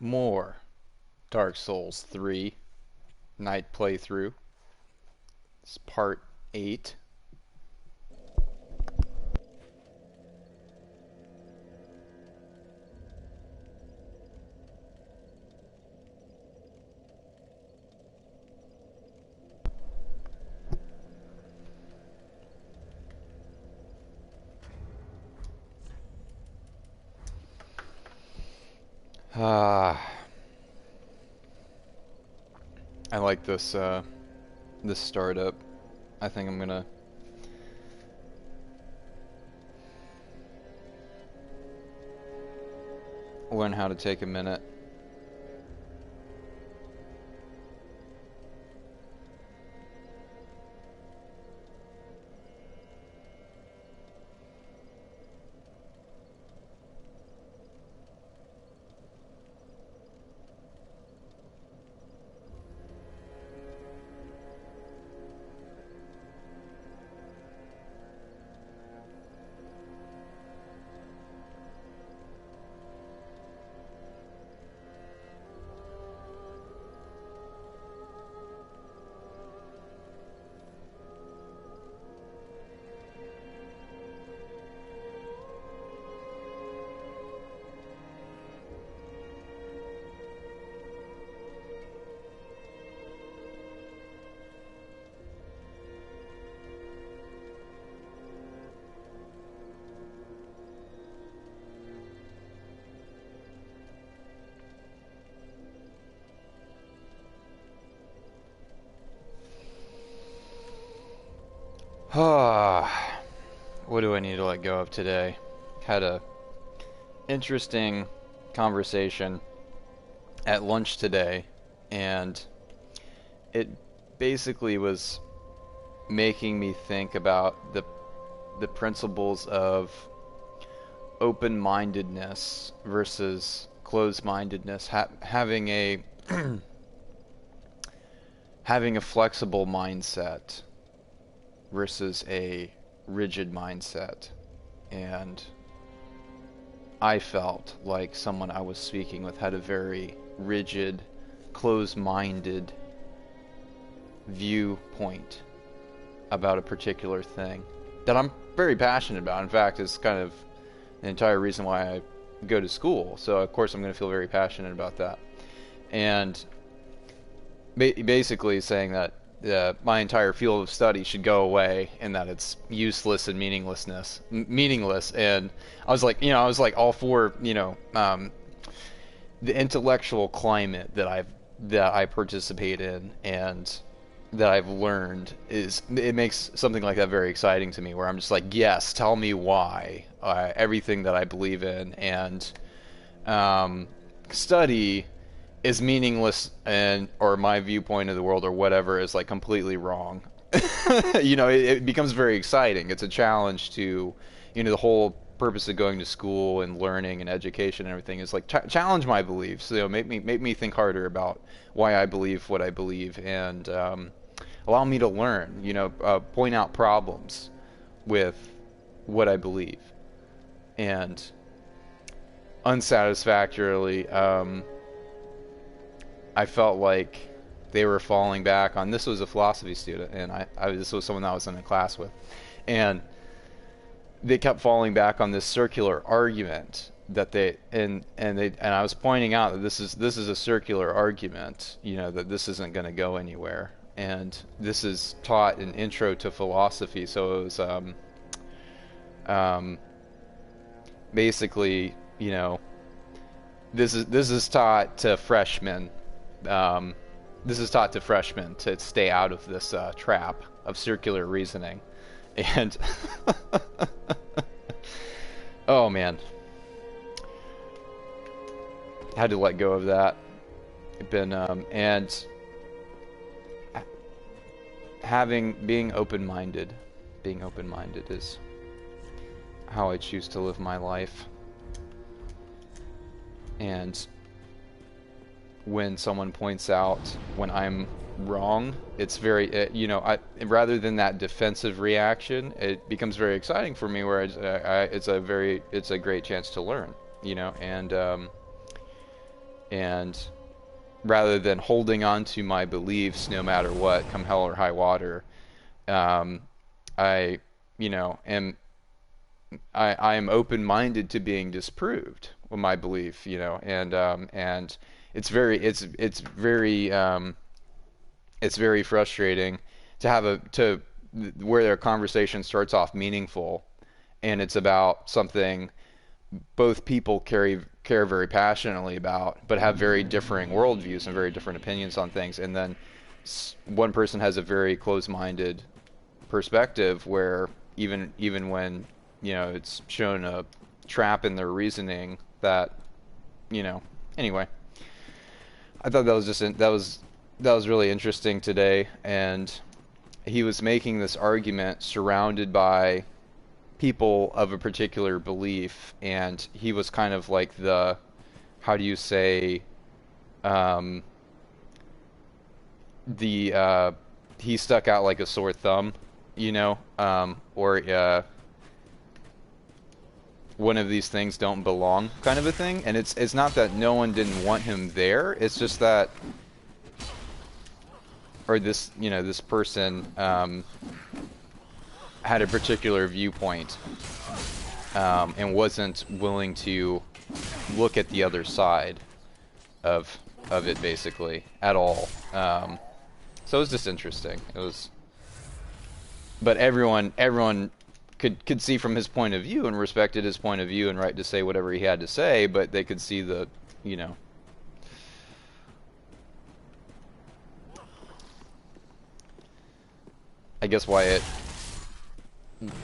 More Dark Souls 3 night playthrough. It's part 8. Ah, I like this startup. I think I'm gonna learn how to take a minute. Ah, what do I need to let go of today? Had a interesting conversation at lunch today, and it basically was making me think about the principles of open-mindedness versus closed-mindedness, having a having a flexible mindset versus a rigid mindset. And I felt like someone I was speaking with had a very rigid, closed-minded viewpoint about a particular thing that I'm very passionate about. In fact, it's kind of the entire reason why I go to school. So of course I'm going to feel very passionate about that. And basically saying that my entire field of study should go away and that it's useless and meaningless. And I was like all for, the intellectual climate that I participate in and that I've learned it makes something like that very exciting to me, where I'm just like, yes, tell me why everything that I believe in and study is meaningless, and or my viewpoint of the world or whatever is like completely wrong. It becomes very exciting. It's a challenge to, the whole purpose of going to school and learning and education and everything is like challenge my beliefs. Make me think harder about why I believe what I believe, and allow me to learn. Point out problems with what I believe, and unsatisfactorily. I felt like they were falling back on. This was a philosophy student, and this was someone that I was in a class with, and they kept falling back on this circular argument that and I was pointing out that this is a circular argument, that this isn't going to go anywhere, and this is taught in Intro to Philosophy, so it was basically, this is taught to freshmen. This is taught to freshmen to stay out of this trap of circular reasoning. And oh man, had to let go of that. And being open-minded is how I choose to live my life. And when someone points out when I'm wrong, it's very, rather than that defensive reaction, it becomes very exciting for me, where it's a great chance to learn, and and rather than holding on to my beliefs no matter what, come hell or high water, um, I, you know, am I am open-minded to being disproved with my belief, you know, and it's very frustrating to have a to where their conversation starts off meaningful, and it's about something both people care very passionately about, but have very differing worldviews and very different opinions on things, and then one person has a very closed-minded perspective where even when it's shown a trap in their reasoning that anyway, I thought that was that was really interesting today, and he was making this argument surrounded by people of a particular belief, and he was kind of like the, how do you say, um, the he stuck out like a sore thumb, or one of these things don't belong kind of a thing. And it's not that no one didn't want him there. It's just that, or this person had a particular viewpoint, and wasn't willing to look at the other side of it basically at all. So it was just interesting. It was, but everyone could see from his point of view and respected his point of view and right to say whatever he had to say, but they could see the, I guess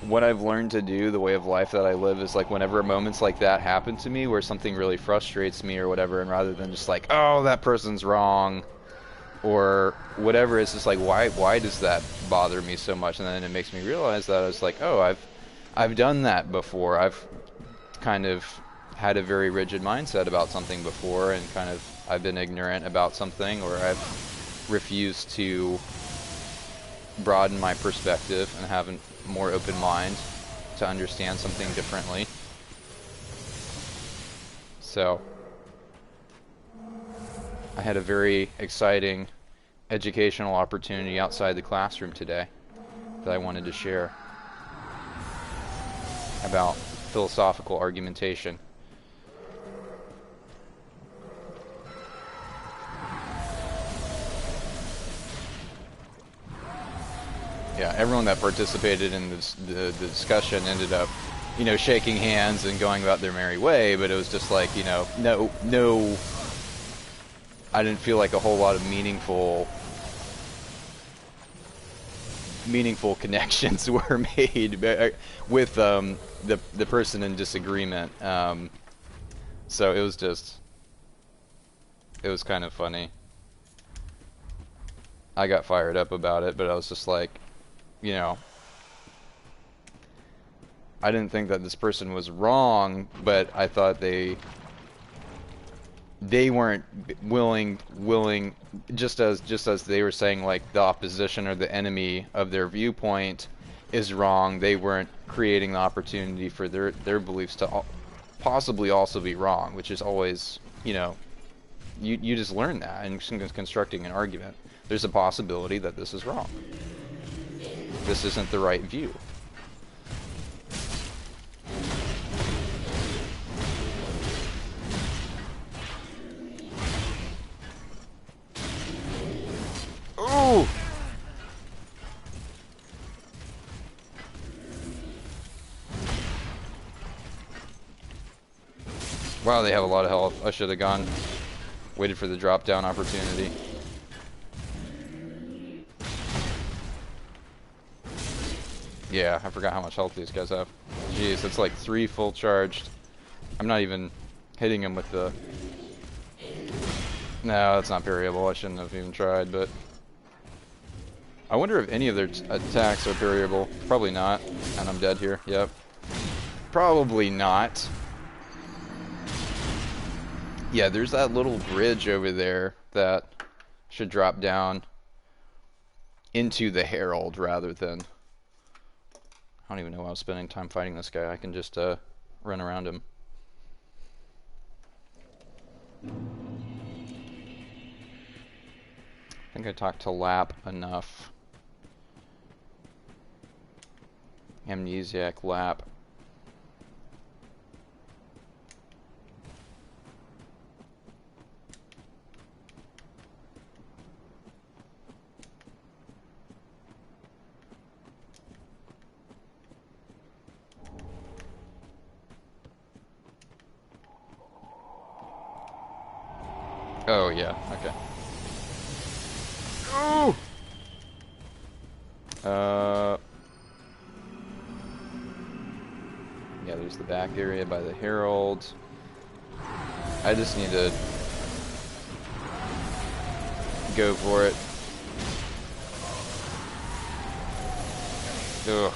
what I've learned to do, the way of life that I live, is like whenever moments like that happen to me where something really frustrates me or whatever, and rather than just like, oh, that person's wrong or whatever, it's just like, why does that bother me so much? And then it makes me realize that I was like, oh, I've done that before. I've kind of had a very rigid mindset about something before, and kind of I've been ignorant about something, or I've refused to broaden my perspective and have a more open mind to understand something differently. So I had a very exciting educational opportunity outside the classroom today that I wanted to share about philosophical argumentation. Yeah, everyone that participated in the discussion ended up, shaking hands and going about their merry way, but it was just like, no, I didn't feel like a whole lot of meaningful connections were made with the person in disagreement. So it was kind of funny. I got fired up about it, but I was just like, I didn't think that this person was wrong, but I thought they weren't willing, just as they were saying like the opposition or the enemy of their viewpoint is wrong, they weren't creating the opportunity for their beliefs to possibly also be wrong, which is always, you just learn that in constructing an argument. There's a possibility that this is wrong. This isn't the right view. Ooh! Wow, they have a lot of health. I should have waited for the drop down opportunity. Yeah, I forgot how much health these guys have. Jeez, it's like 3 full charged. I'm not even hitting him with the... No, that's not parryable. I shouldn't have even tried, but... I wonder if any of their attacks are parryable. Probably not. And I'm dead here. Yep. Probably not. Yeah, there's that little bridge over there that should drop down into the Herald rather than... I don't even know why I was spending time fighting this guy. I can just run around him. think I talked to Lap enough. Amnesiac Lap. Oh, yeah, okay. Oh! Yeah, there's the back area by the Herald. I just need to go for it. Ugh.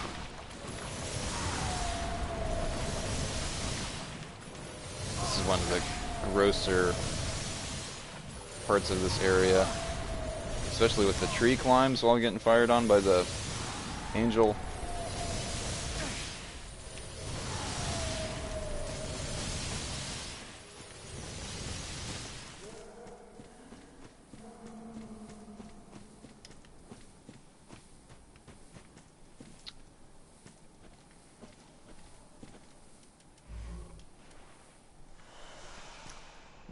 This is one of the grosser parts of this area, especially with the tree climbs while getting fired on by the angel.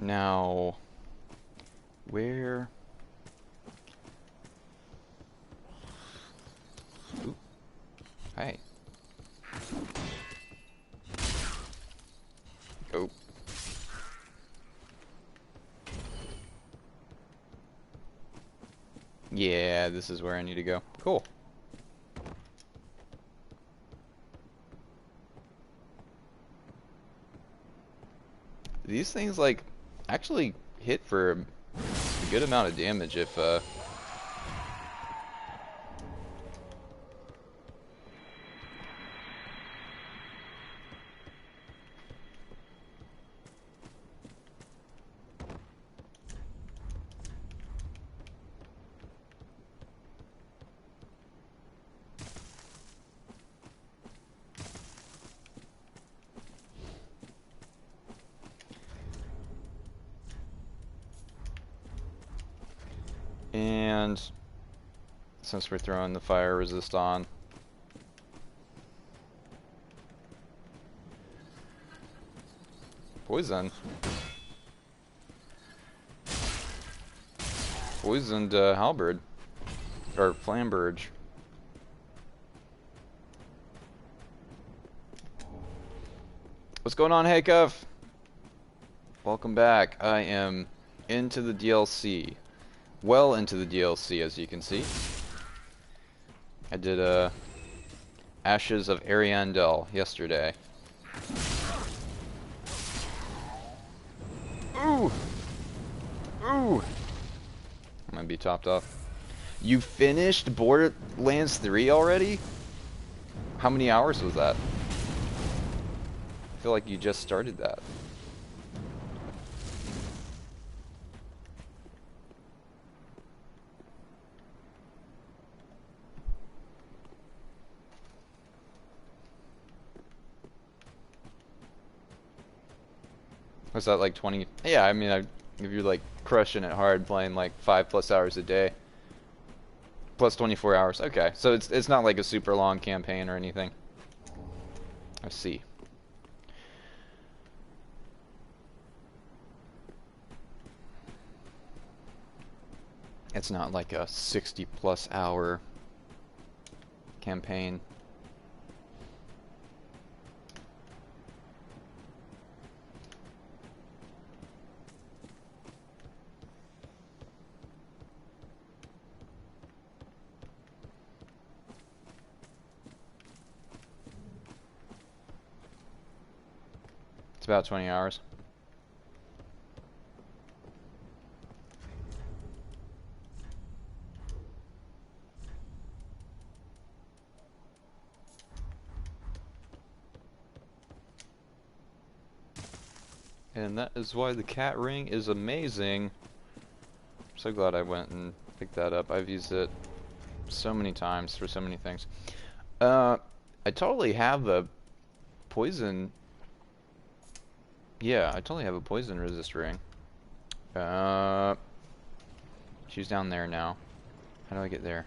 Now, where? Ooh. Hey. Oh. Yeah, this is where I need to go. Cool. These things, like, actually hit for a good amount of damage if, and since we're throwing the fire resist on, poisoned halberd or flamberge. What's going on, Haycuff? Welcome back. I am into the DLC. Well into the DLC, as you can see. I did Ashes of Ariandel yesterday. Ooh! Ooh! I'm gonna be topped off. You finished Borderlands 3 already? How many hours was that? I feel like you just started that. Was that like 20? Yeah, I mean, if you're like crushing it hard, playing like 5+ hours a day, plus 24 hours. Okay, so it's not like a super long campaign or anything. I see. It's not like a 60+ hour campaign. It's about 20 hours. And that is why the cat ring is amazing. I'm so glad I went and picked that up. I've used it so many times for so many things. I totally have a poison. Yeah, I totally have a poison resist ring. She's down there now. How do I get there?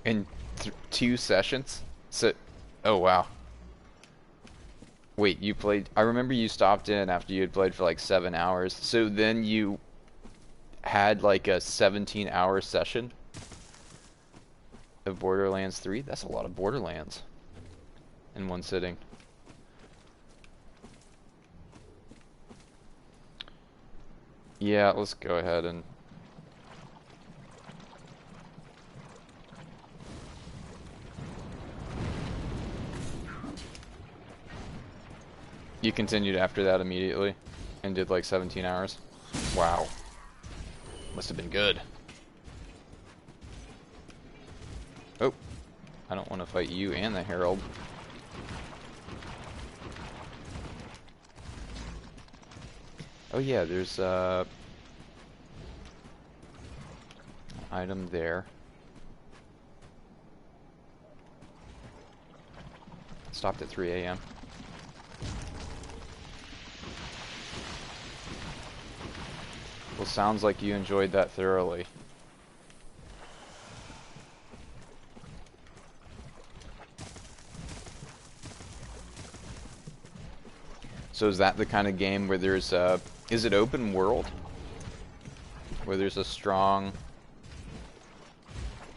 In 2 sessions? So, oh wow. Wait, you played... I remember you stopped in after you had played for like 7 hours. So then you had like a 17-hour session of Borderlands 3? That's a lot of Borderlands in one sitting. Yeah, let's go ahead and... You continued after that immediately and did like 17 hours? Wow. Must have been good. Oh, I don't want to fight you and the Herald. Oh yeah, there's an item there. Stopped at 3 a.m. Well, sounds like you enjoyed that thoroughly. So is that the kind of game where there's a... Is it open world? Where there's a strong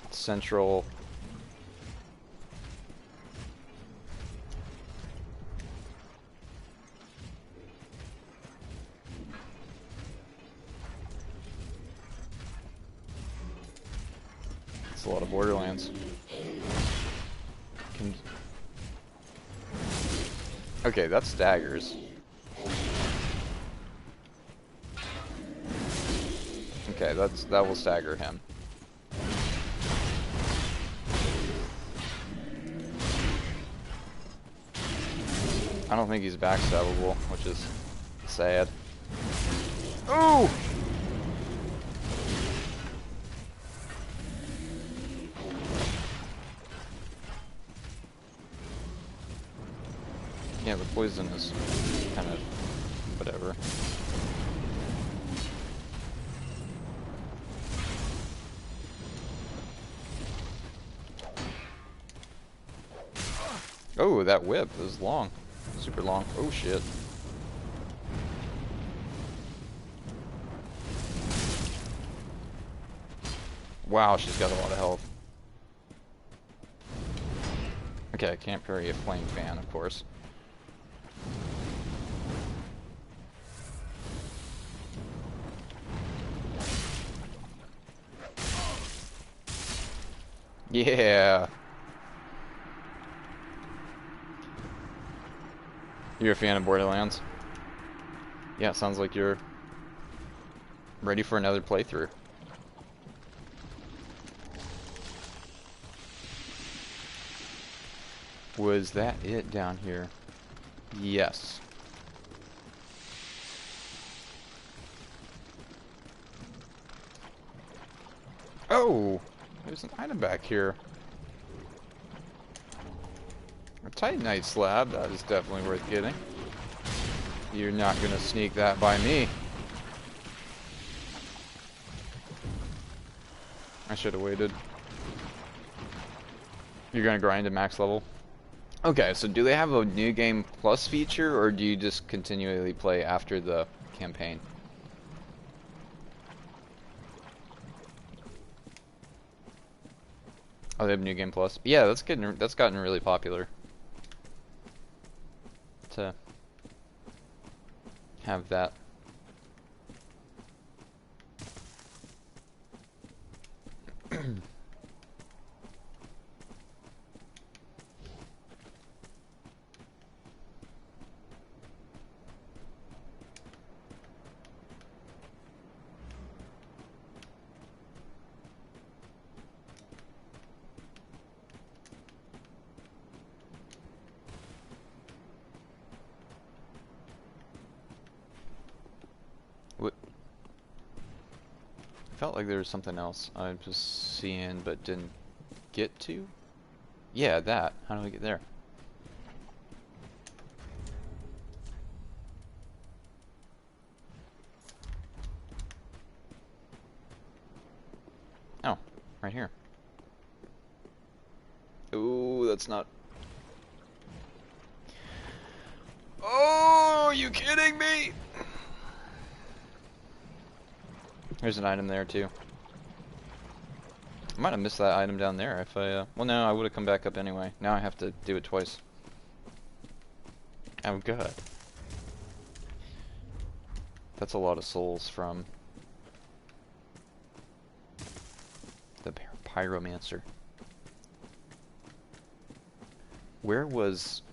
central... It's a lot of Borderlands. Okay, that's daggers. Okay, that will stagger him. I don't think he's backstabbable, which is sad. Oh! Yeah, the poison is kind of whatever. Oh, that whip is long. Super long. Oh shit. Wow, she's got a lot of health. Okay, I can't parry a flame fan, of course. Yeah. You're a fan of Borderlands? Yeah, it sounds like you're ready for another playthrough. Was that it down here? Yes. Oh! There's an item back here. A Titanite slab, that is definitely worth getting. You're not gonna sneak that by me. I should have waited. You're gonna grind to max level? Okay, so do they have a New Game Plus feature, or do you just continually play after the campaign? Oh, they have New Game Plus. Yeah, that's gotten really popular. To have that. Felt like there was something else I was seeing but didn't get to. Yeah, that. How do I get there? Right here. Ooh, that's not... Oh, are you kidding me? There's an item there too. I might have missed that item down there if I, well no, I would have come back up anyway. Now I have to do it twice. Oh god. That's a lot of souls from the Pyromancer. Where was...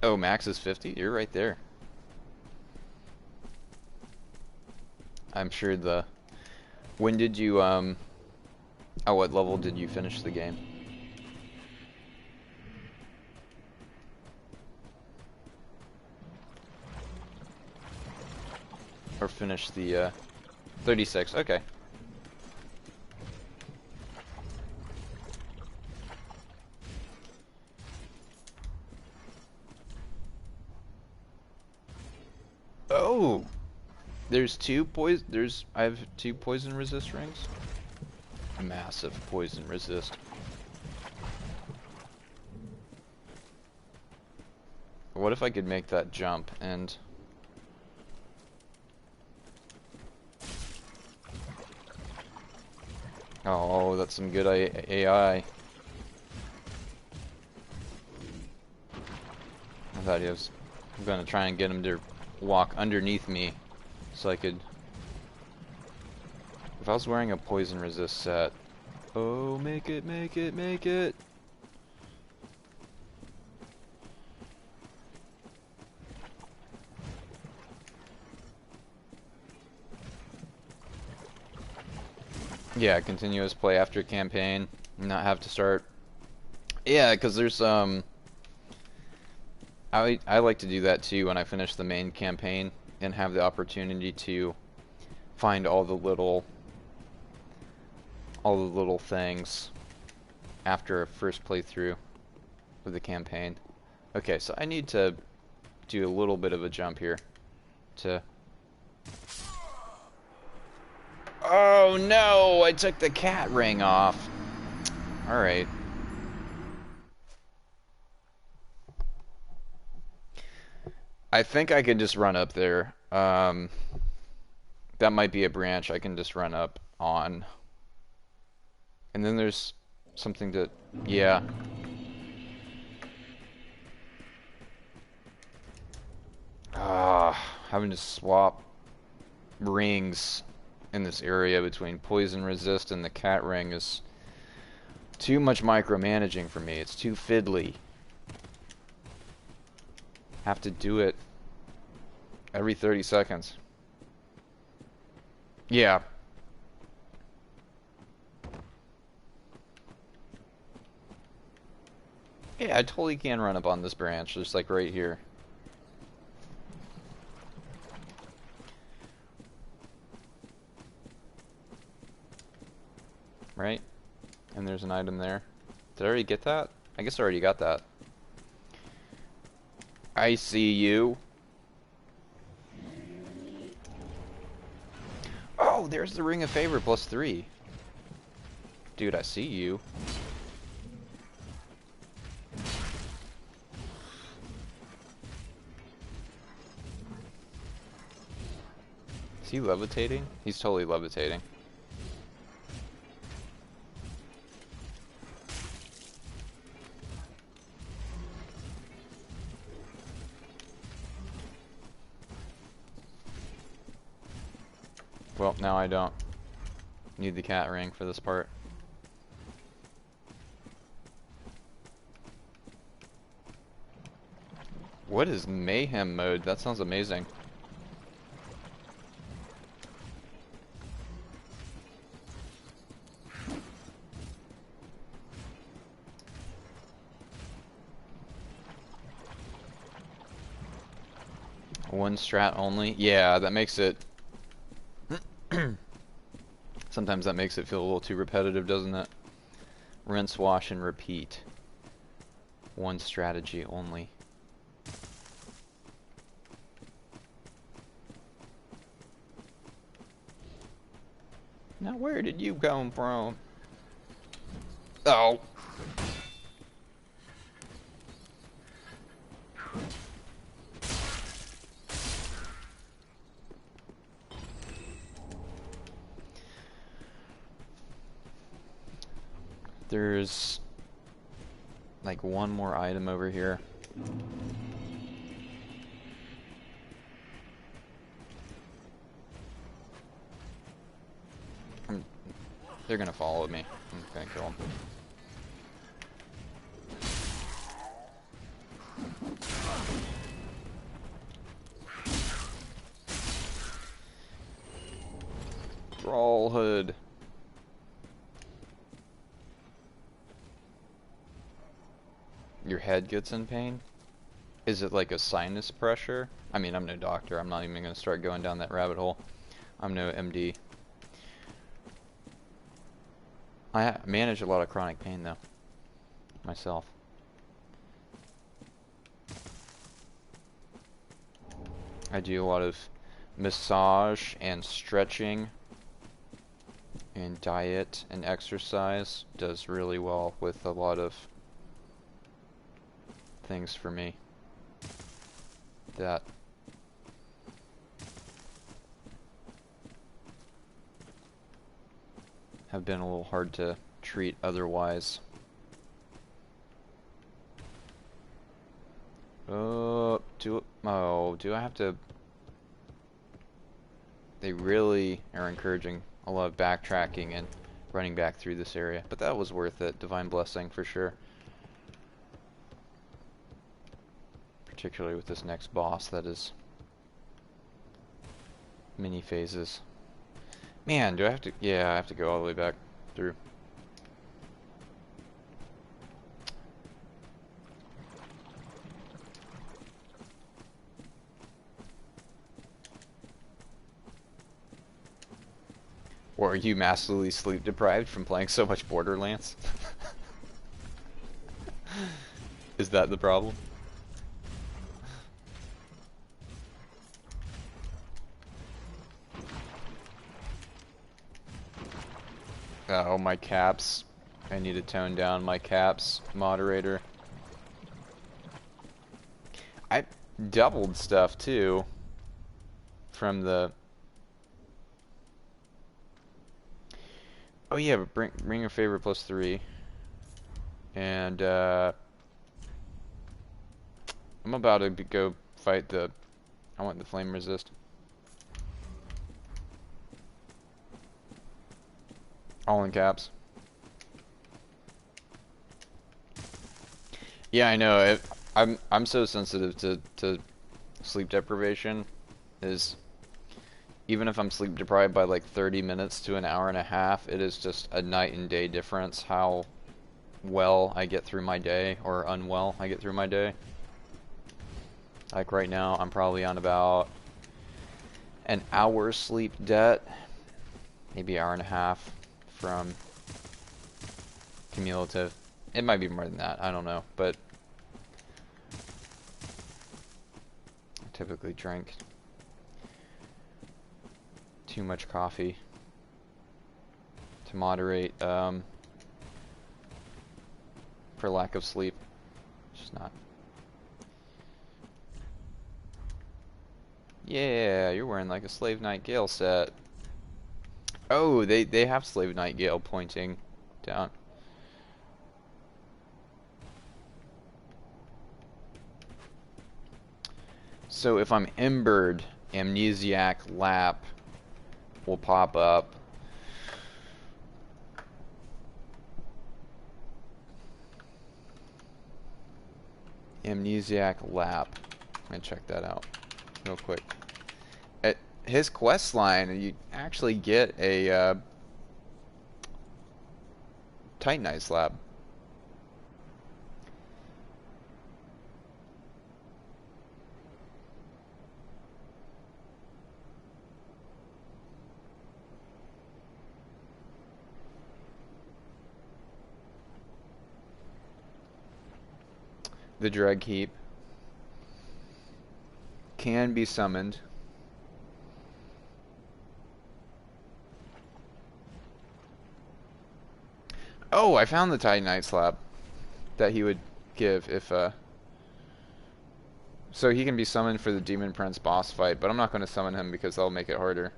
Oh, max is 50? You're right there. I'm sure the... When did you, at what level did you finish the game? Or finish the, 36, okay. Oh! There's I have 2 poison resist rings. Massive poison resist. What if I could make that jump and... Oh, that's some good AI. I thought he was... I'm gonna try and get him to walk underneath me so I could... If I was wearing a poison resist set... Oh, make it, make it, make it! Yeah, continuous play after campaign, not have to start. Yeah, because there's I like to do that too when I finish the main campaign and have the opportunity to find all the little things after a first playthrough of the campaign. Okay, so I need to do a little bit of a jump here to... Oh no, I took the cat ring off. Alright. I think I could just run up there. That might be a branch I can just run up on. And then there's something to... Yeah. Having to swap rings in this area between poison resist and the cat ring is too much micromanaging for me. It's too fiddly. Have to do it every 30 seconds. Yeah. Yeah, I totally can run up on this branch, just like right here. Right? And there's an item there. Did I already get that? I guess I already got that. I see you. Oh, there's the Ring of Favor +3. Dude, I see you. Is he levitating? He's totally levitating. Well, now I don't need the cat ring for this part. What is mayhem mode? That sounds amazing. One strat only? Yeah, that makes it... Sometimes that makes it feel a little too repetitive, doesn't it? Rinse, wash, and repeat. One strategy only. Now where did you come from? Oh. There's like one more item over here. They're gonna follow me. I'm gonna kill them. Brawl hood. Your head gets in pain? Is it like a sinus pressure? I mean, I'm no doctor. I'm not even gonna start going down that rabbit hole. I'm no MD. I manage a lot of chronic pain though, myself. I do a lot of massage and stretching, and diet and exercise does really well with a lot of things for me that have been a little hard to treat otherwise. Do I have to? They really are encouraging a lot of backtracking and running back through this area, but that was worth it. Divine Blessing for sure. Particularly with this next boss that is mini phases. Man, do I have to? Yeah, I have to go all the way back through. Or are you massively sleep deprived from playing so much Borderlands? Is that the problem? Oh, my caps. I need to tone down my caps, moderator. I doubled stuff too from the... Oh yeah, but bring your favorite +3. And I'm about to go fight the... I want the flame resist. All in caps. Yeah, I know. I'm so sensitive to sleep deprivation. Is even if I'm sleep deprived by like 30 minutes to an hour and a half, it is just a night and day difference how well I get through my day or unwell I get through my day. Like right now, I'm probably on about an hour's sleep debt, maybe hour and a half from cumulative. It might be more than that, I don't know, but I typically drink too much coffee to moderate for lack of sleep. It's just not. Yeah, you're wearing like a Slave Knight Gale set. Oh, they have Slave Knight Gale pointing down. So if I'm embered, Amnesiac Lap will pop up. Amnesiac Lap. I'm gonna check that out real quick. At his quest line, you actually get a Titanite slab. The Dreg Heap can be summoned. Oh, I found the Titanite slab that he would give if so he can be summoned for the Demon Prince boss fight, but I'm not going to summon him because that'll make it harder.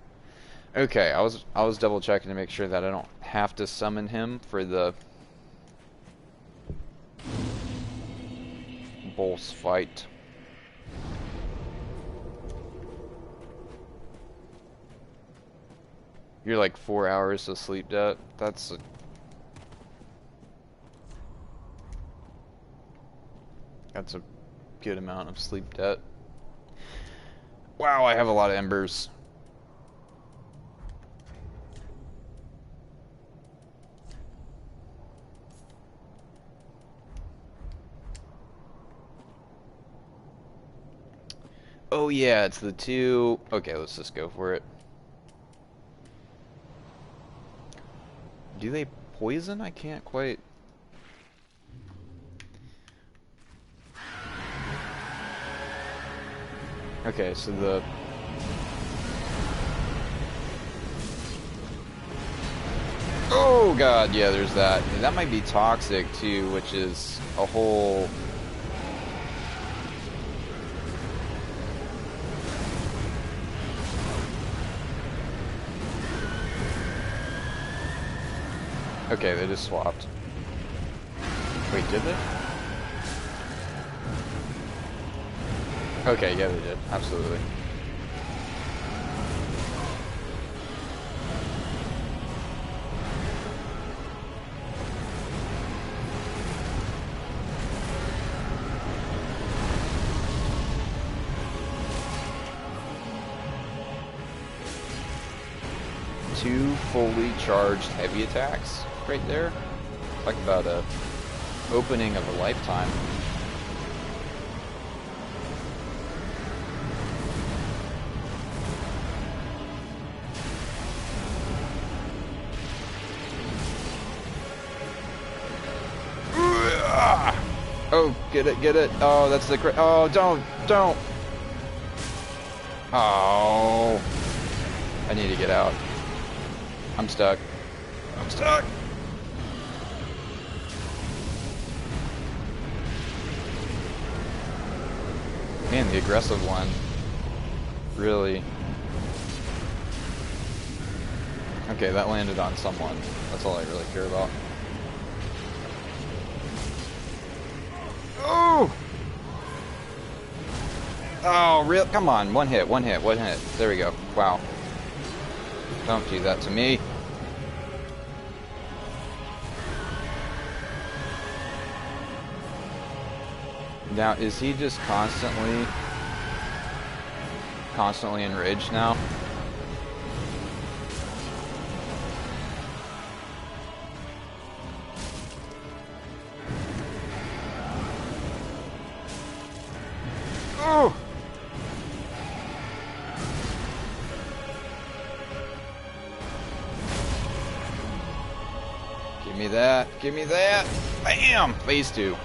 Okay, I was double checking to make sure that I don't have to summon him for the boss fight. You're like 4 hours of sleep debt. That's a good amount of sleep debt. Wow, I have a lot of embers. Oh yeah, it's the two. Okay, let's just go for it. Do they poison? I can't quite. Okay, so the... Oh god, yeah, there's that. And that might be toxic too, which is a whole... Okay, they just swapped. Wait, did they? Okay, yeah, they did. Absolutely. Two fully charged heavy attacks right there. Talk about a opening of a lifetime. Oh, get it, get it. Oh, that's the crit. Oh, don't. Oh. I need to get out. I'm stuck. Man, the aggressive one. Really. Okay, that landed on someone. That's all I really care about. Oh! Oh, real? Come on, one hit. There we go. Wow. Don't do that to me. Now, is he just constantly enraged now? Oh! Give me that. Bam! Phase 2.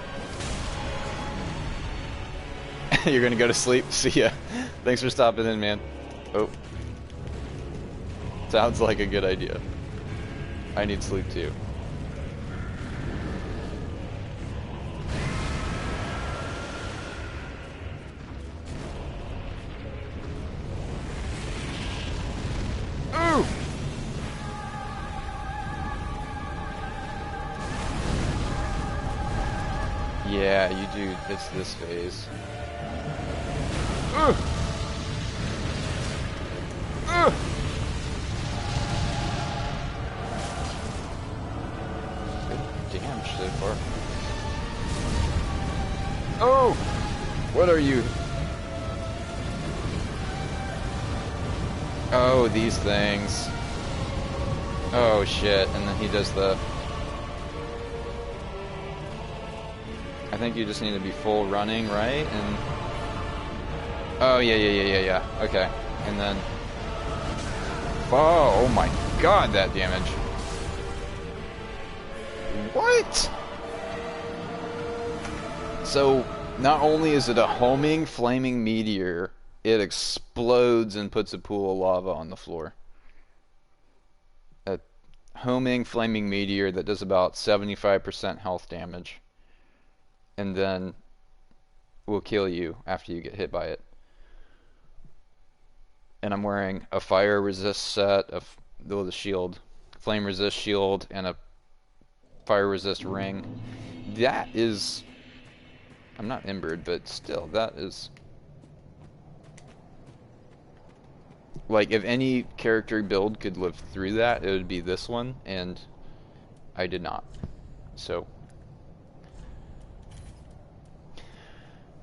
You're gonna go to sleep? See ya. Thanks for stopping in, man. Oh. Sounds like a good idea. I need sleep too. Ooh! Yeah, you do. It's this phase. Good damage so far. Oh! What are you? Oh, these things. Oh shit, and then he does the... I think you just need to be full running, right? And... Oh, yeah. Okay. And then... Oh my god, that damage. What? So, not only is it a homing, flaming meteor, it explodes and puts a pool of lava on the floor. homing flaming meteor that does about 75% health damage, and then will kill you after you get hit by it. And I'm wearing a fire resist set of the shield, flame resist shield, and a fire resist ring. That is, I'm not embered, but still, that is like, if any character build could live through that, it would be this one, and I did not. So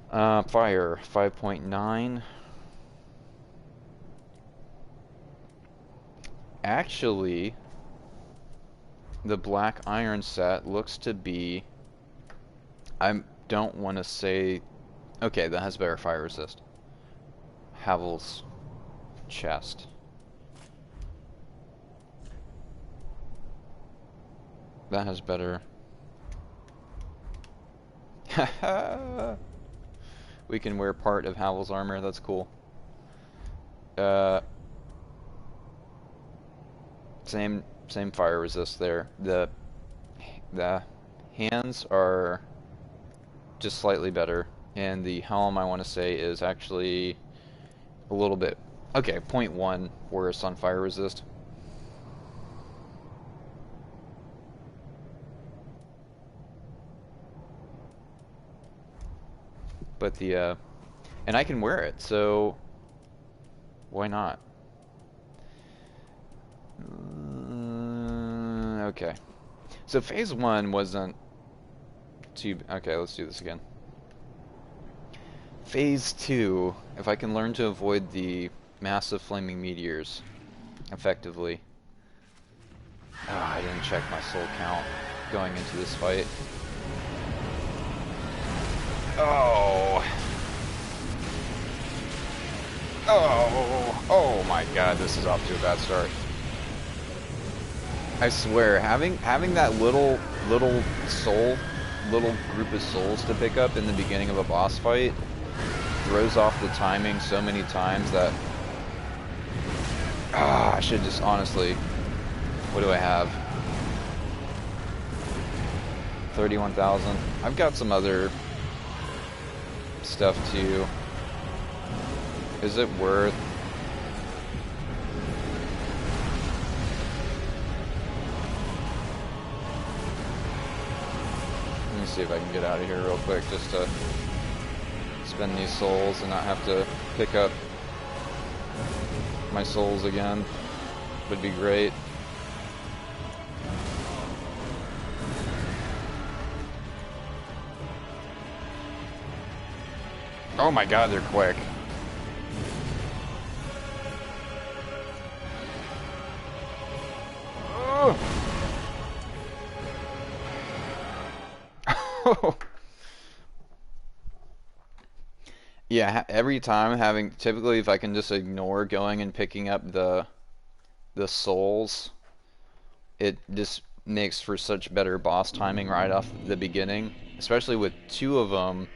fire 5.9. Actually, the black iron set looks to be, I don't want to say, okay, that has better fire resist. Havel's chest. That has better. We can wear part of Havel's armor, that's cool. Same fire resist there. The hands are just slightly better, and the helm, I want to say, is actually a little bit, okay, 0.1 worse on fire resist. But the and I can wear it, so why not? Okay, so phase 1 wasn't too, okay, let's do this again. Phase 2, if I can learn to avoid the massive flaming meteors effectively. Oh, I didn't check my soul count going into this fight. Oh. Oh my god, this is off to a bad start. I swear, having that little group of souls to pick up in the beginning of a boss fight throws off the timing so many times that I should just, honestly, what do I have? 31,000. I've got some other stuff too. Is it worth? Let me see if I can get out of here real quick just to spend these souls and not have to pick up my souls again. Would be great. Oh my god, they're quick. Yeah, every time typically if I can just ignore going and picking up the souls, it just makes for such better boss timing right off the beginning, especially with two of them.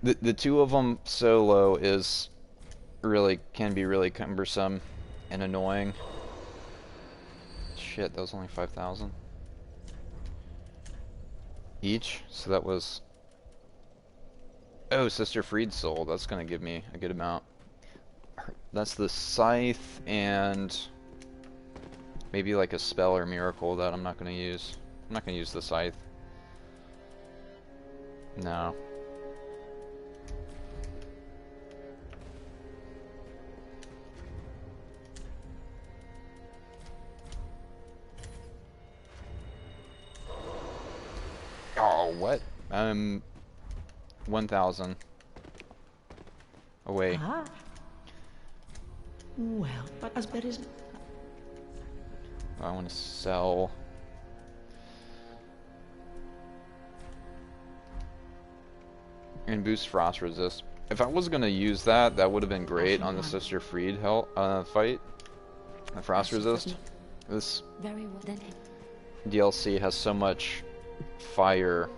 The two of them solo can be really cumbersome and annoying. Shit, that was only 5,000 each, so that was, oh, Sister Freed's soul, that's gonna give me a good amount. That's the scythe and maybe like a spell or miracle that I'm not gonna use. I'm not gonna use the scythe. No. Oh, what? 1,000 away. Ah. Well, but as bad as... I want to sell. And boost frost resist. If I was gonna use that, that would have been great on the Sister Freed fight. The frost resist. This DLC has so much fire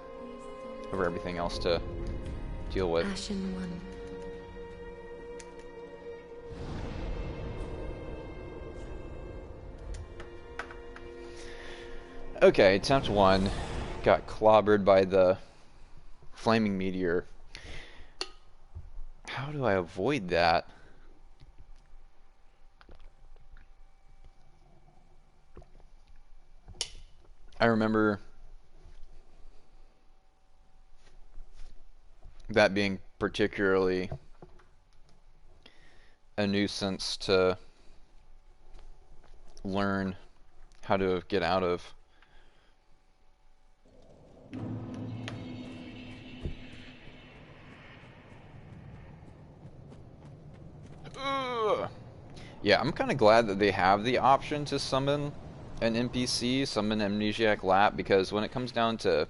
over everything else to deal with. Ashen One. Okay, attempt one. Got clobbered by the flaming meteor. How do I avoid that? I remember that being particularly a nuisance to learn how to get out of. Ugh. Yeah, I'm kind of glad that they have the option to summon an NPC, summon Amnesiac Lap, because when it comes down to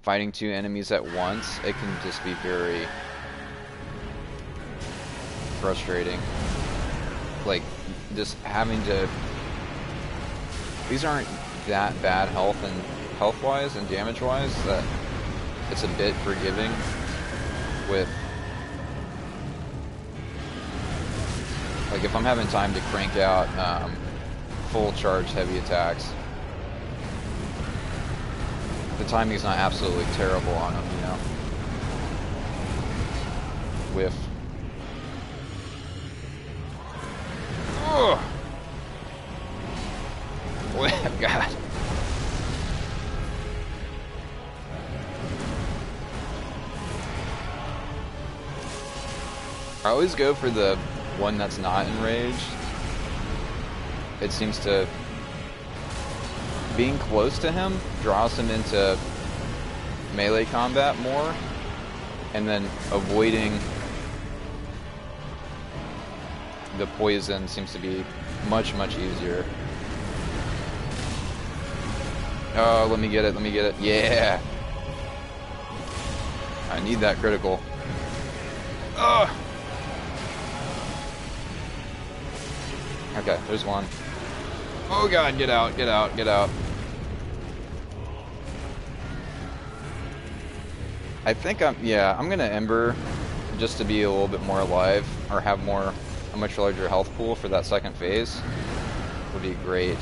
fighting two enemies at once, it can just be very frustrating. Like, just having to... These aren't that bad health-wise and damage-wise that it's a bit forgiving with... Like, if I'm having time to crank out full charge heavy attacks, the timing's not absolutely terrible on them, you know? Whiff. Ugh! God. I always go for the one that's not enraged. It seems to... Being close to him draws him into melee combat more, and then avoiding the poison seems to be much, much easier. Oh, let me get it, let me get it. Yeah! I need that critical. Ugh! Okay, there's one. Oh god, get out, get out, get out. I think I'm gonna Ember just to be a little bit more alive, or have a much larger health pool for that second phase. Would be great.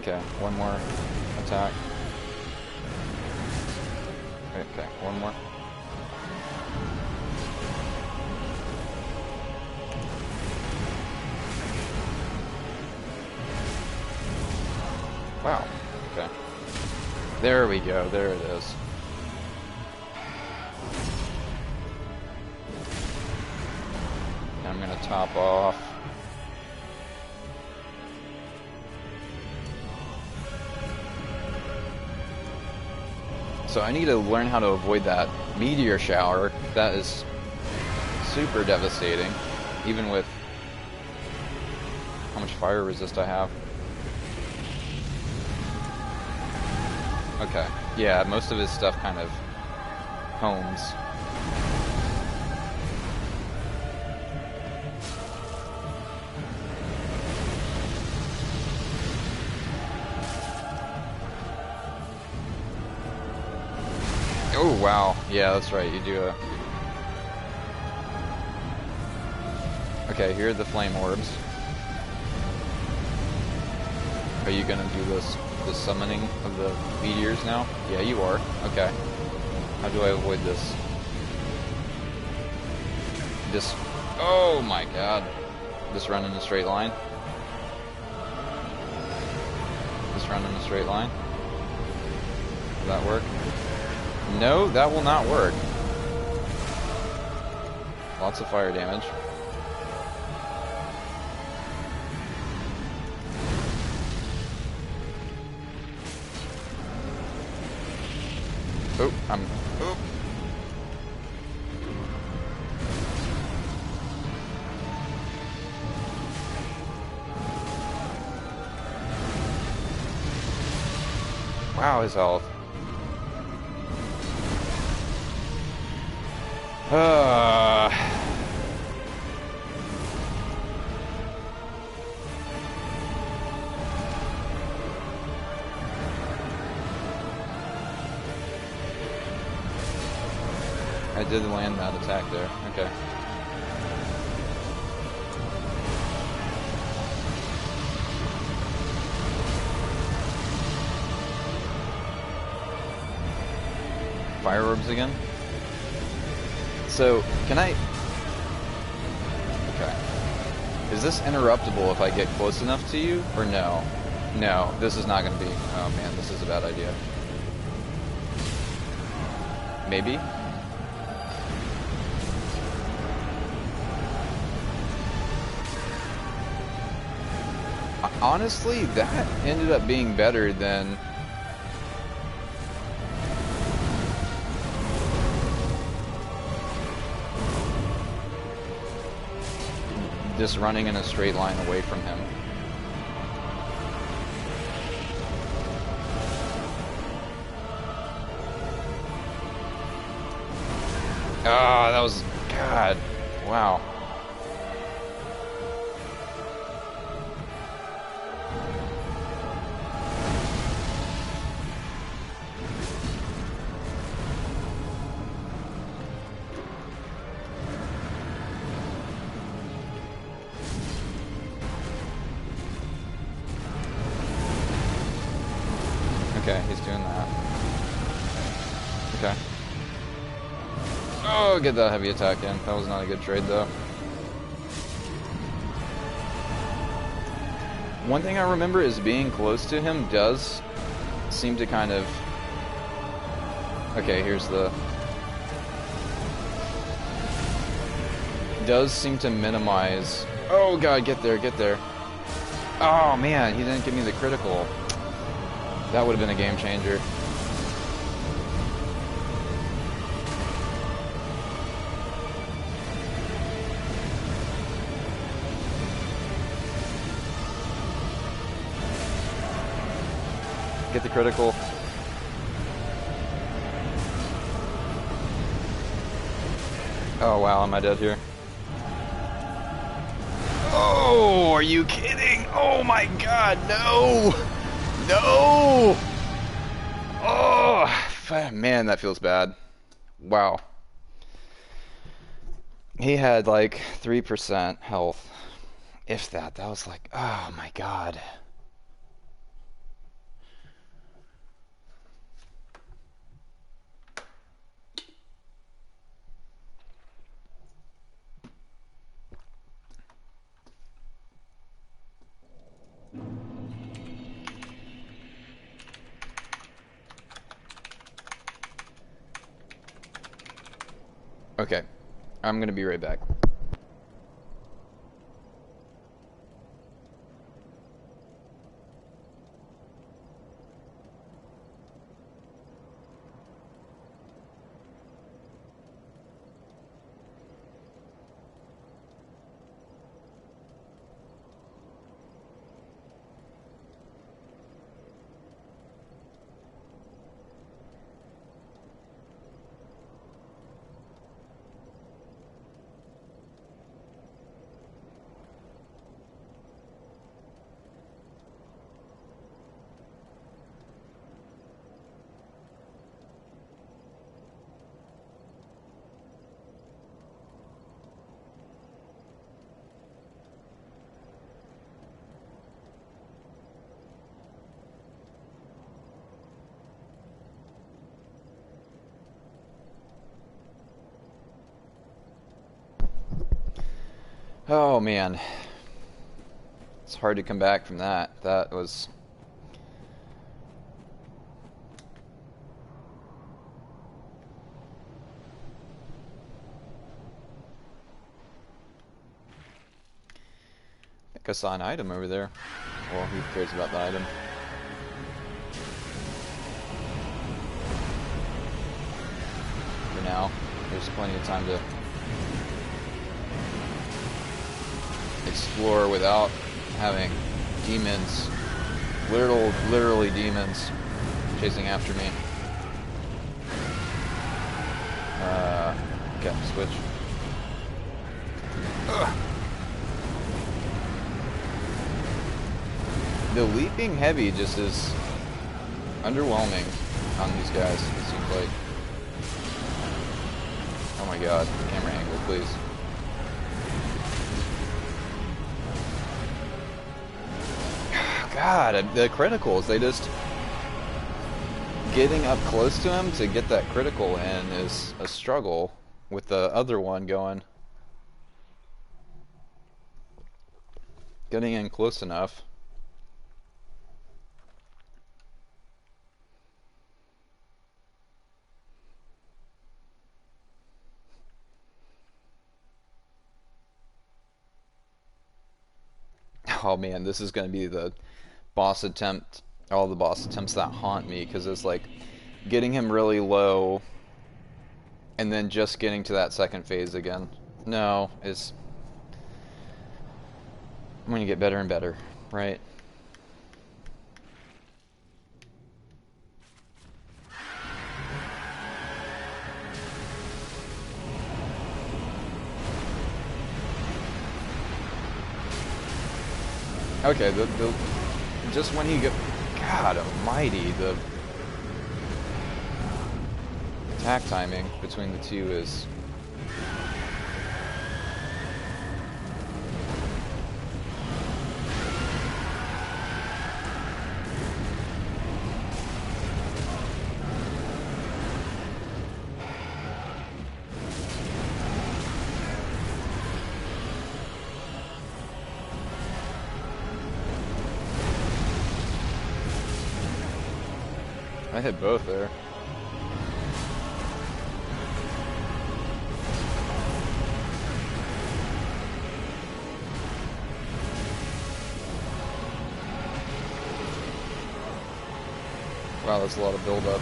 Okay, one more attack. Okay, one more. Wow. Okay. There we go. There it is. I'm gonna top off. So I need to learn how to avoid that meteor shower. That is super devastating, even with how much fire resist I have. Okay, yeah, most of his stuff kind of homes. Oh, wow. Yeah, that's right. You do a... Okay, here are the flame orbs. Are you gonna do the summoning of the meteors now? Yeah, you are. Okay. How do I avoid this? Just... Oh my god. Just run in a straight line. Just run in a straight line. Will that work? No, that will not work. Lots of fire damage. Oh, oh. Wow, his health. I did land that attack there. Okay. Fire orbs again. So, can I... Okay. Is this interruptible if I get close enough to you, or no? No, this is not going to be... Oh man, this is a bad idea. Maybe? Honestly, that ended up being better than... just running in a straight line away from him. Ah, that was... God. Wow. Okay, he's doing that. Okay. Oh, get that heavy attack in. That was not a good trade, though. One thing I remember is being close to him does seem to kind of... Okay, here's the... Does seem to minimize... Oh god, get there, get there. Oh man, he didn't give me the critical. That would have been a game changer. Get the critical. Oh wow, am I dead here? Oh, are you kidding? Oh my god, no! No! Oh, man, that feels bad. Wow. He had like 3% health. If that, that was like, oh my god. Okay, I'm gonna be right back. Oh man, it's hard to come back from that. That was... I think I saw an item over there. Well, who cares about the item? For now, there's plenty of time to explore without having demons, literally demons, chasing after me. Okay, switch. Ugh. The leaping heavy just is underwhelming on these guys, it seems like. Oh my god, camera angle, please. God, the criticals, they just... Getting up close to him to get that critical in is a struggle with the other one going. Getting in close enough. Oh man, this is going to be the boss attempt, all the boss attempts that haunt me, because it's like getting him really low and then just getting to that second phase again. No, it's... I'm going to get better and better, right? Okay, just when he God almighty, the attack timing between the two is... I hit both there. Wow, that's a lot of build-up.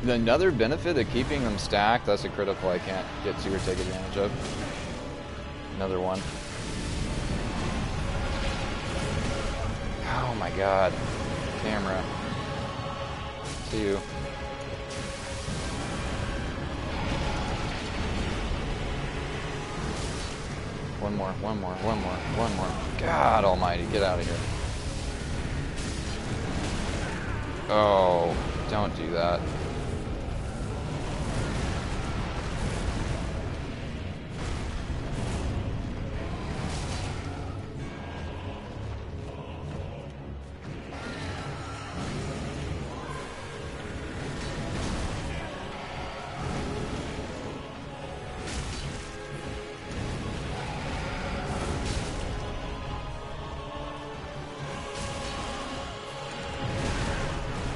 Another benefit of keeping them stacked, that's a critical I can't get to or take advantage of. Another one. Oh my god. Camera. Two. One more. God almighty, get out of here. Oh, don't do that.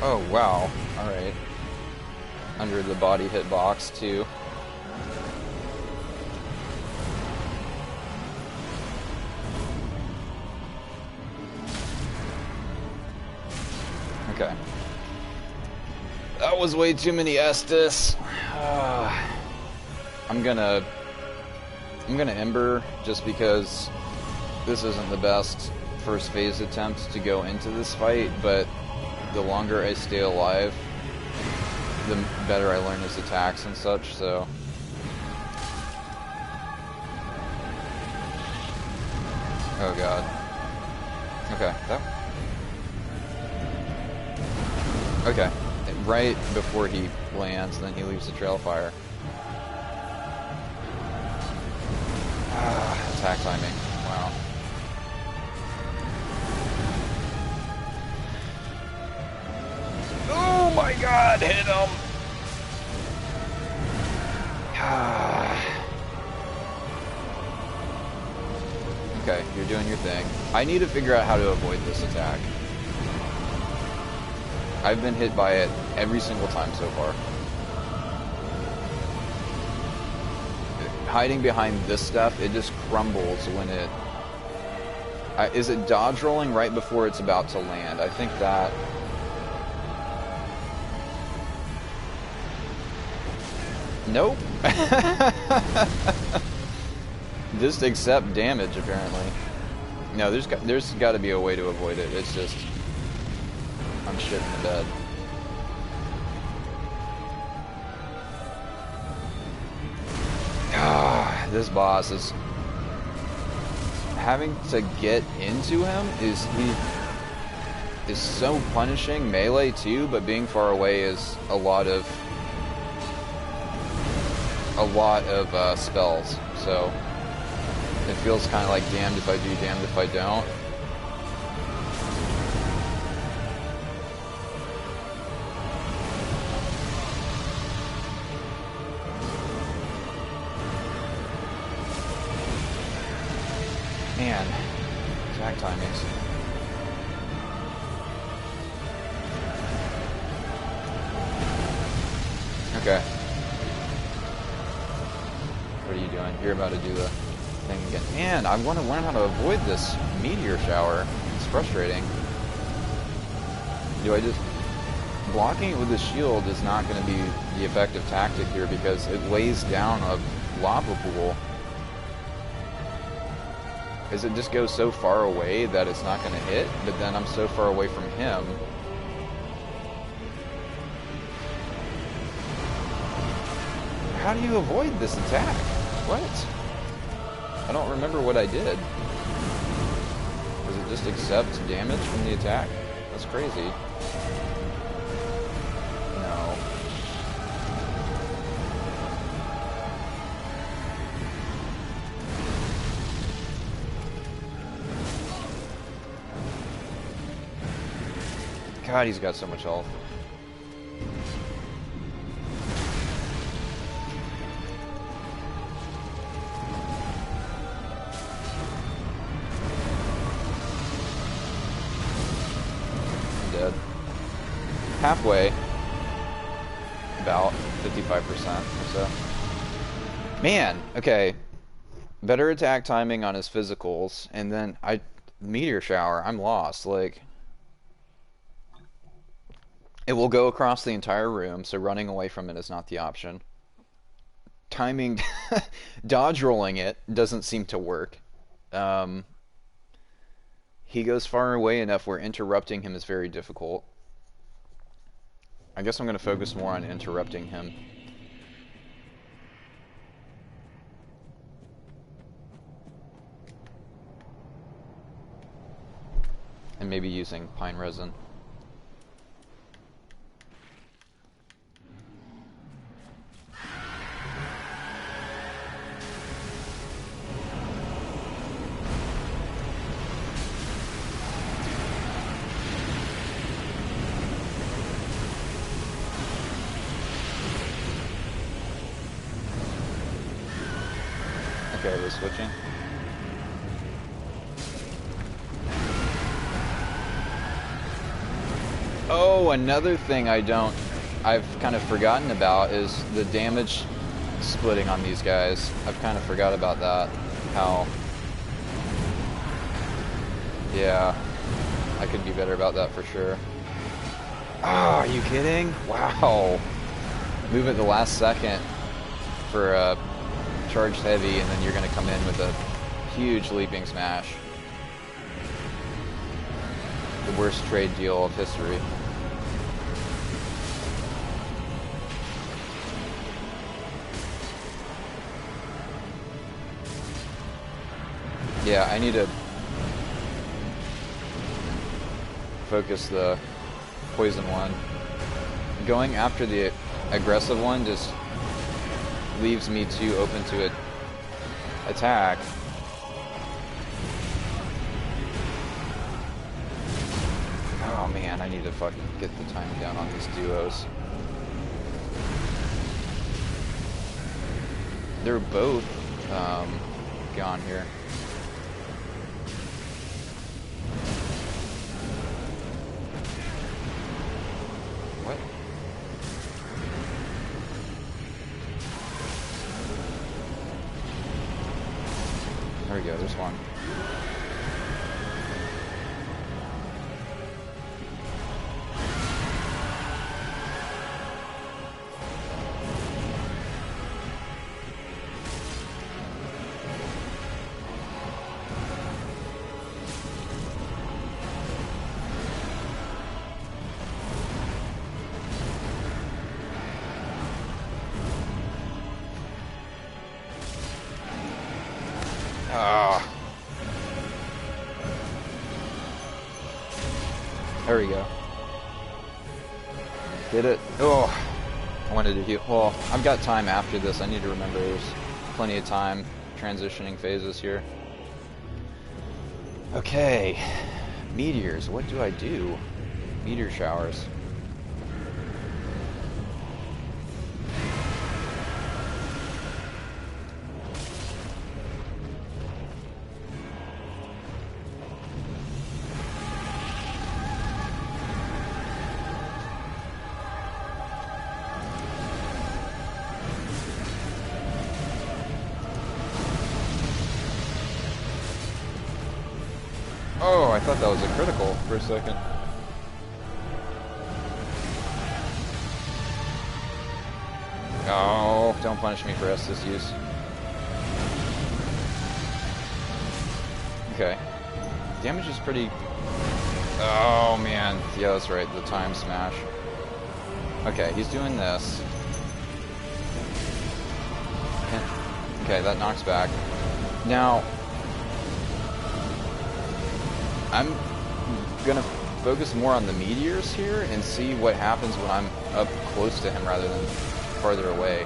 Oh, wow. Alright. Under the body hitbox, too. Okay. That was way too many Estus. I'm gonna Ember, just because this isn't the best first phase attempt to go into this fight, but the longer I stay alive, the better I learn his attacks and such, so... Oh god. Okay, okay, right before he lands, then he leaves the trail fire. Attack timing, wow. Oh my god, hit him! Okay, you're doing your thing. I need to figure out how to avoid this attack. I've been hit by it every single time so far. Hiding behind this stuff, it just crumbles when it... is it dodge rolling right before it's about to land? I think that... Nope. Just accept damage, apparently. No, there's got to be a way to avoid it. It's just... I'm shitting the bed. This boss is... Having to get into him is so punishing. Melee too, but being far away is a lot of a lot of spells, so it feels kind of like damned if I do, damned if I don't. Man, attack timings. Okay. What are you doing? You're about to do the thing again. Man, I want to learn how to avoid this meteor shower. It's frustrating. Do I just... Blocking it with the shield is not going to be the effective tactic here because it lays down a lava pool. Because it just goes so far away that it's not going to hit, but then I'm so far away from him. How do you avoid this attack? What? I don't remember what I did. Does it just accept damage from the attack? That's crazy. No. God, he's got so much health. Dead. Halfway. About 55% or so. Man, okay. Better attack timing on his physicals, and then meteor shower, I'm lost. Like, it will go across the entire room, so running away from it is not the option. Timing, dodge rolling it doesn't seem to work. He goes far away enough where interrupting him is very difficult. I guess I'm going to focus more on interrupting him. And maybe using pine resin. Okay, we're switching. Oh, another thing I've kind of forgotten about is the damage splitting on these guys. I've kind of forgot about that. How... Yeah, I could be better about that for sure. Oh, are you kidding? Wow. Move at the last second for charged heavy, and then you're going to come in with a huge leaping smash. The worst trade deal of history. Yeah, I need to focus the poison one. Going after the aggressive one just leaves me too open to attack. Oh man, I need to fucking get the timing down on these duos. They're both gone here. What? There we go, there's one. There we go. Did it. Oh, I wanted to heal. Well, I've got time after this. I need to remember there's plenty of time transitioning phases here. Okay. Meteors. What do I do? Meteor showers. Oh, I thought that was a critical for a second. Oh, don't punish me for Estus use. Okay. Damage is pretty... Oh, man. Yeah, that's right. The time smash. Okay, he's doing this. Okay, that knocks back. Now... I'm gonna focus more on the meteors here and see what happens when I'm up close to him rather than farther away.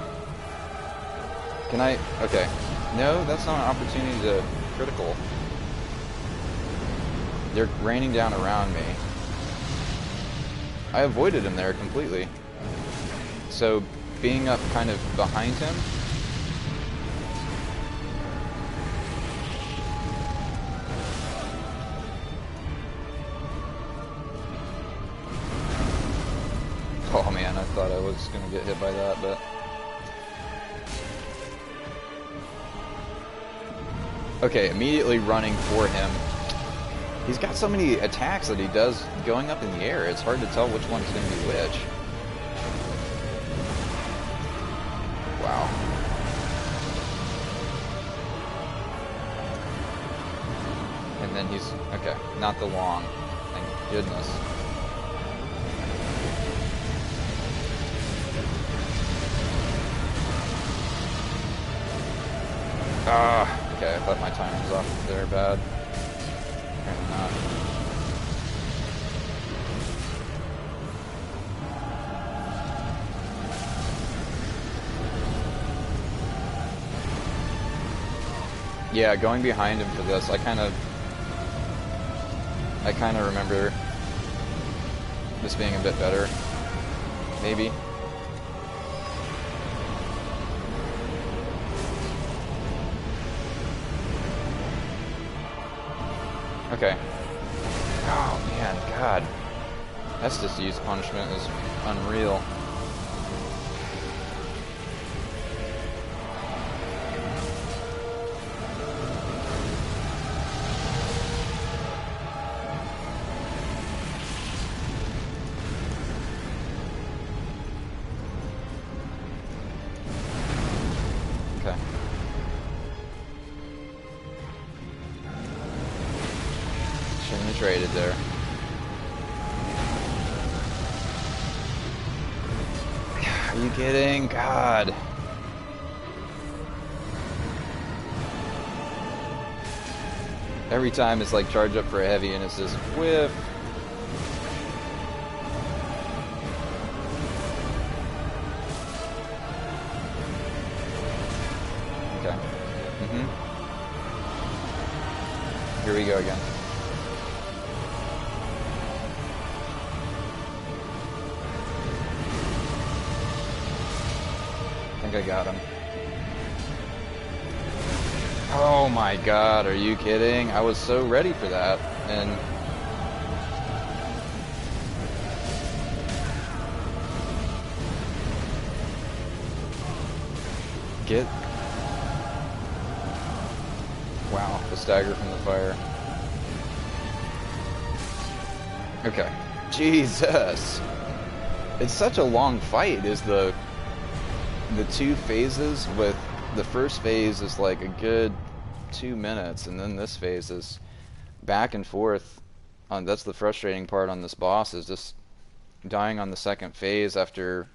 Can I... Okay. No, that's not an opportunity to critical. They're raining down around me. I avoided him there completely. So, being up kind of behind him... Oh man, I thought I was going to get hit by that, but... Okay, immediately running for him. He's got so many attacks that he does going up in the air, it's hard to tell which one's going to be which. Wow. And then he's... Okay, not the long. Thank goodness. Okay, I thought my timing was off there bad. Apparently not. Yeah, going behind him for this, I kind of remember this being a bit better. Maybe. Okay. Oh man, God. Estus use punishment is unreal. Okay. Shouldn't have traded there. Are you kidding? God. Every time it's like charge up for a heavy and it's just whiff. Okay. Here we go again. I think I got him. Oh my God, are you kidding? I was so ready for that, and... Get... Wow, the stagger from the fire. Okay. Jesus! It's such a long fight, is the two phases. With the first phase is like a good 2 minutes, and then this phase is back and forth. That's the frustrating part on this boss, is just dying on the second phase after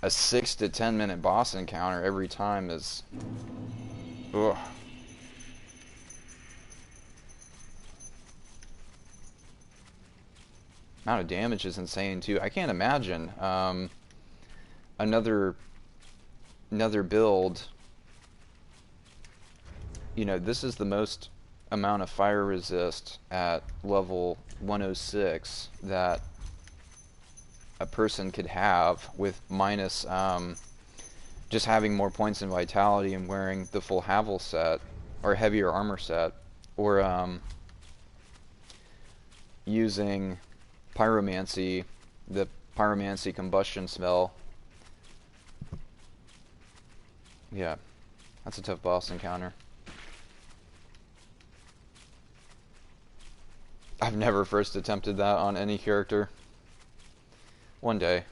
a 6 to 10 minute boss encounter every time is... Ugh. Amount of damage is insane too. I can't imagine another build, you know, this is the most amount of fire resist at level 106 that a person could have with minus just having more points in vitality and wearing the full Havel set or heavier armor set, or using pyromancy, the pyromancy combustion spell. Yeah, that's a tough boss encounter. I've never first attempted that on any character. One day.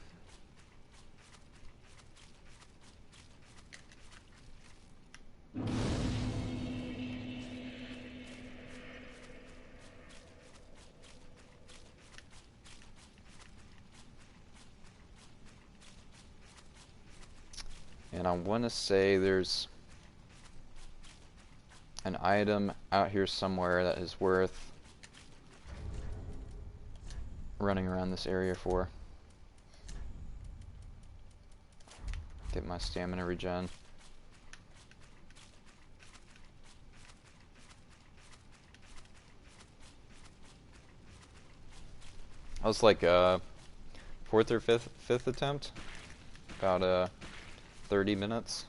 And I want to say there's an item out here somewhere that is worth running around this area for. Get my stamina regen. I was like fourth or fifth attempt. About 30 minutes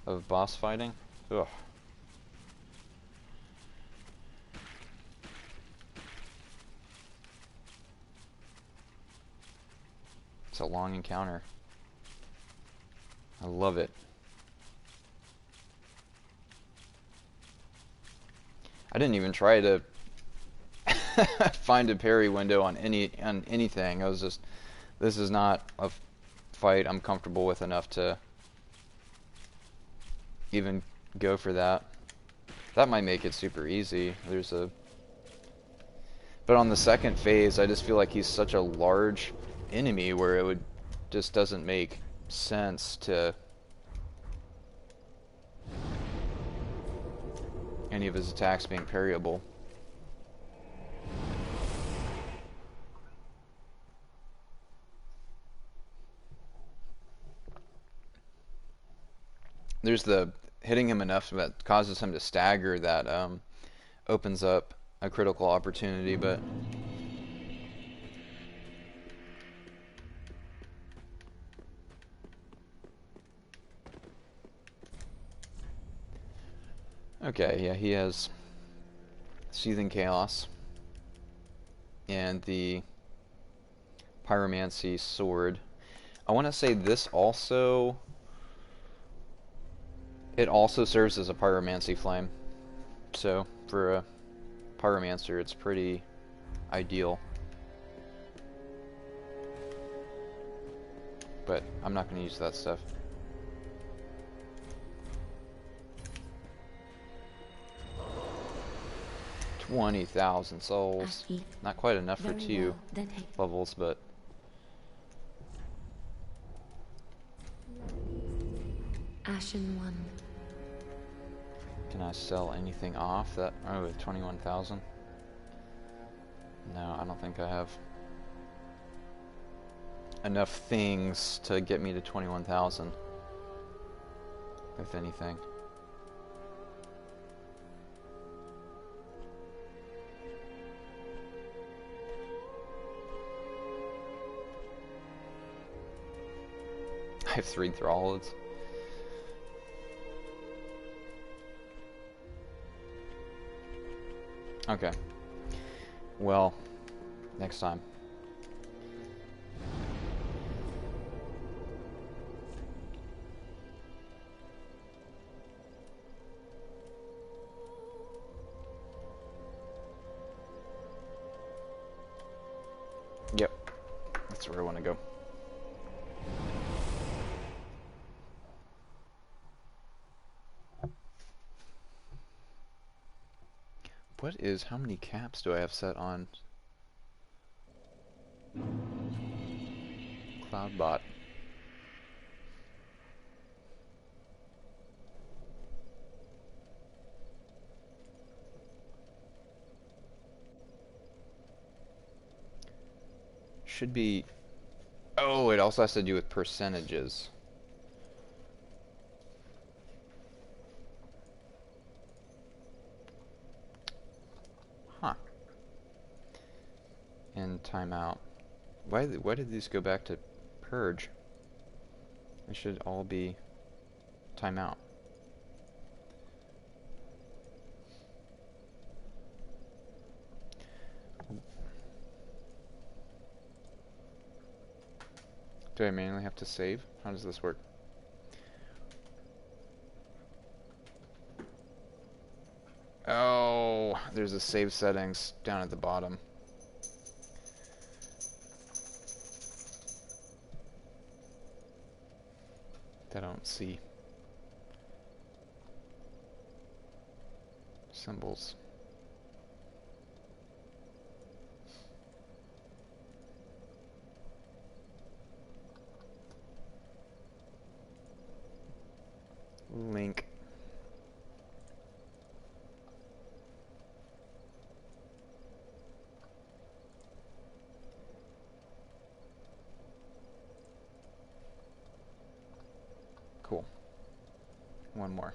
of boss fighting. Ugh. It's a long encounter. I love it. I didn't even try to find a parry window on anything. I was just, this is not a fight I'm comfortable with enough to even go for that. That might make it super easy. But on the second phase, I just feel like he's such a large enemy where it would just doesn't make sense to any of his attacks being parryable. There's the hitting him enough that causes him to stagger that opens up a critical opportunity, but okay, yeah, he has Seething Chaos and the Pyromancy Sword. I want to say this also, it also serves as a Pyromancy Flame. So for a Pyromancer, it's pretty ideal. But I'm not going to use that stuff. $20,000 souls. Not quite enough for 2 levels, but Ashen One. Can I sell anything off that? Oh, with 21,000? No, I don't think I have enough things to get me to 21,000. If anything. I have 3 Thralls. Okay. Well, next time. Yep. That's where I want to go. What is, how many caps do I have set on Cloudbot? Should be, oh, Oh, it also has to do with percentages. Huh. And timeout. Why did these go back to purge? They should all be timeout. Do I manually have to save? How does this work? Oh, there's a save settings down at the bottom. That I don't see. Symbols. Link. Cool. One more.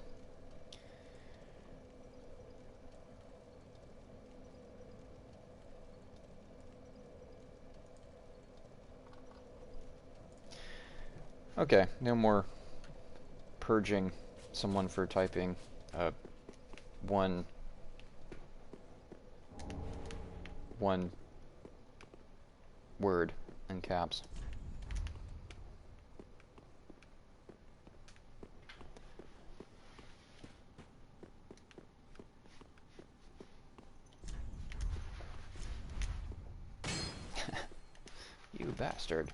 Okay, no more purging someone for typing one word in caps. You bastard.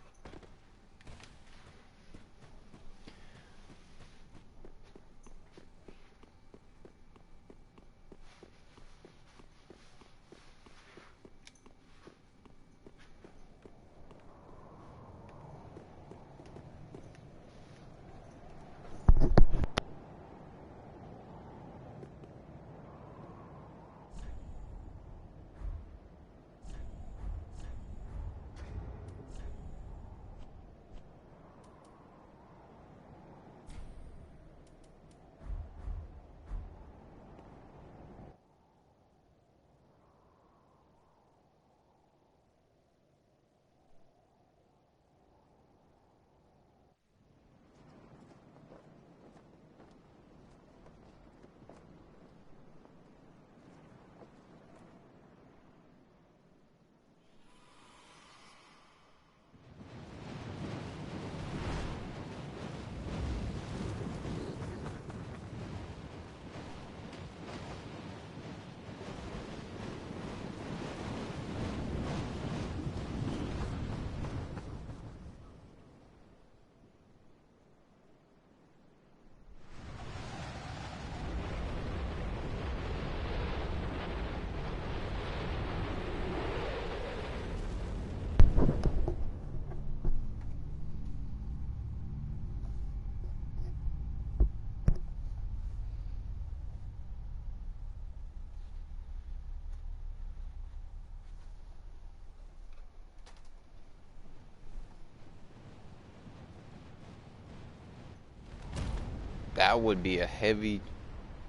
That would be a heavy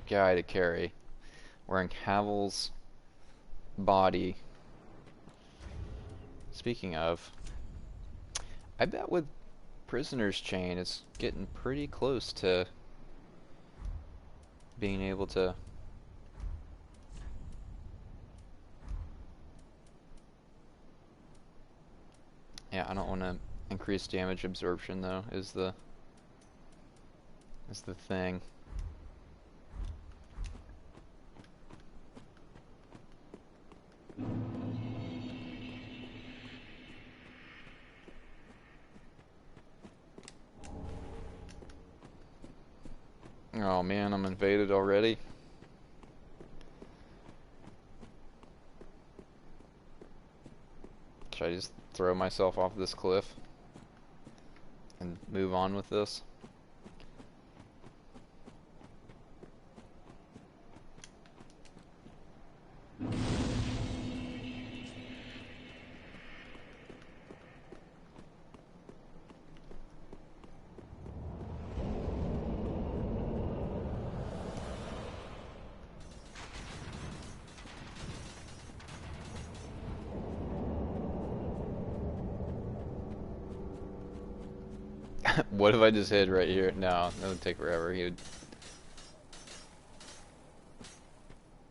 guy to carry. Wearing Havel's body. Speaking of, I bet with Prisoner's Chain, it's getting pretty close to being able to... Yeah, I don't want to increase damage absorption though, is the thing. Oh man, I'm invaded already. Should I just throw myself off this cliff and move on with this? What if I just hid right here? No, that would take forever. He would.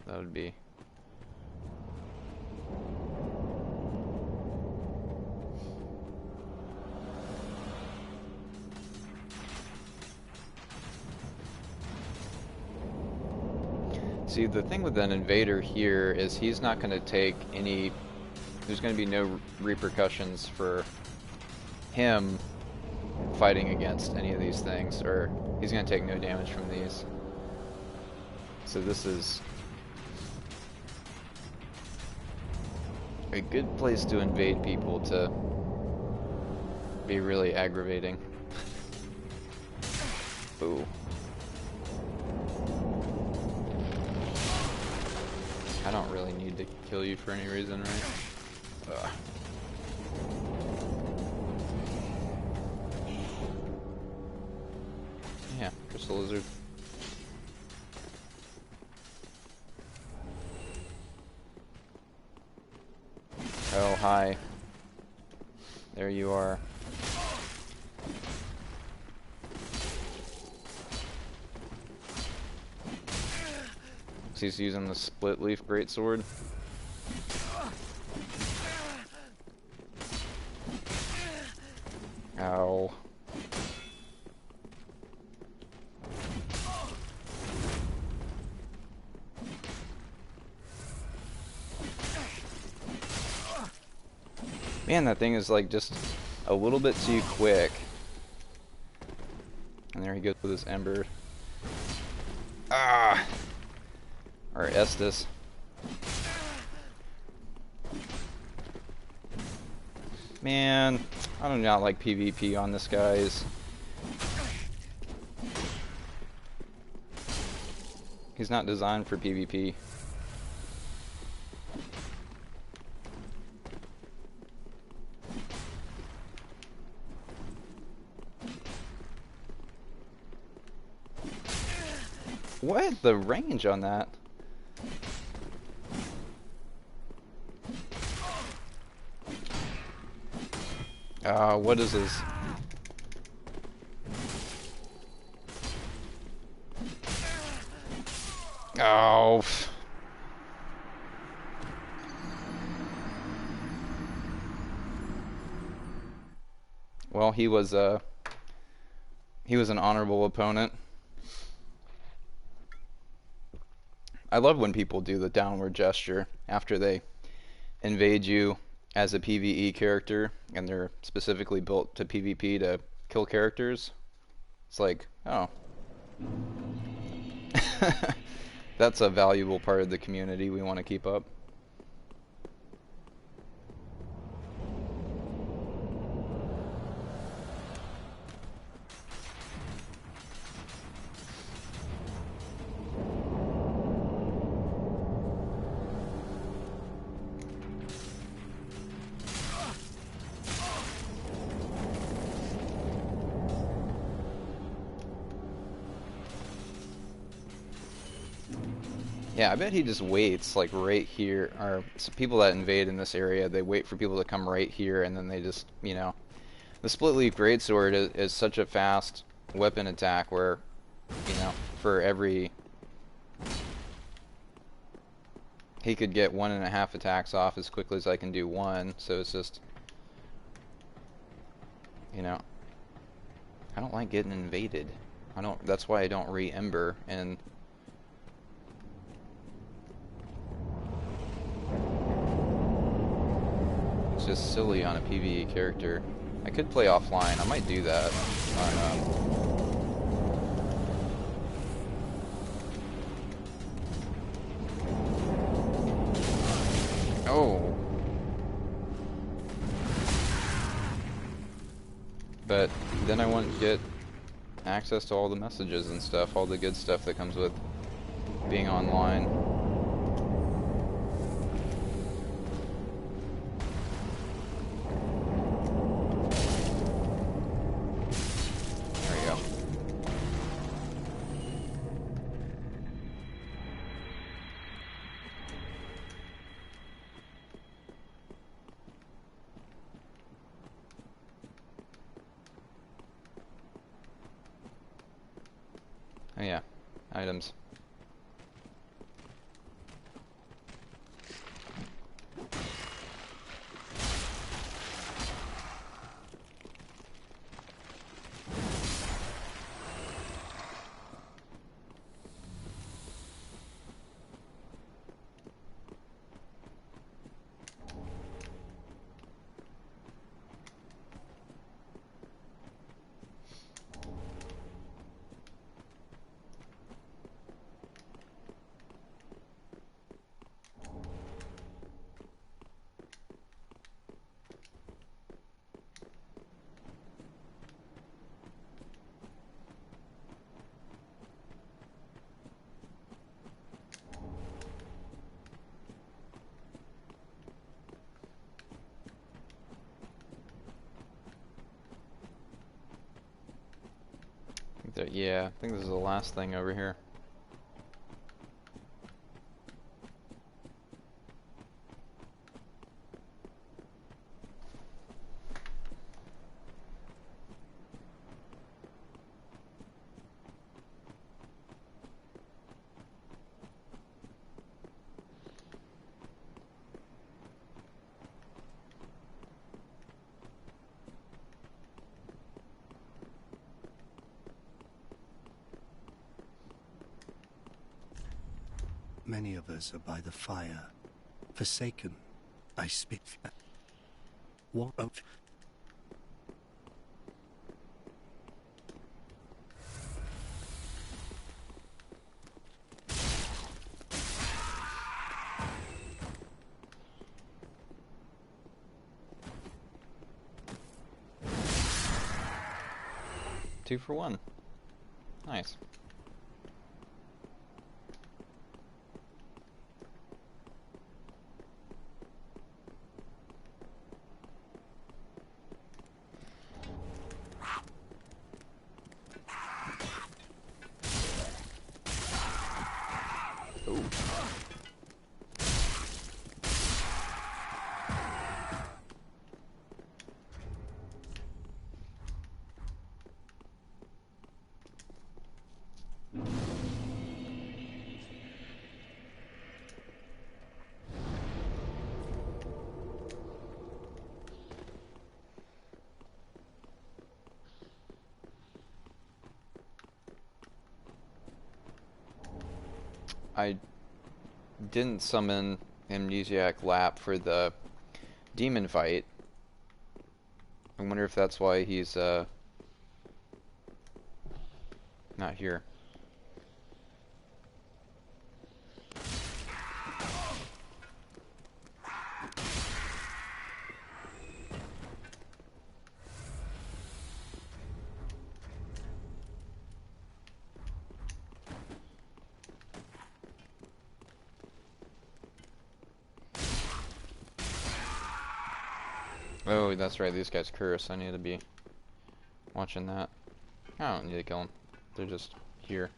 That would be. See, the thing with an invader here is he's not going to take any. There's going to be no repercussions for him fighting against any of these things, or he's going to take no damage from these. So this is a good place to invade people to be really aggravating. Boo. I don't really need to kill you for any reason, right? Ugh. Yeah, Crystal Lizard. Oh, hi. There you are. He's using the split leaf greatsword. Ow. Man, that thing is like just a little bit too quick. And there he goes with his ember. Ah! Or Estus. Man, I do not like PvP on this, guys. He's not designed for PvP. What? The range on that? What is his? Oh. Well, he was an honorable opponent. I love when people do the downward gesture after they invade you as a PvE character and they're specifically built to PvP to kill characters. It's like, oh. That's a valuable part of the community we want to keep up. Yeah, I bet he just waits like right here, or people that invade in this area, they wait for people to come right here and then they just, you know. The split leaf greatsword is such a fast weapon attack where, you know, for every... He could get 1.5 attacks off as quickly as I can do one, so it's just... You know, I don't like getting invaded. That's why I don't re-ember, and... It's just silly on a PvE character. I could play offline. I might do that. Oh. But then I wouldn't get access to all the messages and stuff, all the good stuff that comes with being online. Oh yeah, items. Yeah, I think this is the last thing over here. Many of us are by the fire, forsaken. I speak. What of? Two for one. Nice. Ooh. I didn't summon Amnesiac Lap for the demon fight. I wonder if that's why he's not here. Oh, that's right, these guys curse. I need to be watching that. I don't need to kill them. They're just here.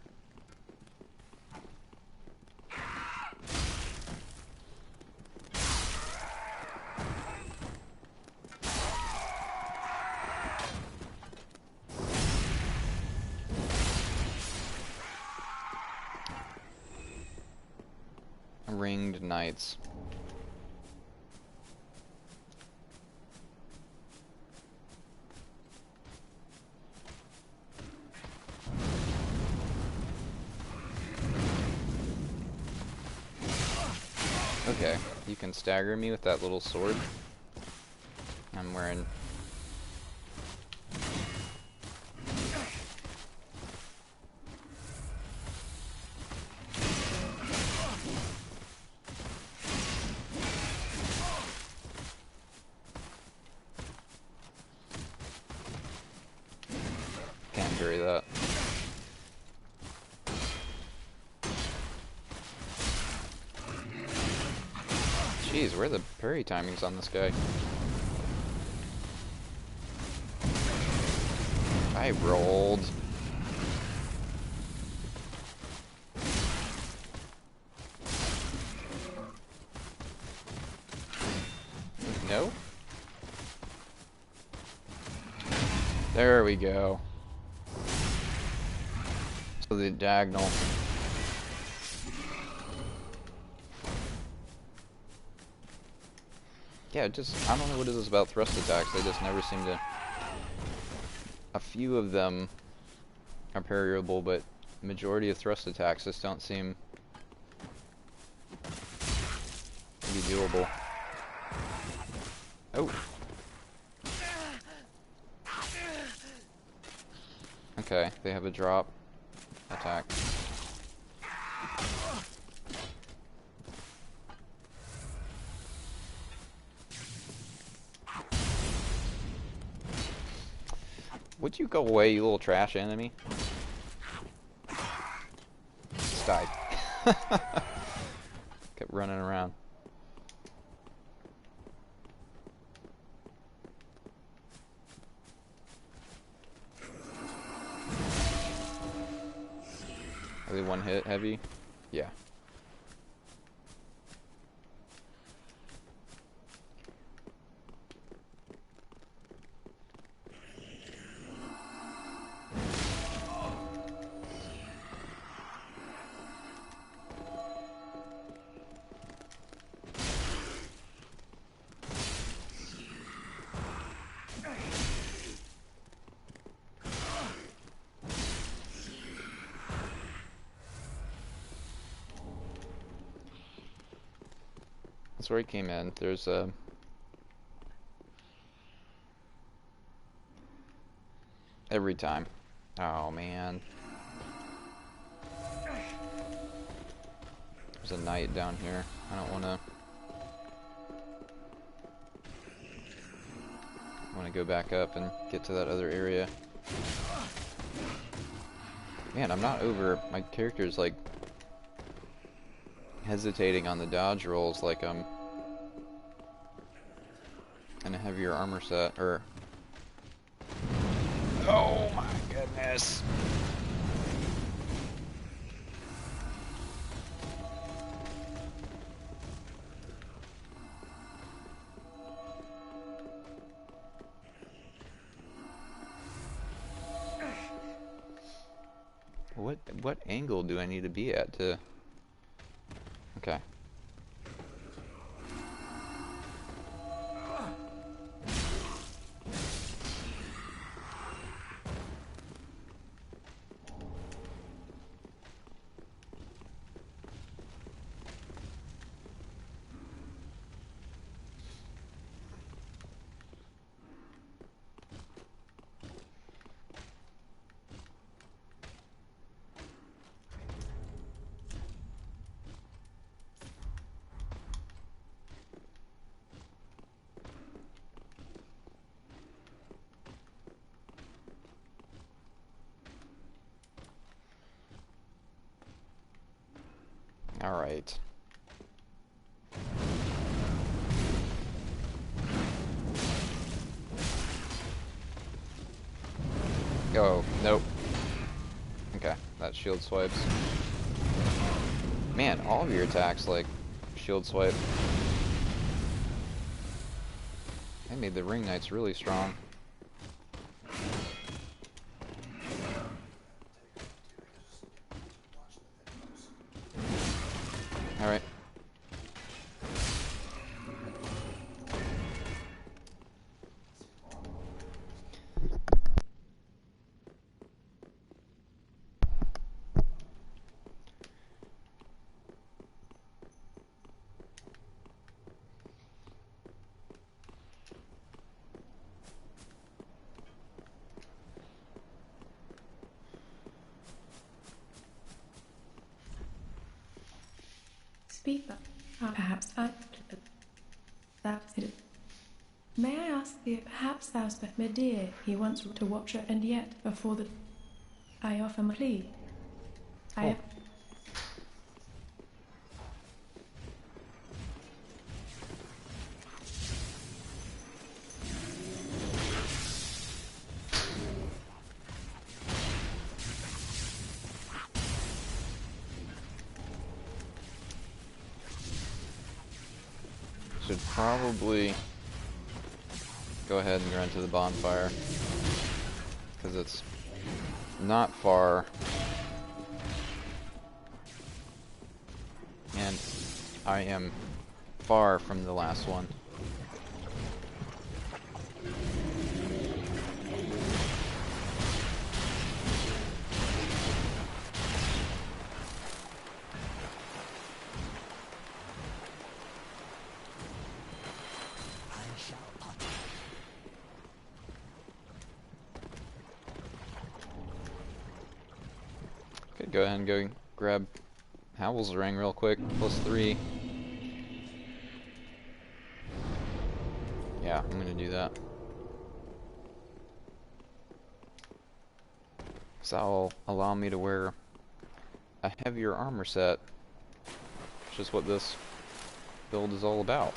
Ringed knights. Okay, you can stagger me with that little sword. I'm wearing... Can't carry that. Jeez, where are the parry timings on this guy? I rolled. No? There we go. The diagonal. Yeah, I don't know what it is about thrust attacks. They just never seem to. A few of them are parryable, but majority of thrust attacks just don't seem to be doable. Oh. Okay, they have a drop attack. Would you go away, you little trash enemy? Just died. Kept running around. Are they one hit heavy? Yeah. That's where he came in. There's a... Every time. Oh, man. There's a knight down here. I don't want to go back up and get to that other area. Man, I'm not over... My character's, like, hesitating on the dodge rolls like I'm in a heavier armor set, or... Oh my goodness! What angle do I need to be at to... Okay. All right. Oh, nope. Okay, that shield swipes. Man, all of your attacks, like, shield swipe. They made the ring knights really strong. Alright. Speaker, perhaps May I ask thee, perhaps thou spent me dear, he wants to watch her, and yet, before the... I offer my plea. I have... Should probably go ahead and run to the bonfire, because it's not far And I am far from the last one. Okay, go ahead and go grab Howl's Ring real quick. +3. Yeah, I'm gonna do that. So that'll allow me to wear a heavier armor set, which is what this build is all about.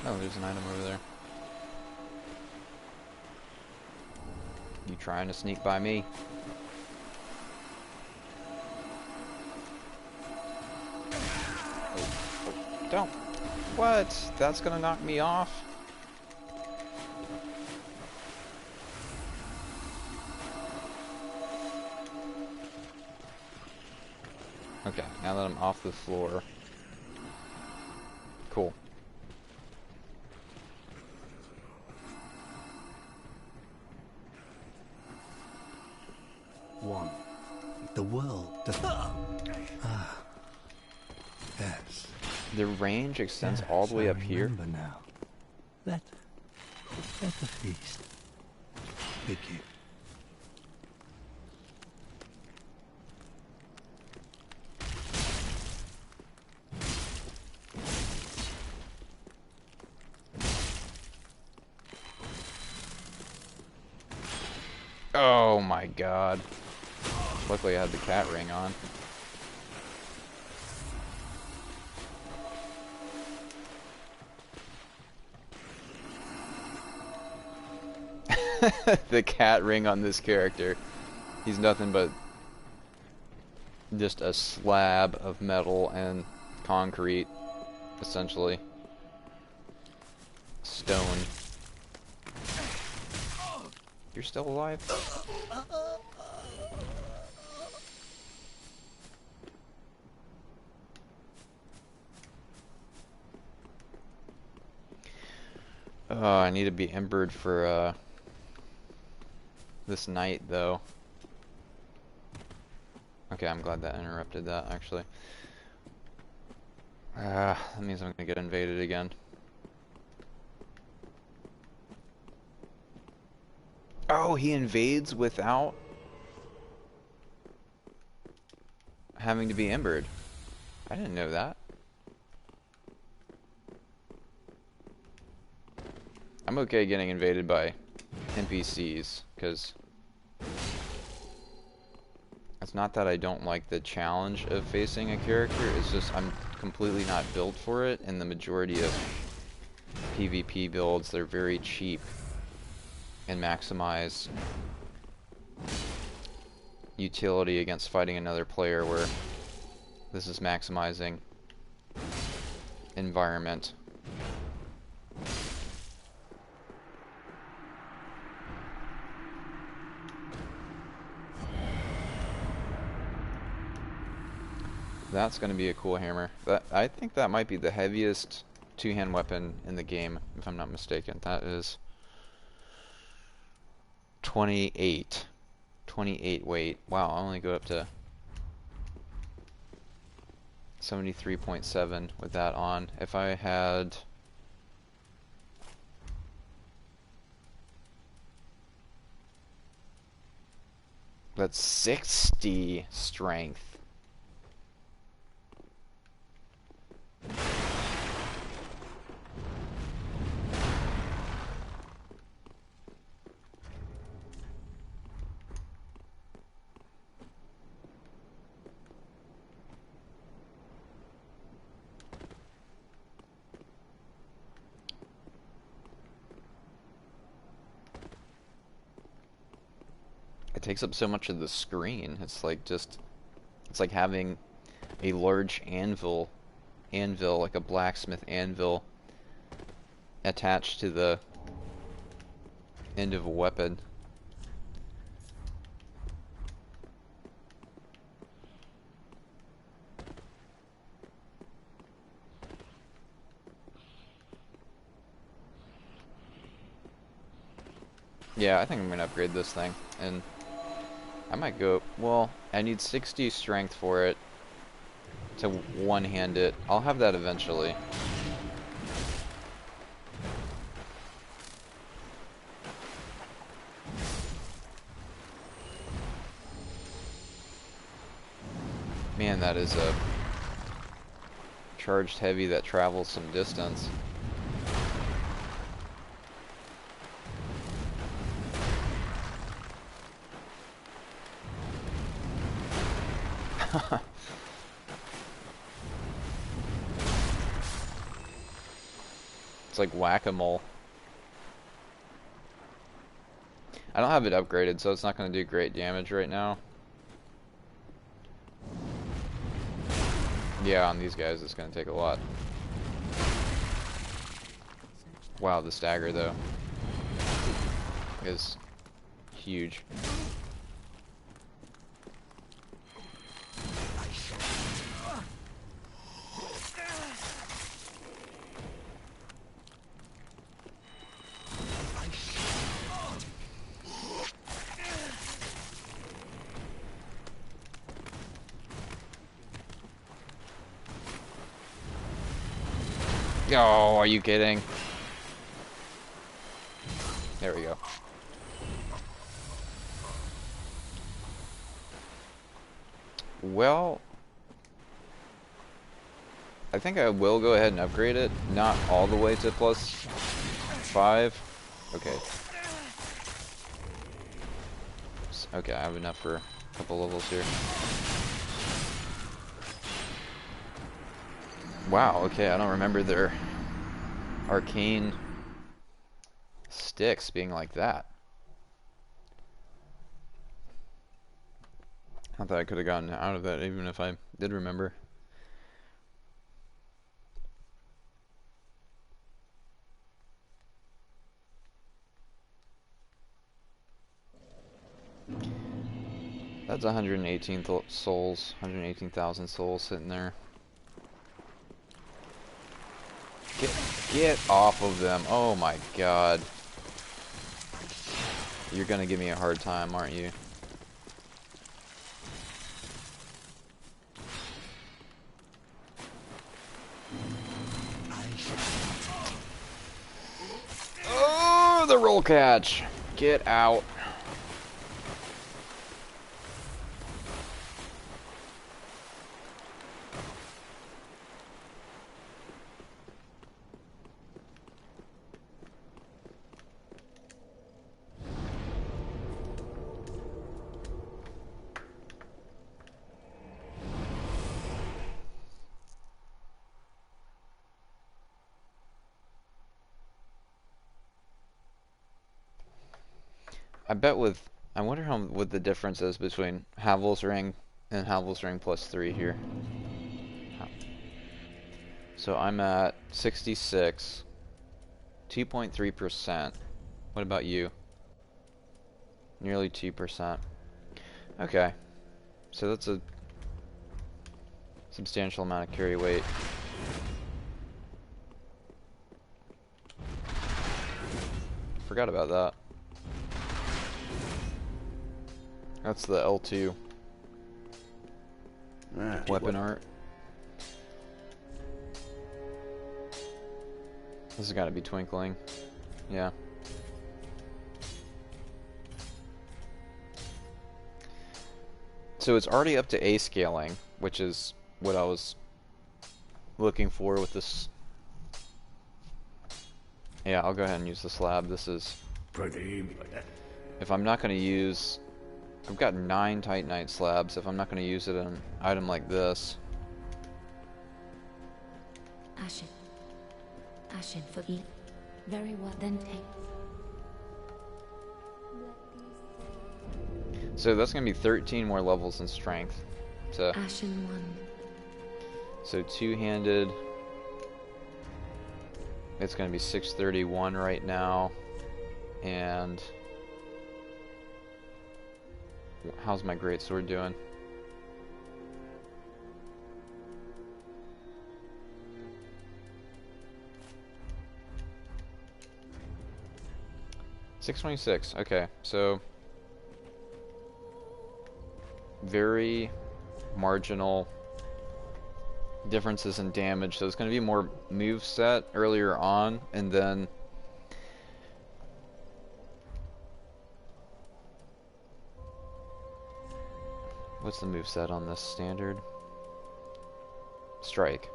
Oh, there's an item over there. You trying to sneak by me? Oh, don't. What? That's gonna knock me off? Okay, now that I'm off the floor. Cool. One. The world does. Ah. Yes. The range extends all the way up here. Remember now. Let the feast begin. Oh my god. Luckily I had the cat ring on. The cat ring on this character. He's nothing but just a slab of metal and concrete, essentially. Stone. You're still alive? Oh, I need to be embered for this night, though. Okay, I'm glad that interrupted that, actually. That means I'm gonna get invaded again. Oh, he invades without having to be embered. I didn't know that. I'm okay getting invaded by NPCs, because it's not that I don't like the challenge of facing a character, it's just I'm completely not built for it, and the majority of PvP builds, they're very cheap and maximize utility against fighting another player, where this is maximizing environment. That's going to be a cool hammer. I think that might be the heaviest two-hand weapon in the game, if I'm not mistaken. That is 28 weight. Wow, I only go up to 73.7 with that on. If I had that's 60 strength. It takes up so much of the screen. It's like having a large anvil anvil, like a blacksmith anvil, attached to the end of a weapon. Yeah, I think I'm gonna upgrade this thing, and I might go, well, I need 60 strength for it to one-hand it. I'll have that eventually. Man, that is a charged heavy that travels some distance. It's like whack-a-mole. I don't have it upgraded, so it's not going to do great damage right now. Yeah, on these guys it's going to take a lot. Wow, the stagger though is huge. Oh, are you kidding? There we go. Well, I think I will go ahead and upgrade it. Not all the way to +5. Okay. Okay, I have enough for a couple levels here. Wow, okay, I don't remember their arcane sticks being like that. I thought I could have gotten out of that even if I did remember. That's 118 souls, 118,000 souls sitting there. Get off of them. Oh my god. You're gonna give me a hard time, aren't you? Oh, the roll catch. Get out. I wonder what the difference is between Havel's Ring and Havel's Ring +3 here. So I'm at 66, 2.3%. What about you? Nearly 2%. Okay. So that's a substantial amount of carry weight. Forgot about that. That's the L2 weapon art. This has got to be twinkling. Yeah. So it's already up to A scaling, which is what I was looking for with this. Yeah, I'll go ahead and use the slab. This is... If I'm not going to use... I've got 9 Titanite slabs. If I'm not going to use it in an item like this... Ashen. Ashen for eat. Very well, then take. So that's going to be 13 more levels in strength to Ashen one. So two-handed, it's going to be 631 right now. And how's my greatsword doing? $626. Okay, so very marginal differences in damage. So it's going to be more move set earlier on, and then what's the move set on this standard? Strike.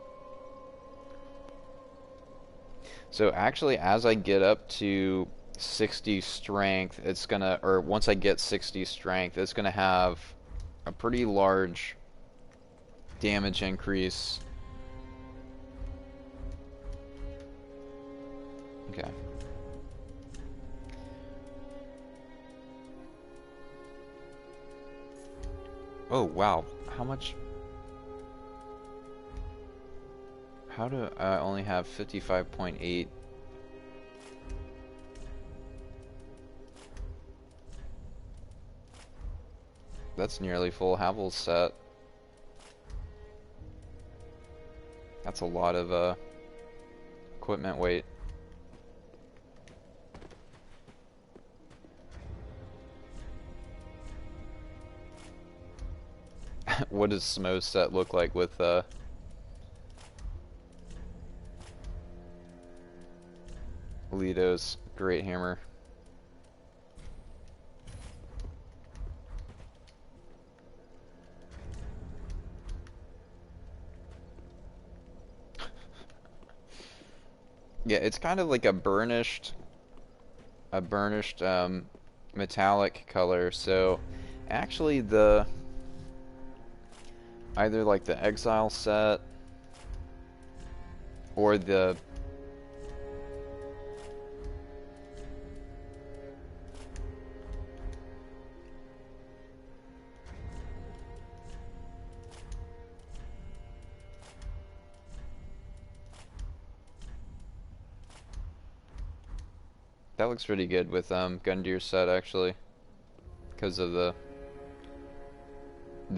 So actually, as I get up to 60 strength, it's gonna, or once I get 60 strength, it's gonna have a pretty large damage increase. Okay. Oh wow, how much? How do I only have 55.8? That's nearly full Havel's set. That's a lot of equipment weight. What does Smo's set look like with Lito's Great Hammer? Yeah, it's kind of like a burnished metallic color. So actually the either like the Exile set or the that looks pretty good with Gundyr set actually, because of the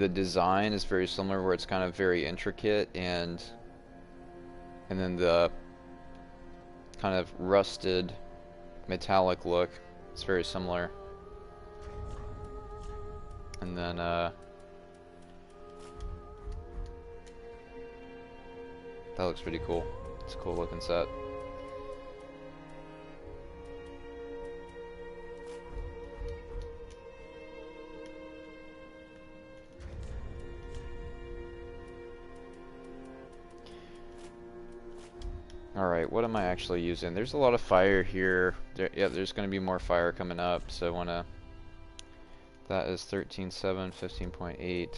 design is very similar, where it's kind of very intricate, and then the kind of rusted metallic look, it's very similar. And then that looks pretty cool. It's a cool looking set. Alright, what am I actually using? There's a lot of fire here. Yeah, there's going to be more fire coming up, so I want to... That is 13.7, 15.8.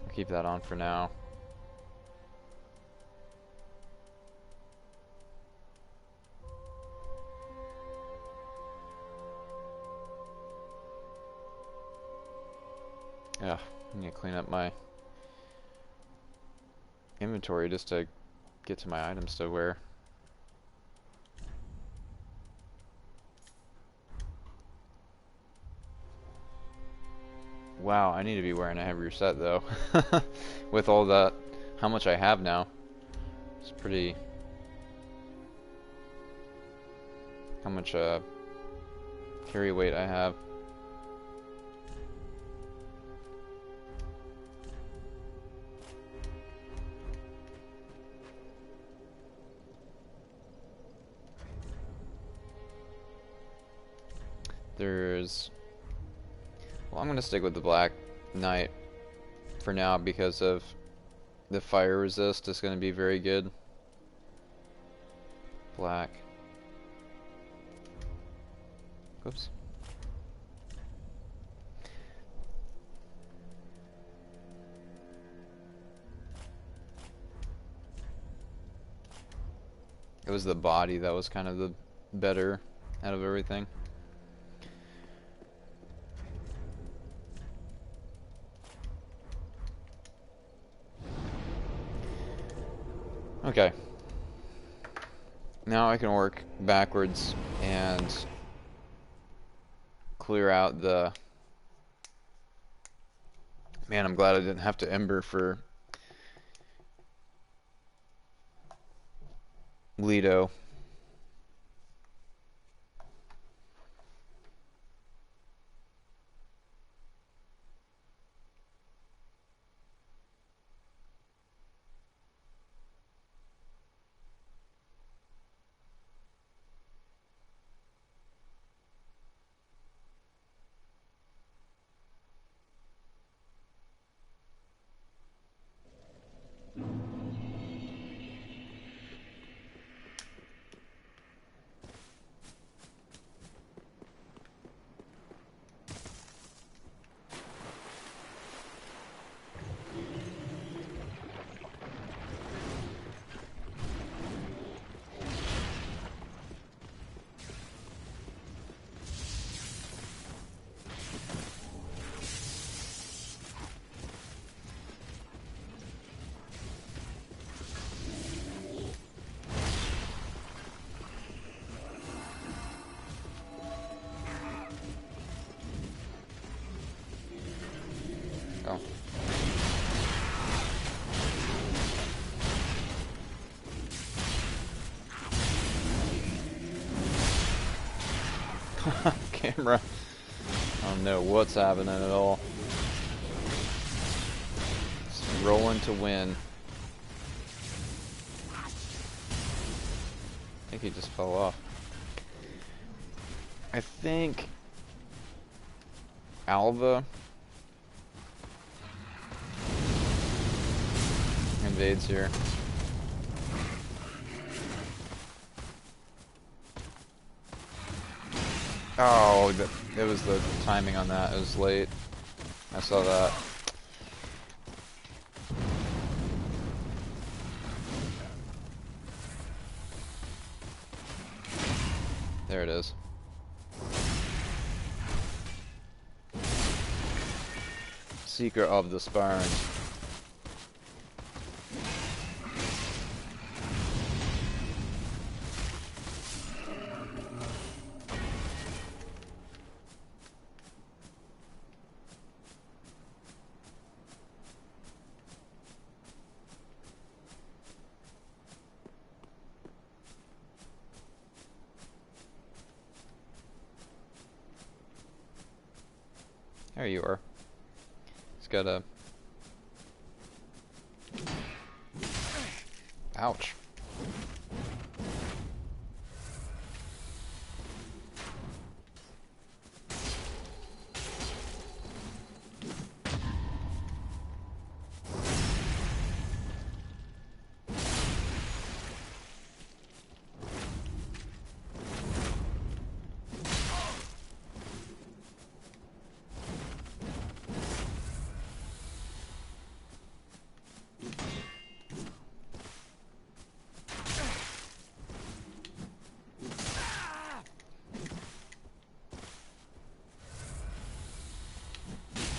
I'll keep that on for now. Yeah, I need to clean up my inventory just to get to my items to wear. Wow, I need to be wearing a heavier set though. With all that, how much I have now. It's pretty... How much carry weight I have. There's... Well, I'm going to stick with the Black Knight for now because of the fire resist is going to be very good. Black. Oops. It was the body that was kind of the better out of everything. Okay. Now I can work backwards and clear out the... Man, I'm glad I didn't have to Ember for Leto. Oh. Camera. I don't know what's happening at all. Just rolling to win. I think he just fell off. I think Alva invades here. Oh, it was the timing on that. It was late. I saw that. There it is. Seeker of the Spirens. There you are. He's got a... Ouch.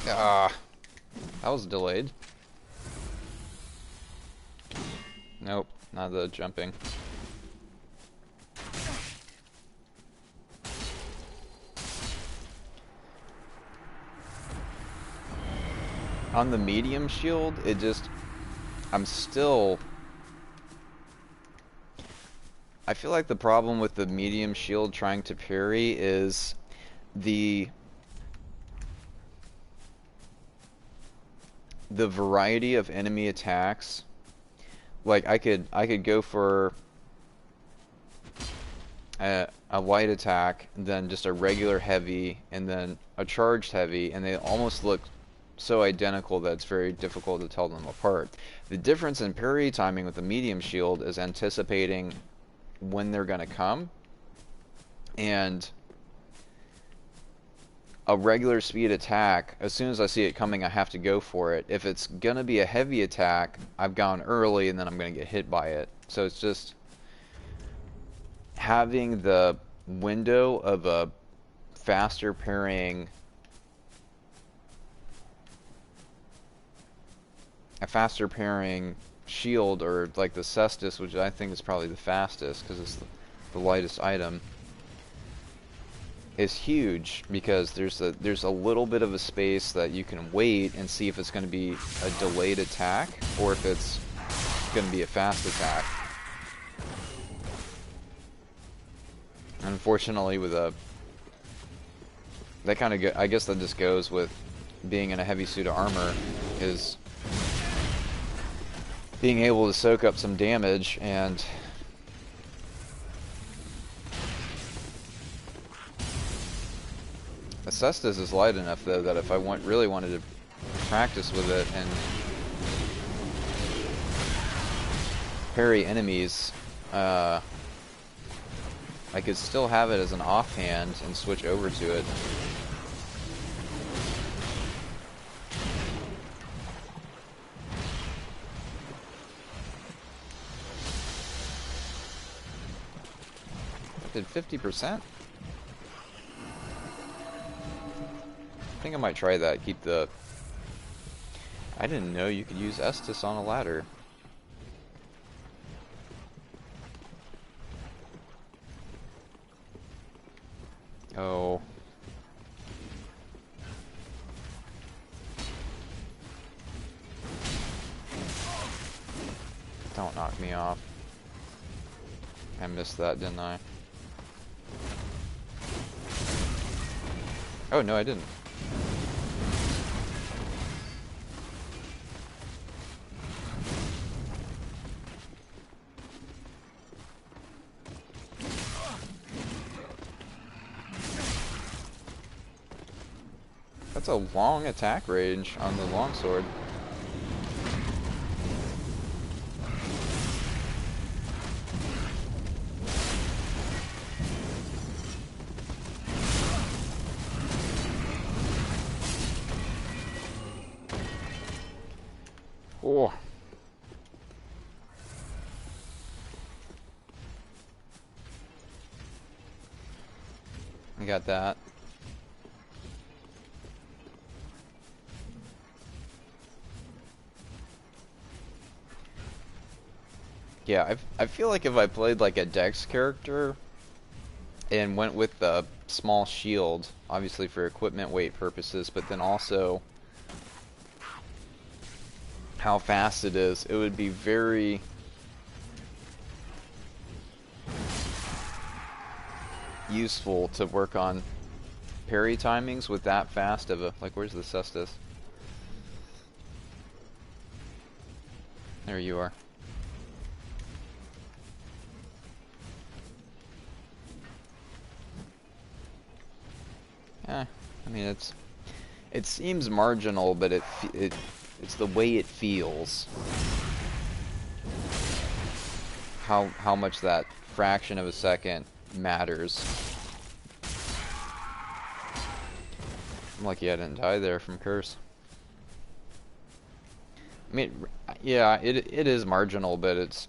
Ah, that was delayed. Nope, not the jumping. On the medium shield, it just... I'm still... I feel like the problem with the medium shield trying to parry is the variety of enemy attacks. Like I could go for a light attack, then just a regular heavy, and then a charged heavy, and they almost look so identical that it's very difficult to tell them apart. The difference in parry timing with the medium shield is anticipating when they're going to come, and a regular speed attack, as soon as I see it coming, I have to go for it. If it's gonna be a heavy attack, I've gone early and then I'm gonna get hit by it. So it's just having the window of a faster parrying, shield, or like the Cestus, which I think is probably the fastest because it's the lightest item, is huge, because there's a little bit of a space that you can wait and see if it's going to be a delayed attack or if it's going to be a fast attack. Unfortunately, with a that kind of I guess that just goes with being in a heavy suit of armor, is being able to soak up some damage. And Cestus is light enough though that if I really wanted to practice with it and parry enemies, I could still have it as an offhand and switch over to it. I did 50%? I think I might try that. Keep the... I didn't know you could use Estus on a ladder. Oh. Don't knock me off. I missed that, didn't I? Oh, no, I didn't. That's a long attack range on the longsword. Oh. I got that. Yeah, I feel like if I played like a Dex character and went with the small shield, obviously for equipment weight purposes, but then also how fast it is, it would be very useful to work on parry timings with that fast of a... Like, where's the Cestus? There you are. I mean, it seems marginal, but it's the way it feels. How much that fraction of a second matters. I'm lucky I didn't die there from Curse. I mean, yeah, it is marginal, but it's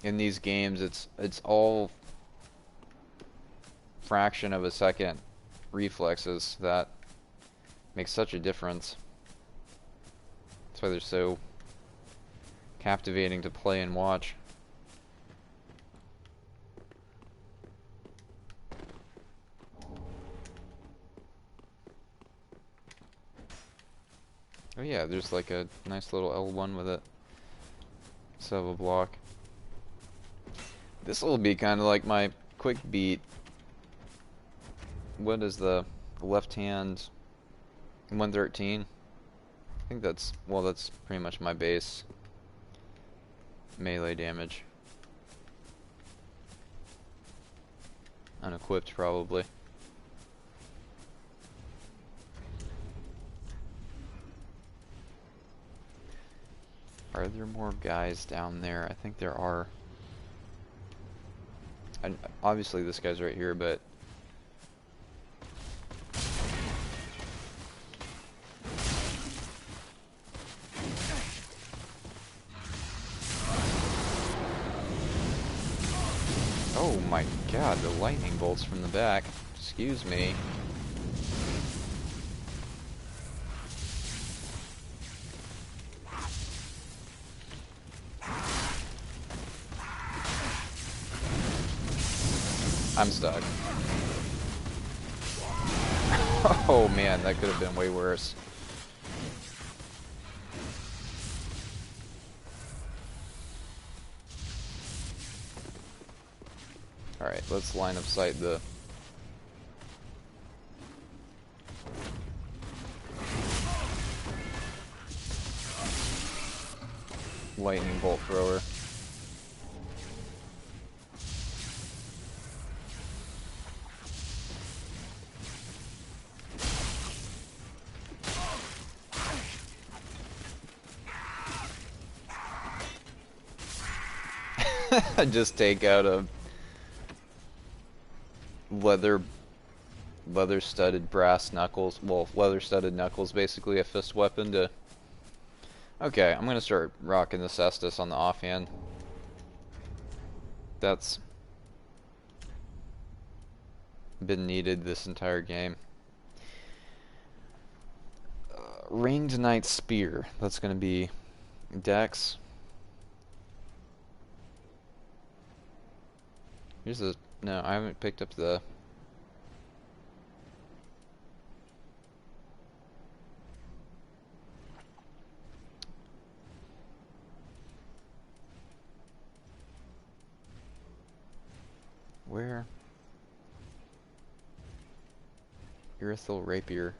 in these games it's all fraction of a second reflexes that make such a difference. That's why they're so captivating to play and watch. Oh yeah, there's like a nice little L1 with it. So a block. This will be kind of like my quick beat. What is the left hand 113? I think that's, well, that's pretty much my base melee damage. Unequipped probably. Are there more guys down there? I think there are. And obviously this guy's right here, but oh my god, the lightning bolts from the back. Excuse me. I'm stuck. Oh man, that could have been way worse. Alright, let's line of sight the... lightning bolt thrower. Just take out a leather studded brass knuckles, well, leather studded knuckles, basically a fist weapon to... Okay, I'm gonna start rocking the Cestus on the offhand. That's been needed this entire game. Ringed Knight Spear, that's gonna be Dex. Here's a... no, I haven't picked up the... where? Irithel Rapier.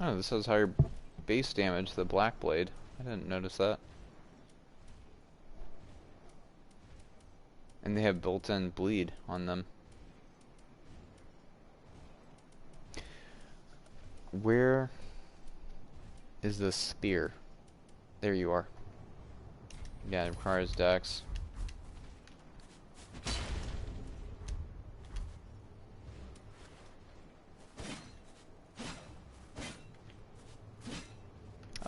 Oh, this has higher base damage, the Black Blade. I didn't notice that. And they have built-in bleed on them. Where is the spear? There you are. Yeah, it requires Dex.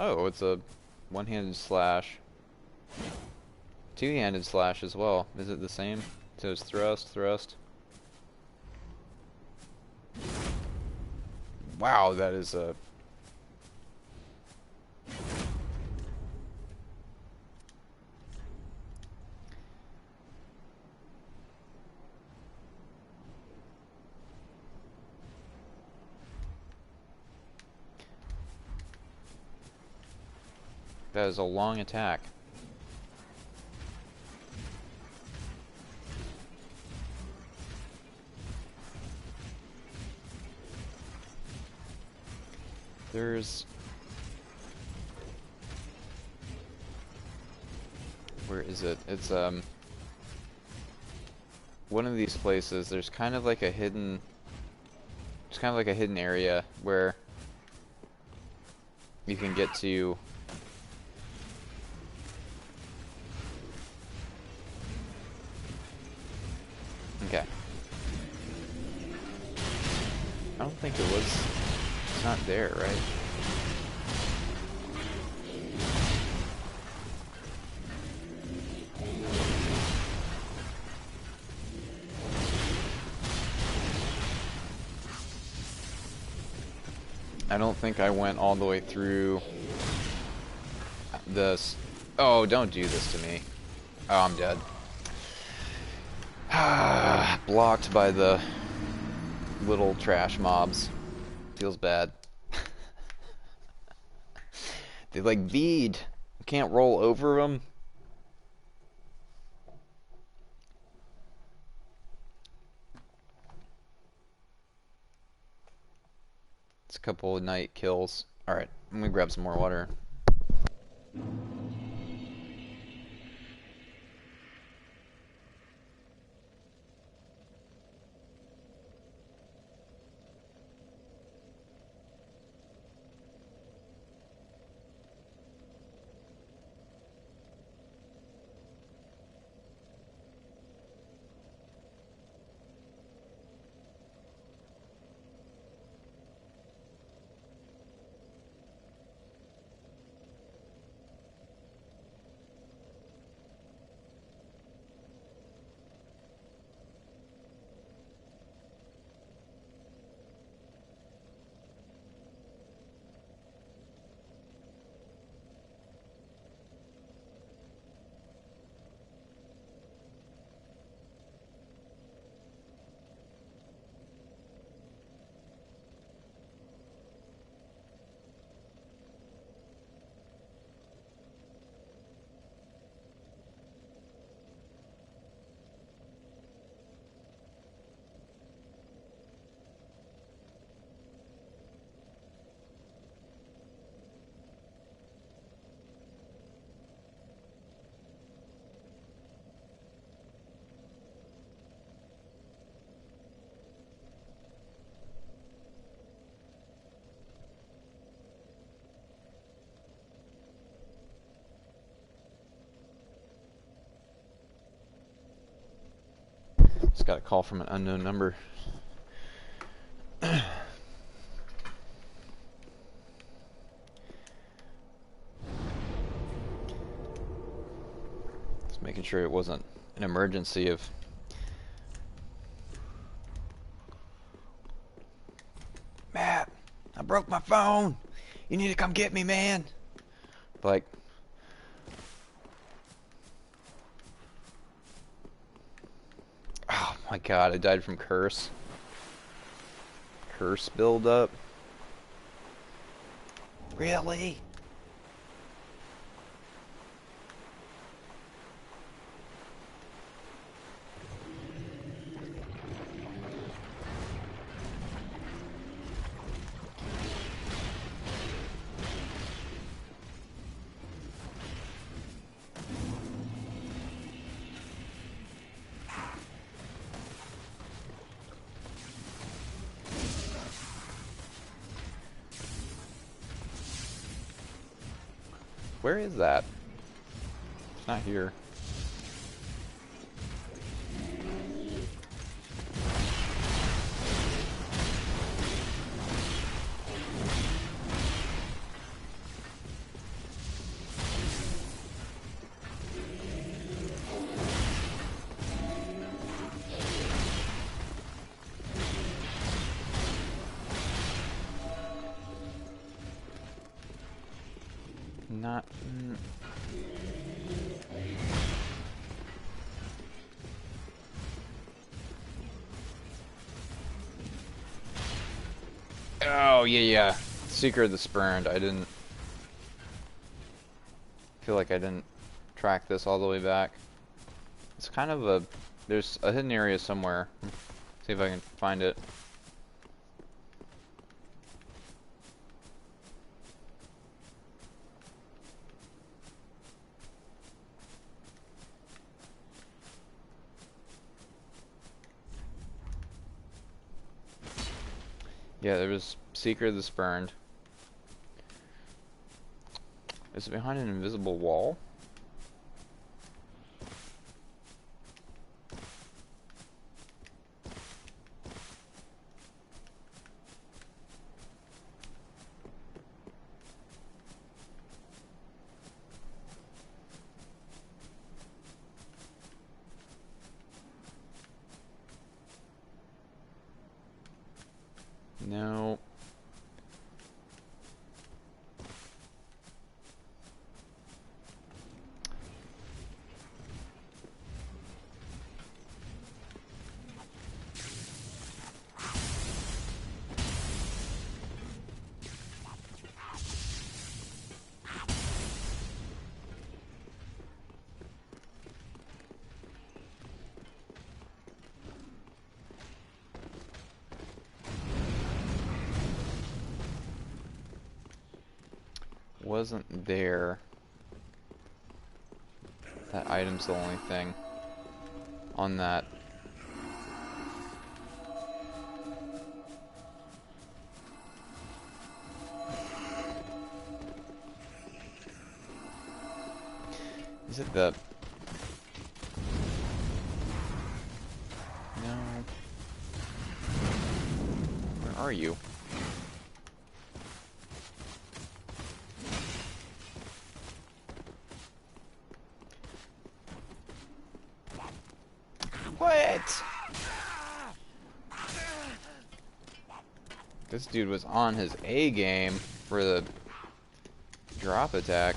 Oh, it's a one-handed slash. Two-handed slash as well. Is it the same? So it's thrust, thrust. Wow, that is a... that is a long attack. There's... where is it? It's one of these places. There's kind of like a hidden... it's kind of like a hidden area where you can get to... okay. I don't think it was... it's not there, right? I don't think I went all the way through this. Oh, don't do this to me. Oh, I'm dead. Blocked by the little trash mobs. Feels bad. They like bead. You can't roll over them. It's a couple of night kills. Alright, I'm gonna grab some more water. got a call from an unknown number. Just making sure it wasn't an emergency of... Matt, I broke my phone. You need to come get me, man. Like... Oh my god, I died from curse. Curse buildup. Really? Where is that? It's not here. Not... Oh, yeah. Secret of the Spurned. I didn't... feel like I didn't track this all the way back. It's kind of a... There's a hidden area somewhere. See if I can find it. Yeah, there was Secret of the Spurned. Is it behind an invisible wall? No. Wasn't there. That item's the only thing on that. Is it the... No. Where are you? What? This dude was on his A game for the drop attack.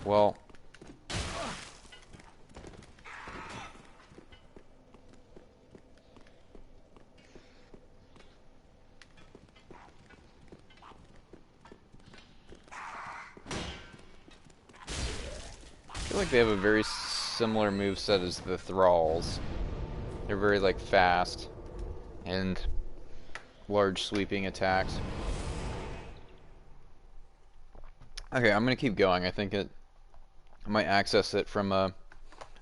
Well, I feel like they have a very similar moveset as the Thralls. They're very like fast and large sweeping attacks. Okay, I'm gonna keep going. I think I might access it from a...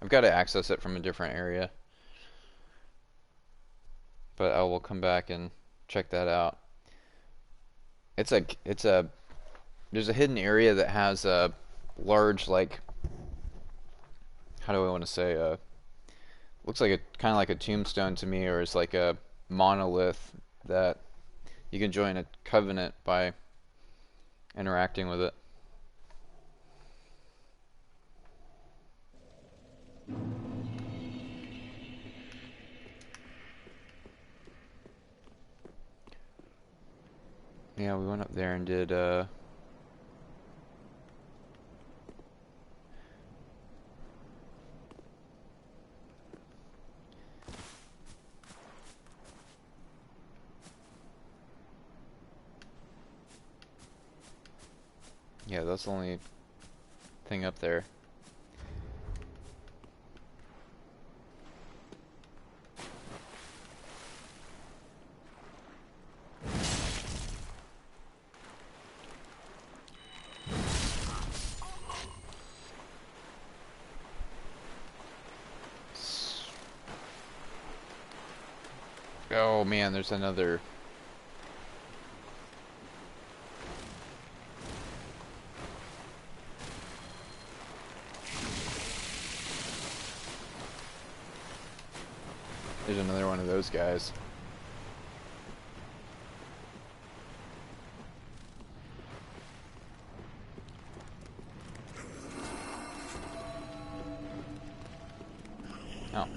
I've got to access it from a different area. But I will come back and check that out. There's a hidden area that has a large like how do I want to say, looks like a kind of like a tombstone to me, or it's like a monolith that you can join a covenant by interacting with it. Yeah, we went up there and did yeah, that's the only thing up there. Oh man, there's another. There's another one of those guys. Oh.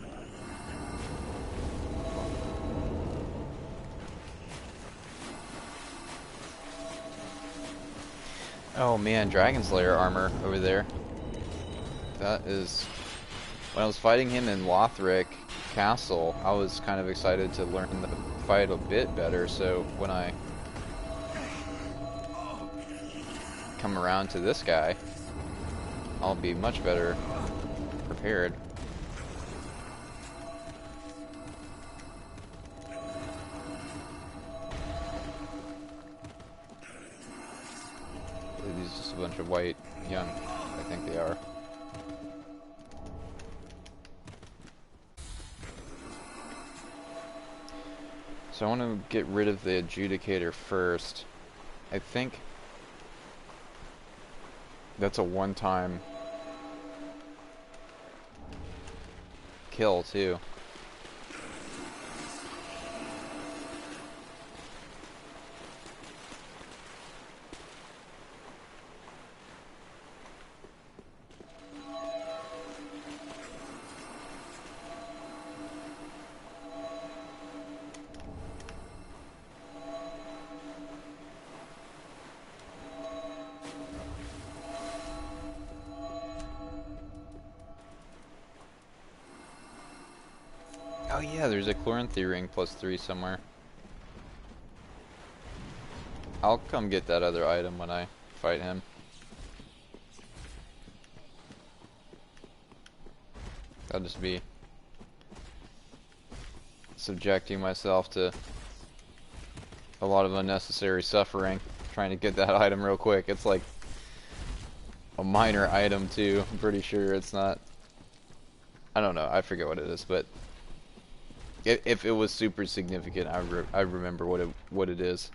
Oh man, Dragon Slayer armor over there. That is... When I was fighting him in Lothric Castle, I was kind of excited to learn the fight a bit better, so when I come around to this guy, I'll be much better prepared. These are just a bunch of white young, I think they are. So I want to get rid of the Adjudicator first. I think that's a one-time kill too. Oh yeah, there's a Chloranthy ring +3 somewhere. I'll come get that other item when I fight him. I'll just be subjecting myself to a lot of unnecessary suffering trying to get that item real quick. It's like a minor item too. I'm pretty sure it's not... I don't know, I forget what it is, but if it was super significant, I remember what it is,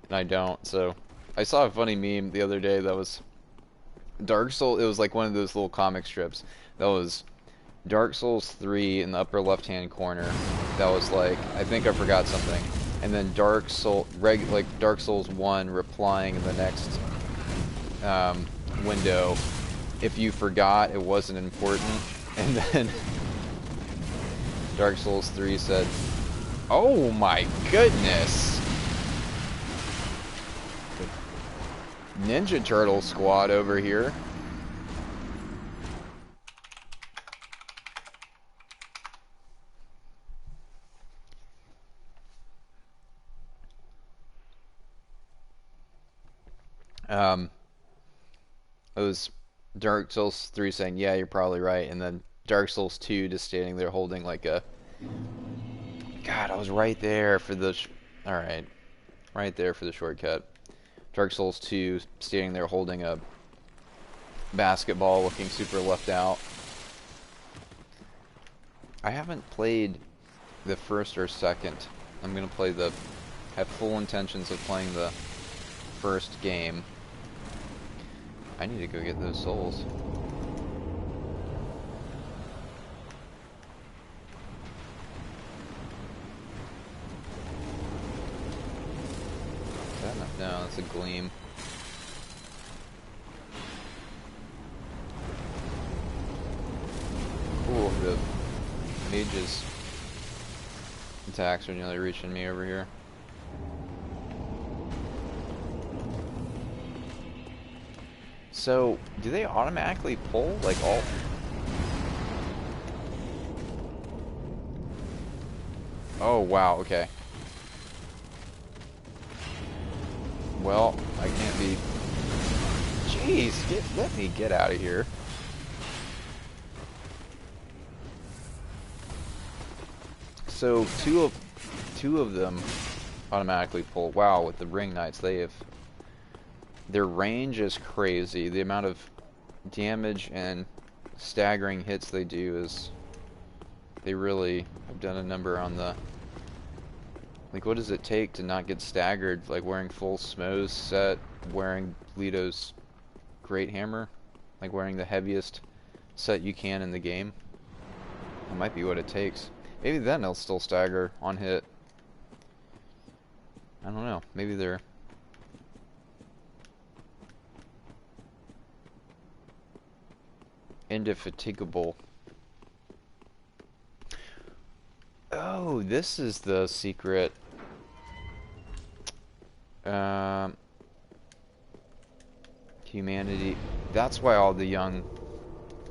and I don't. So I saw a funny meme the other day that was Dark Souls. It was like one of those little comic strips that was Dark Souls 3 in the upper left-hand corner. That was like, I think I forgot something, and then Dark Souls 1 replying in the next window, if you forgot, it wasn't important, and then Dark Souls 3 said, "Oh my goodness! Ninja Turtle squad over here." It was Dark Souls 3 saying, "Yeah, you're probably right," and then Dark Souls 2 just standing there holding like a... God, I was right there for the... Alright. Right there for the shortcut. Dark Souls 2 standing there holding a basketball looking super left out. I haven't played the first or second. I'm going to play the... have full intentions of playing the first game. I need to go get those souls. No, that's a gleam. Ooh, the mage's attacks are nearly reaching me over here. So, do they automatically pull, like, all... Oh, wow, okay. Well, I can't be... Jeez, let me get out of here. So, two of them automatically pull. Wow, with the Ring Knights, they have... Their range is crazy. The amount of damage and staggering hits they do is... They really have done a number on the... Like, what does it take to not get staggered? Like, wearing full Smo's set, wearing Leto's Great Hammer? Like, wearing the heaviest set you can in the game? That might be what it takes. Maybe then they'll still stagger on hit. I don't know. Maybe they're... indefatigable. Oh, this is the secret. Humanity. That's why all the young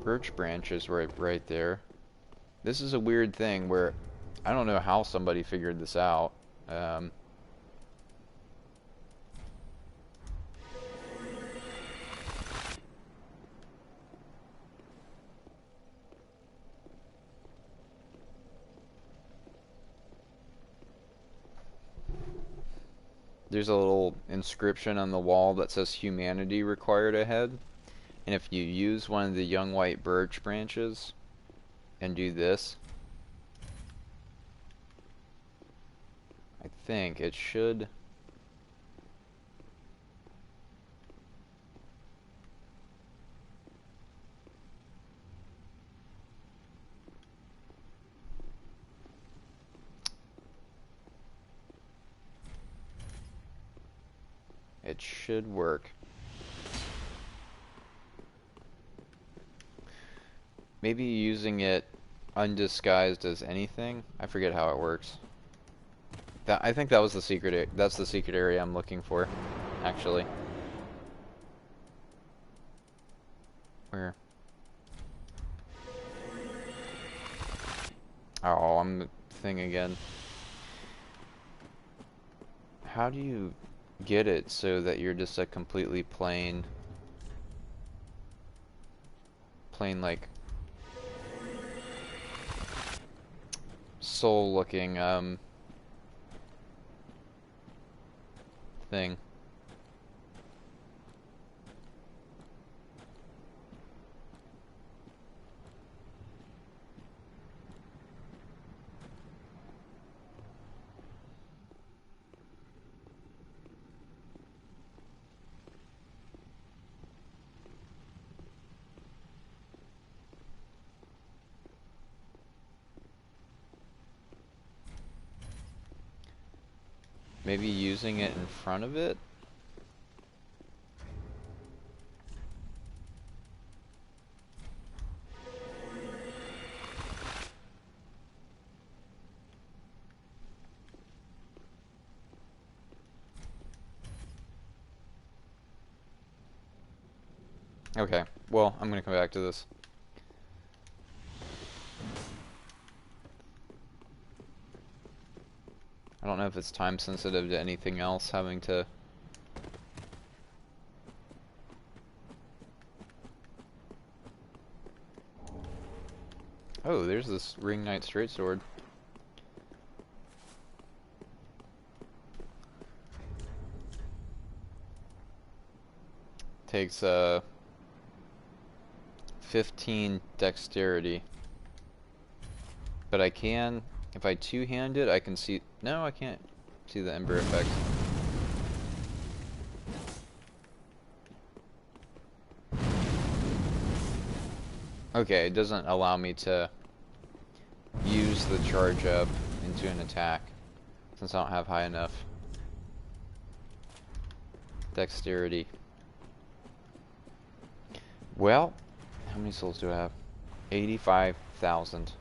birch branches were right there. This is a weird thing where I don't know how somebody figured this out. There's a little inscription on the wall that says humanity required ahead. And if you use one of the young white birch branches and do this, I think it should... It should work. Maybe using it undisguised as anything. I forget how it works. I think that was the secret. That's the secret area I'm looking for, actually. Where? Oh, I'm the thing again. How do you get it so that you're just a completely plain like soul looking thing? Maybe using it in front of it? Okay, well, I'm gonna come back to this. I don't know if it's time sensitive to anything else having to... Oh, there's this Ring Knight straight sword. Takes 15 dexterity. But I can, if I two-hand it, I can see... No, I can't see the ember effect. Okay, it doesn't allow me to use the charge up into an attack, since I don't have high enough. Dexterity. Well, how many souls do I have? 85,000.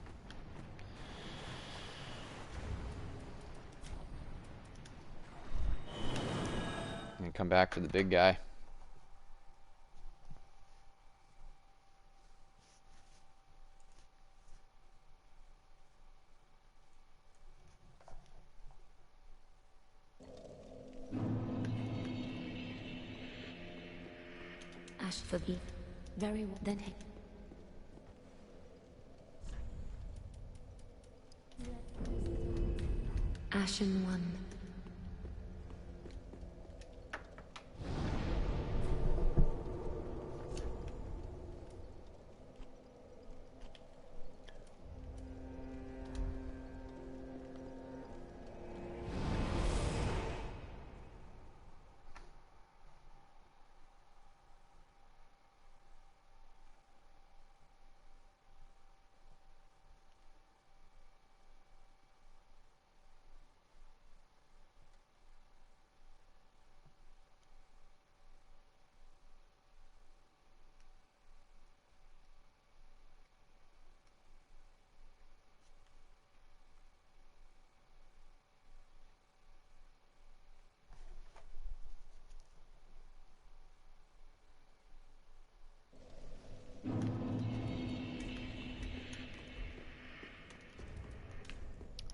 And come back for the big guy. Ash forgive. Very well. Then he. Ashen one.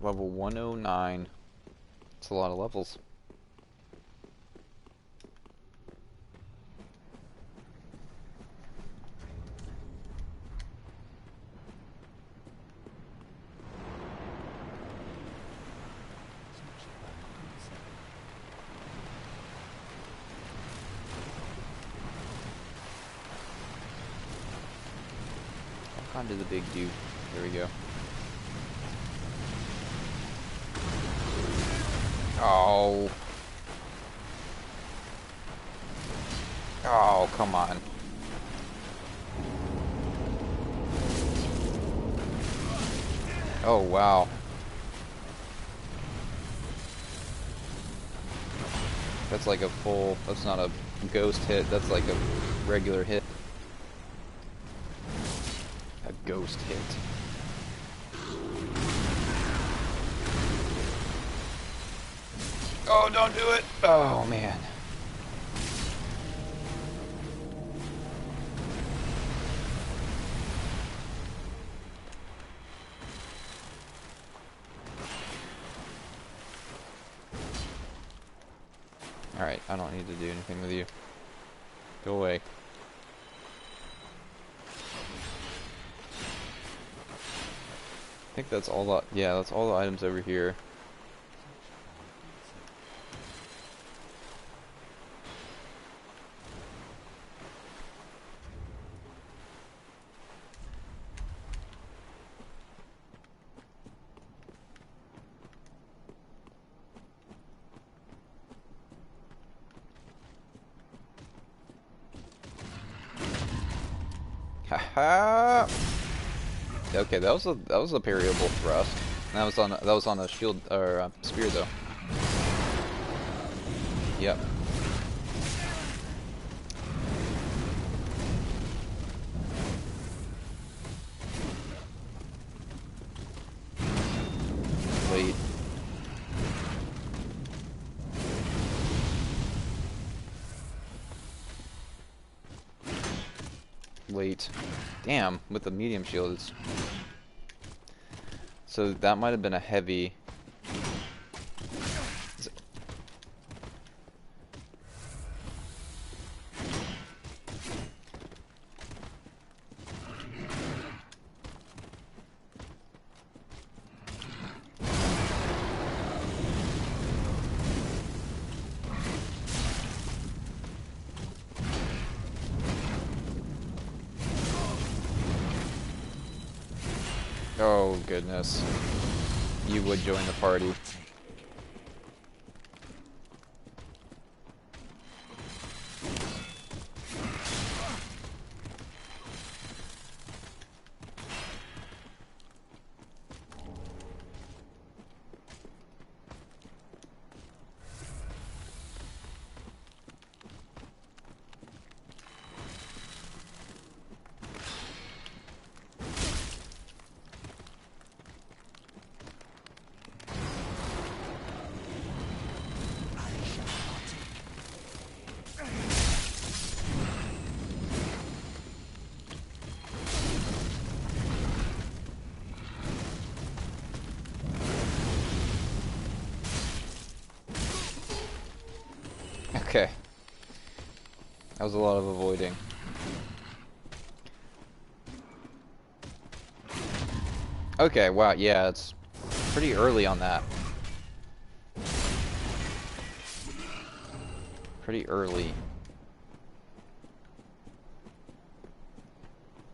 Level 109. It's a lot of levels. Lock onto the big dude. There we go. Oh. Oh, come on. Oh, wow. That's like a full, that's not a ghost hit, that's like a regular hit. A ghost hit. Oh, don't do it! Oh, man. Alright, I don't need to do anything with you. Go away. I think that's all the, yeah, that's all the items over here. Haha. Okay, that was a parryable thrust. That was on a shield or spear though. Yep. Wait. Wait. Damn, with the medium shield it's... So that might have been a heavy... Oh goodness. You would join the party. Okay. That was a lot of avoiding. Okay, wow, yeah, it's pretty early on that. Pretty early.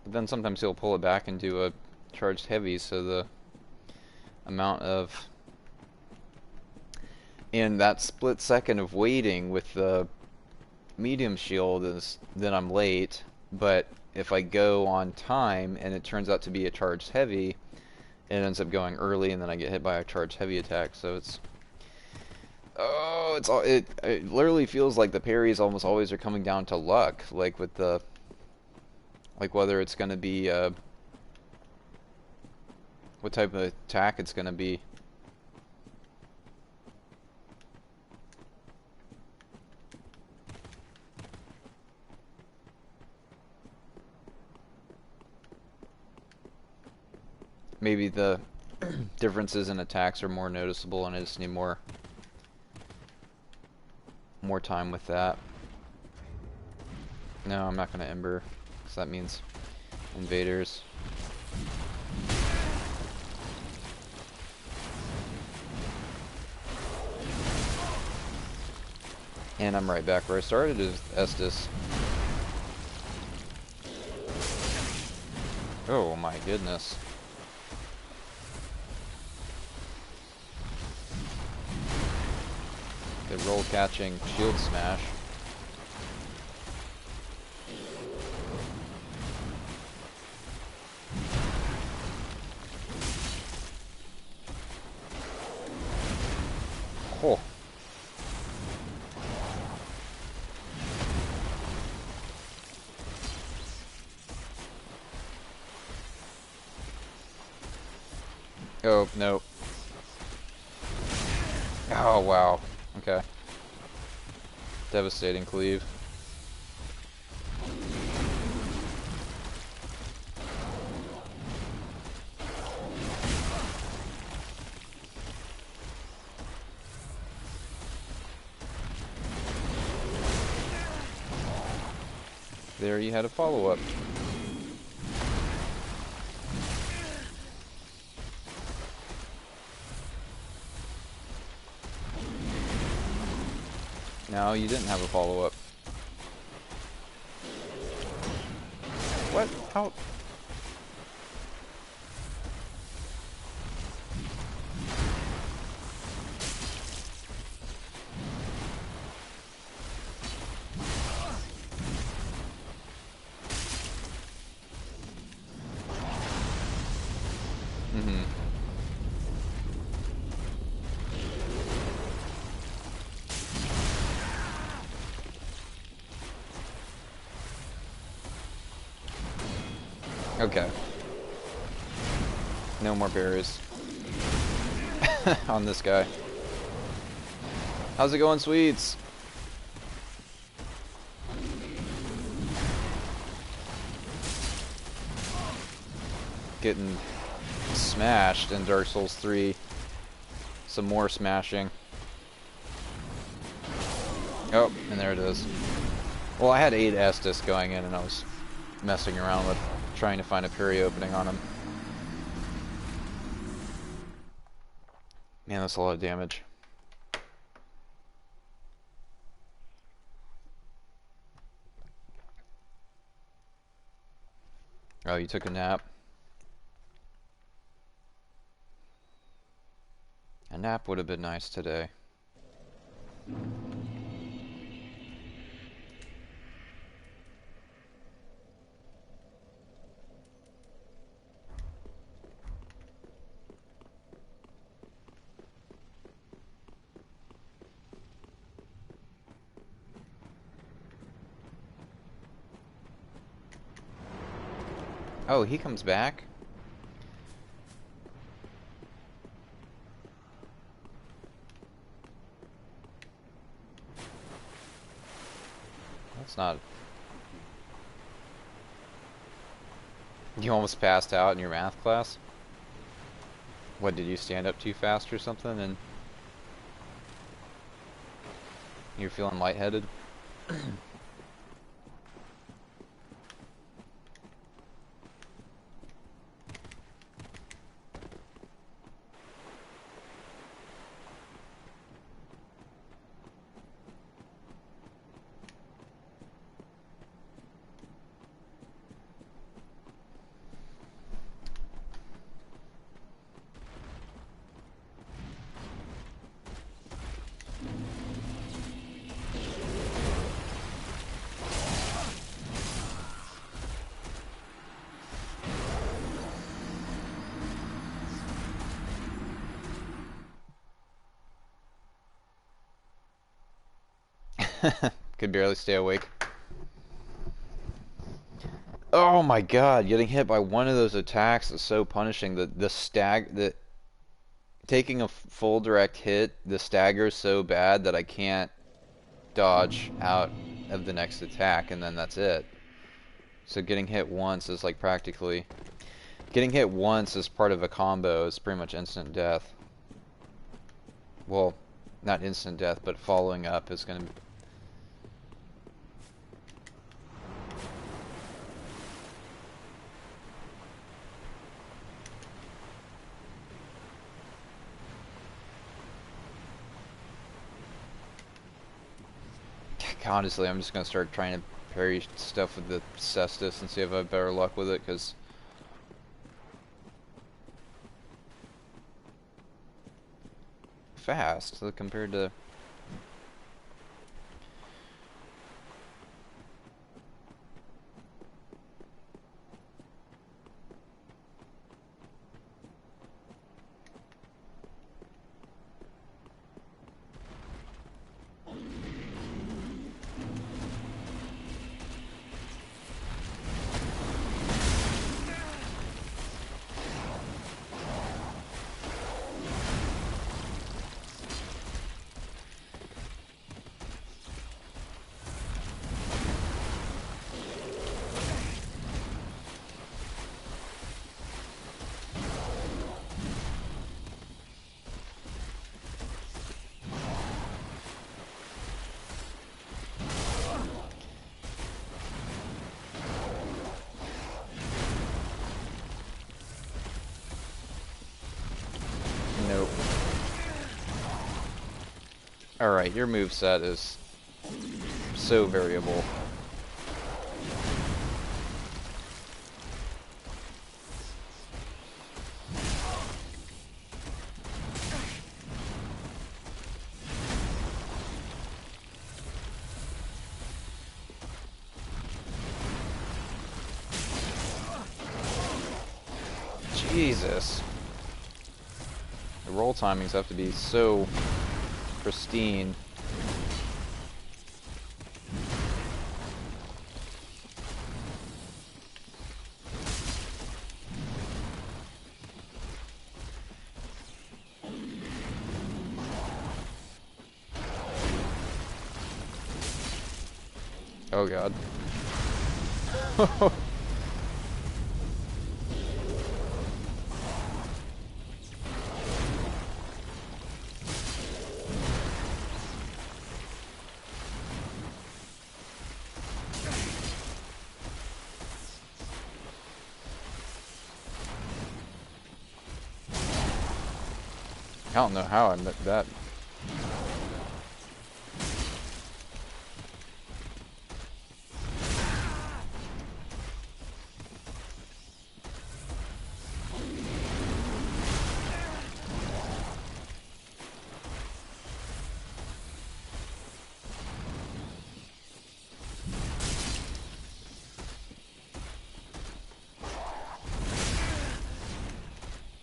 But then sometimes he'll pull it back and do a charged heavy, so the amount of... in that split second of waiting with the medium shield is then I'm late, but if I go on time and it turns out to be a charged heavy, it ends up going early and then I get hit by a charged heavy attack, so it's... oh, it's all... it literally feels like the parries almost always are coming down to luck, like with the... like whether it's going to be what type of attack it's going to be. Maybe the differences in attacks are more noticeable and I just need more time with that. No, I'm not going to Ember, because that means invaders. And I'm right back where I started as Estus. Oh my goodness. Good roll catching shield smash. Oh. Oh, no. Oh, wow. Okay. Devastating cleave. There you had a follow-up. No, you didn't have a follow-up. What? How? Mm-hmm. Okay. No more berries. On this guy. How's it going, Sweets? Getting smashed in Dark Souls 3. Some more smashing. Oh, and there it is. Well, I had 8 Estus going in and I was messing around with trying to find a parry opening on him. Man, that's a lot of damage. Oh, you took a nap? A nap would have been nice today. Oh, he comes back? That's not... You almost passed out in your math class? What, did you stand up too fast or something? And You're feeling lightheaded? Could barely stay awake. Oh my god, getting hit by one of those attacks is so punishing. The taking a full direct hit, the stagger is so bad that I can't dodge out of the next attack, and then that's it. So getting hit once is like practically... Getting hit once as part of a combo is pretty much instant death. Well, not instant death, but following up is going to... Honestly, I'm just going to start trying to parry stuff with the Cestus and see if I have better luck with it, because... fast compared to... Nope. Alright, your moveset is so variable. Jesus. The roll timings have to be so pristine. Oh god. I don't know how I met that.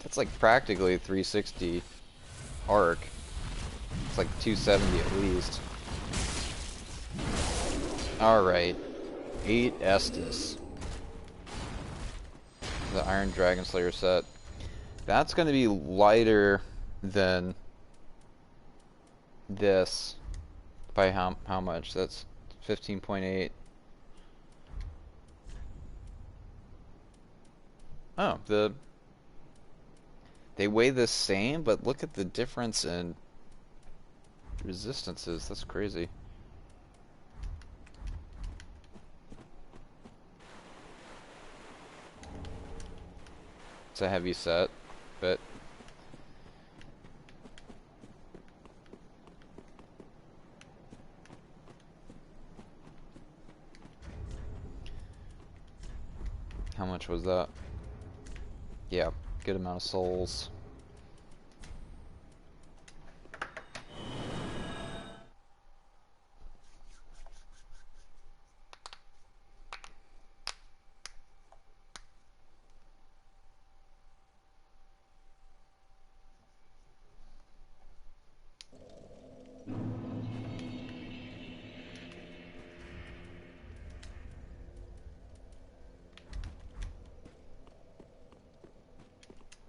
That's like practically a 360 arc. It's like 270 at least. Alright. 8 Estus. The Iron Dragon Slayer set. That's going to be lighter than this. By how much? That's 15.8. Oh, they weigh the same, but look at the difference in resistances. That's crazy. It's a heavy set, but how much was that? Yeah, good amount of souls.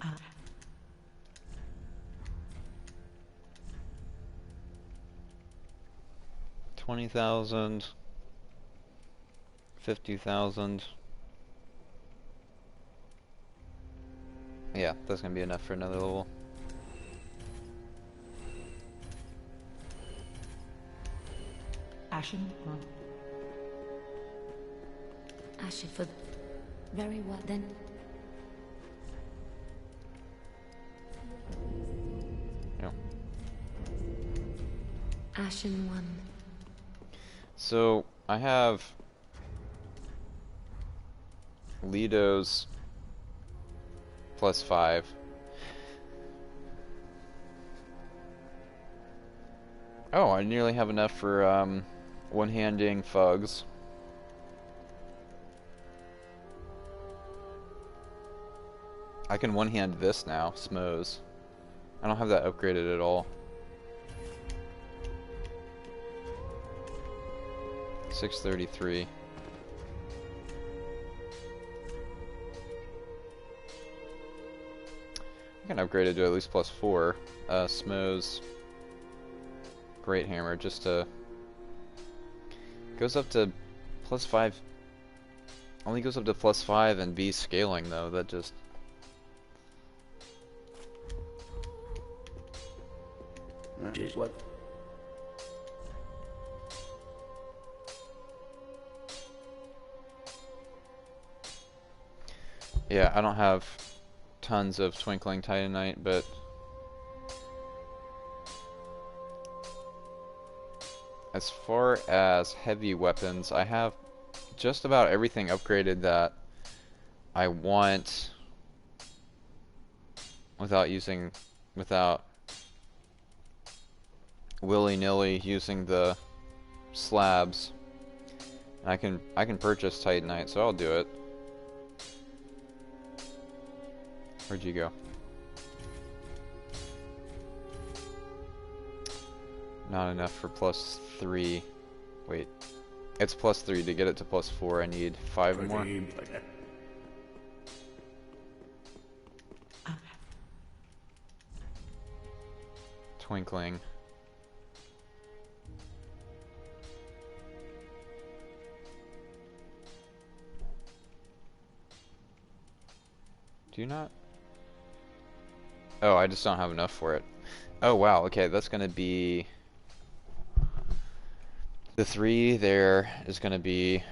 Ah. 20,000, 50,000. Yeah, that's gonna be enough for another level. Ashen. Ashen for... Very well then. Yeah. Ashen one. So I have Lido's +5. Oh, I nearly have enough for one-handing Fugs. I can one-hand this now, Smoes. I don't have that upgraded at all. 633. I can upgrade it to at least +4. Smoes. Great Hammer, just to... Goes up to +5. Only goes up to +5 and B scaling though, that just... What? Yeah, I don't have tons of Twinkling Titanite, but as far as heavy weapons, I have just about everything upgraded that I want without willy-nilly using the slabs. I can purchase Titanite, so I'll do it. Where'd you go? Not enough for +3. Wait. It's +3. To get it to +4, I need 5 more. Twinkling. Do you not? Oh, I just don't have enough for it. Oh wow, okay, that's gonna be... The 3 there is gonna be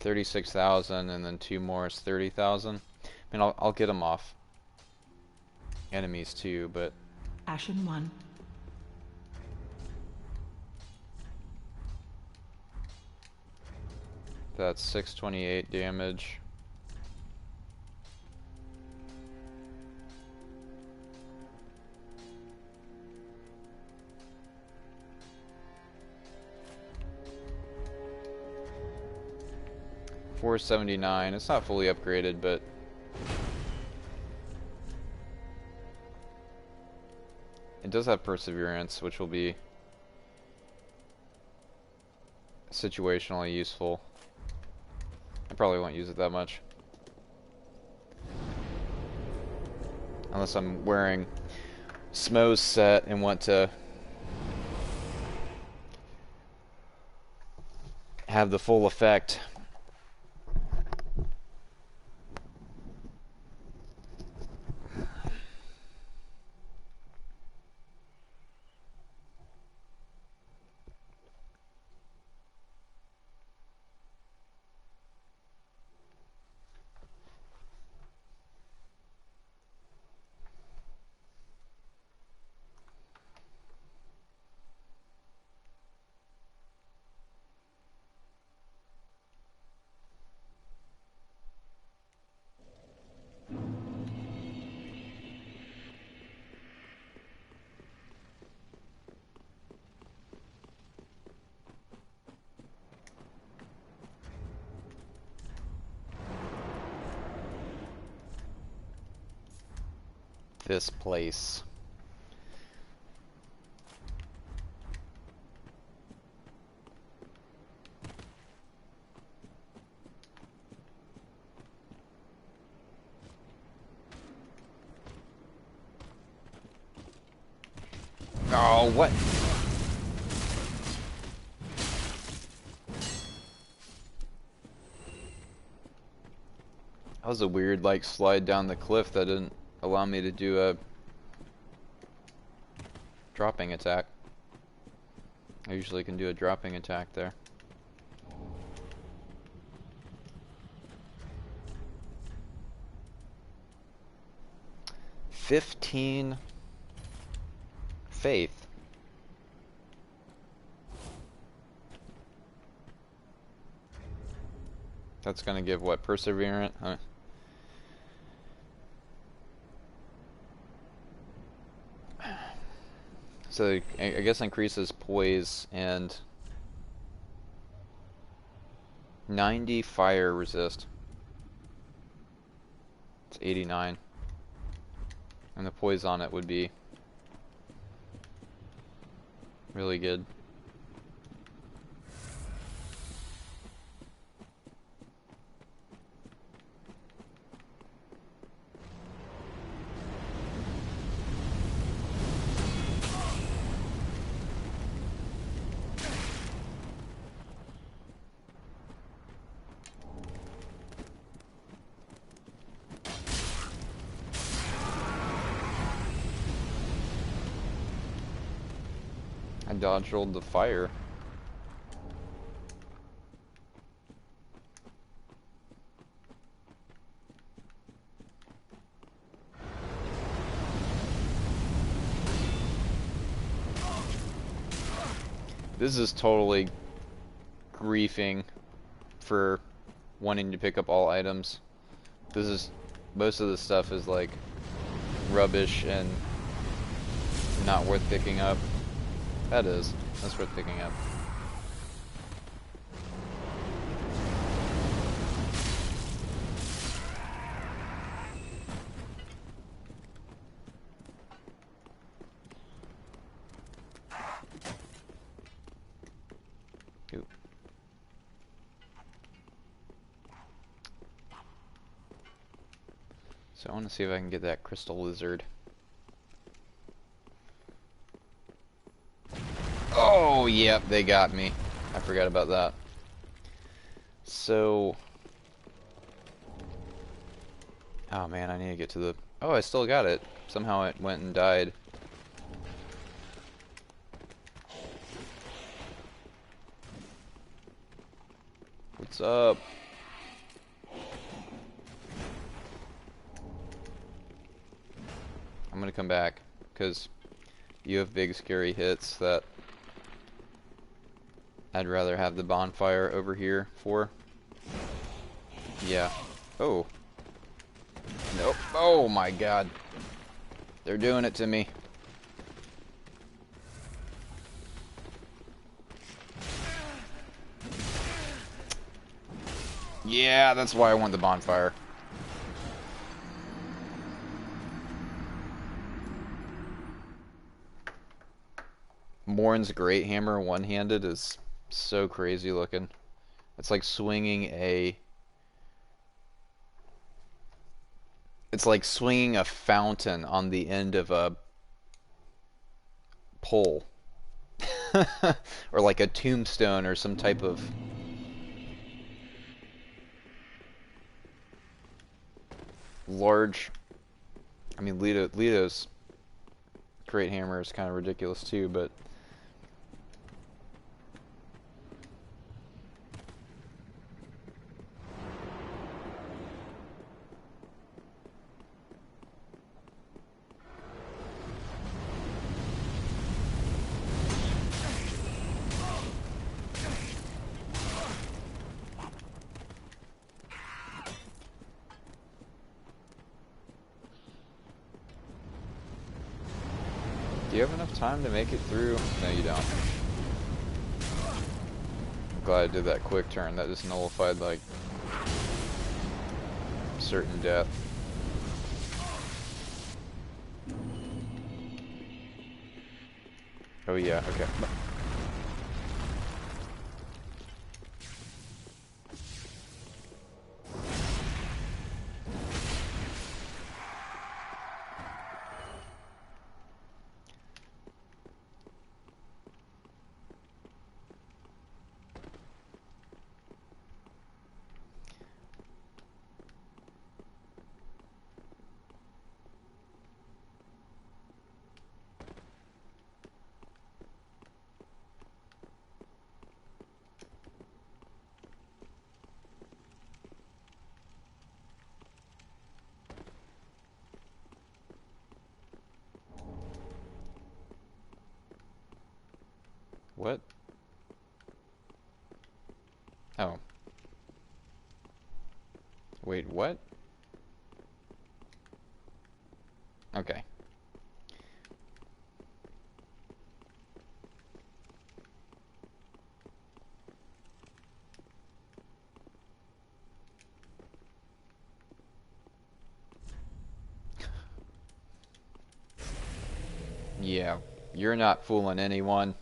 36,000, and then 2 more is 30,000. I mean, I'll get them off enemies too, but... Ashen one. That's 628 damage. $479. It's not fully upgraded, but it does have perseverance, which will be situationally useful. I probably won't use it that much. Unless I'm wearing Smo's set and want to have the full effect. this place. Oh, what? That was a weird, like, slide down the cliff that didn't allow me to do a dropping attack. I usually can do a dropping attack there. $15 faith. That's gonna give what? Perseverant? Huh? So I guess increases poise and 90 fire resist. It's 89. And the poise on it would be really good. I dodge rolled the fire. This is totally griefing for wanting to pick up all items. This is, most of the stuff is like rubbish and not worth picking up. That is. That's worth picking up. Ooh. So I want to see if I can get that crystal lizard. Oh, yep, they got me. I forgot about that. So... oh man, I need to get to the... oh, I still got it. Somehow it went and died. What's up? I'm gonna come back, because you have big scary hits that I'd rather have the bonfire over here for. Yeah. Oh. Nope. Oh my god. They're doing it to me. Yeah, that's why I want the bonfire. Morn's Great Hammer one-handed is so crazy looking. It's like swinging a... it's like swinging a fountain on the end of a pole. Or like a tombstone or some type of... large... I mean, Leto's Great Hammer is kind of ridiculous too, but... do you have enough time to make it through? No, you don't. I'm glad I did that quick turn. That just nullified, like, certain death. Oh yeah, okay. What? Oh. Wait, what? Okay. Yeah, you're not fooling anyone.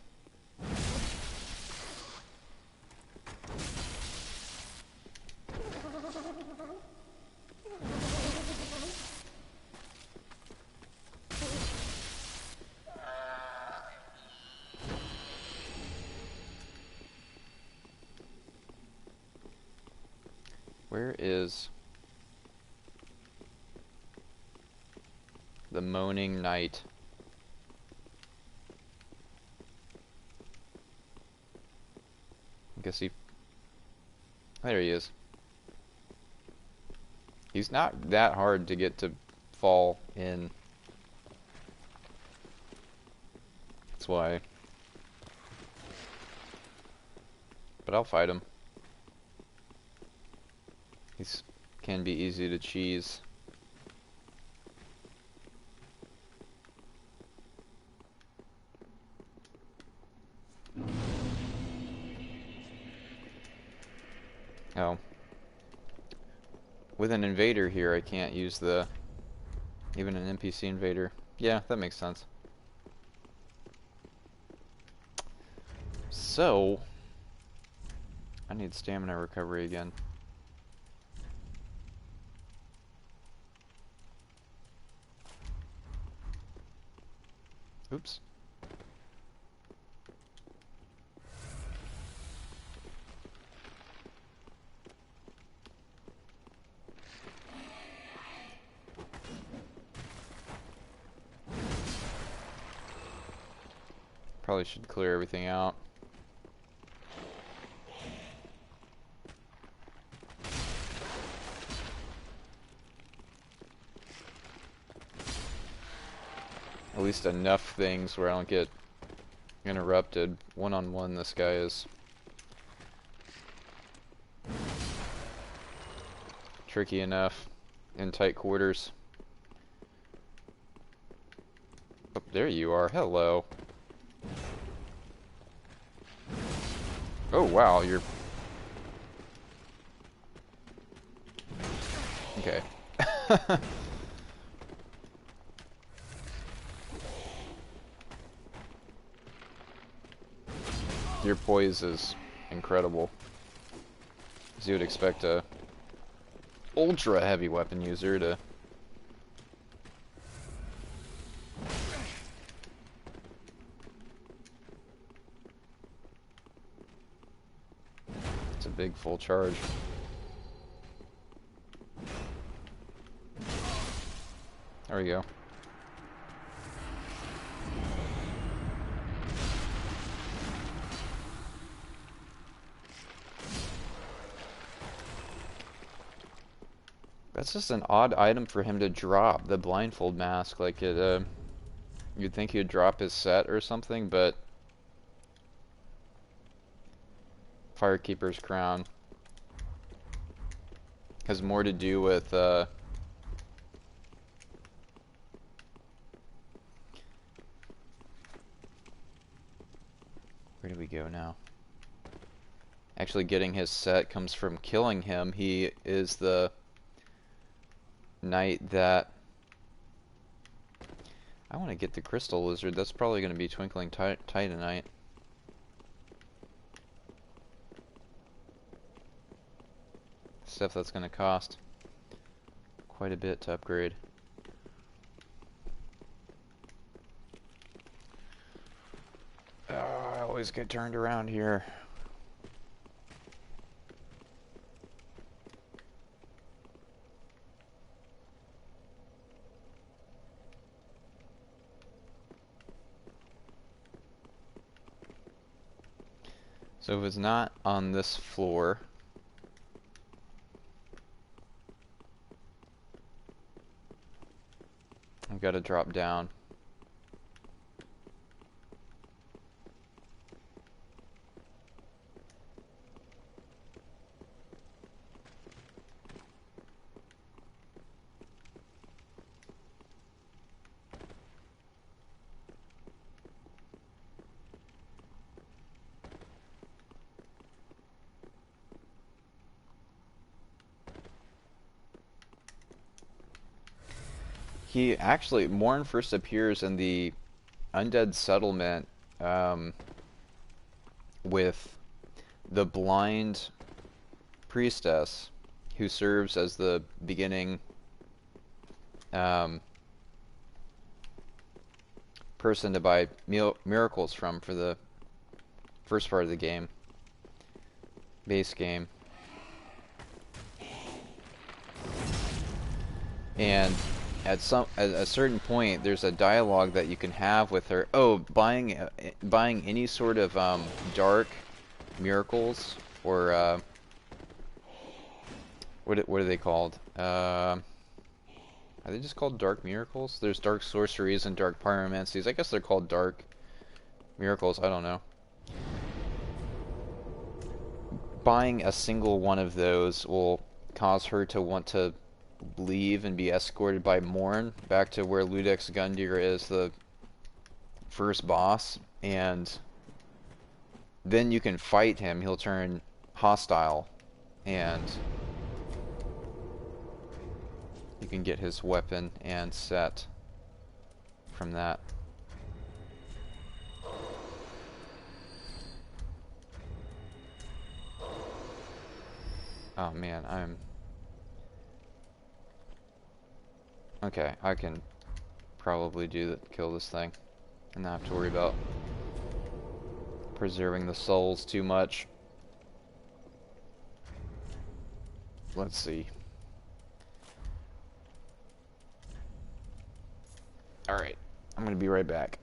Where is the moaning knight? I guess he... There he is. He's not that hard to get to fall in. That's why. But I'll fight him. He's can be easy to cheese. Oh. With an invader here, I can't use the... Even an NPC invader. Yeah, that makes sense. So... I need stamina recovery again. Oops. Probably should clear everything out. At least enough things where I don't get interrupted. One-on-one, this guy is tricky enough in tight quarters. Oh, there you are. Hello. Oh, wow, you're... Okay. Your poise is incredible. As you would expect a ultra heavy weapon user to... It's a big full charge. There we go. That's just an odd item for him to drop, the blindfold mask. Like it, you'd think he'd drop his set or something, but Firekeeper's crown has more to do with where do we go now? Actually getting his set comes from killing him. He is the knight that I want to get the crystal lizard. That's probably going to be twinkling titanite. Stuff that's going to cost quite a bit to upgrade. Oh, I always get turned around here. So if it's not on this floor, I've got to drop down. He actually, Morn first appears in the Undead Settlement with the blind priestess who serves as the beginning person to buy miracles from for the first part of the game, base game. And at a certain point, there's a dialogue that you can have with her. Oh, buying any sort of dark miracles, or what are they called? Are they just called dark miracles? There's dark sorceries and dark pyromancies. I guess they're called dark miracles. I don't know. Buying a single one of those will cause her to want to leave and be escorted by Morn back to where Ludex Gundyr is, the first boss, and then you can fight him. He'll turn hostile, and you can get his weapon and set from that. Oh man, okay, I can probably kill this thing and not have to worry about preserving the souls too much. Let's see. Alright, I'm gonna be right back.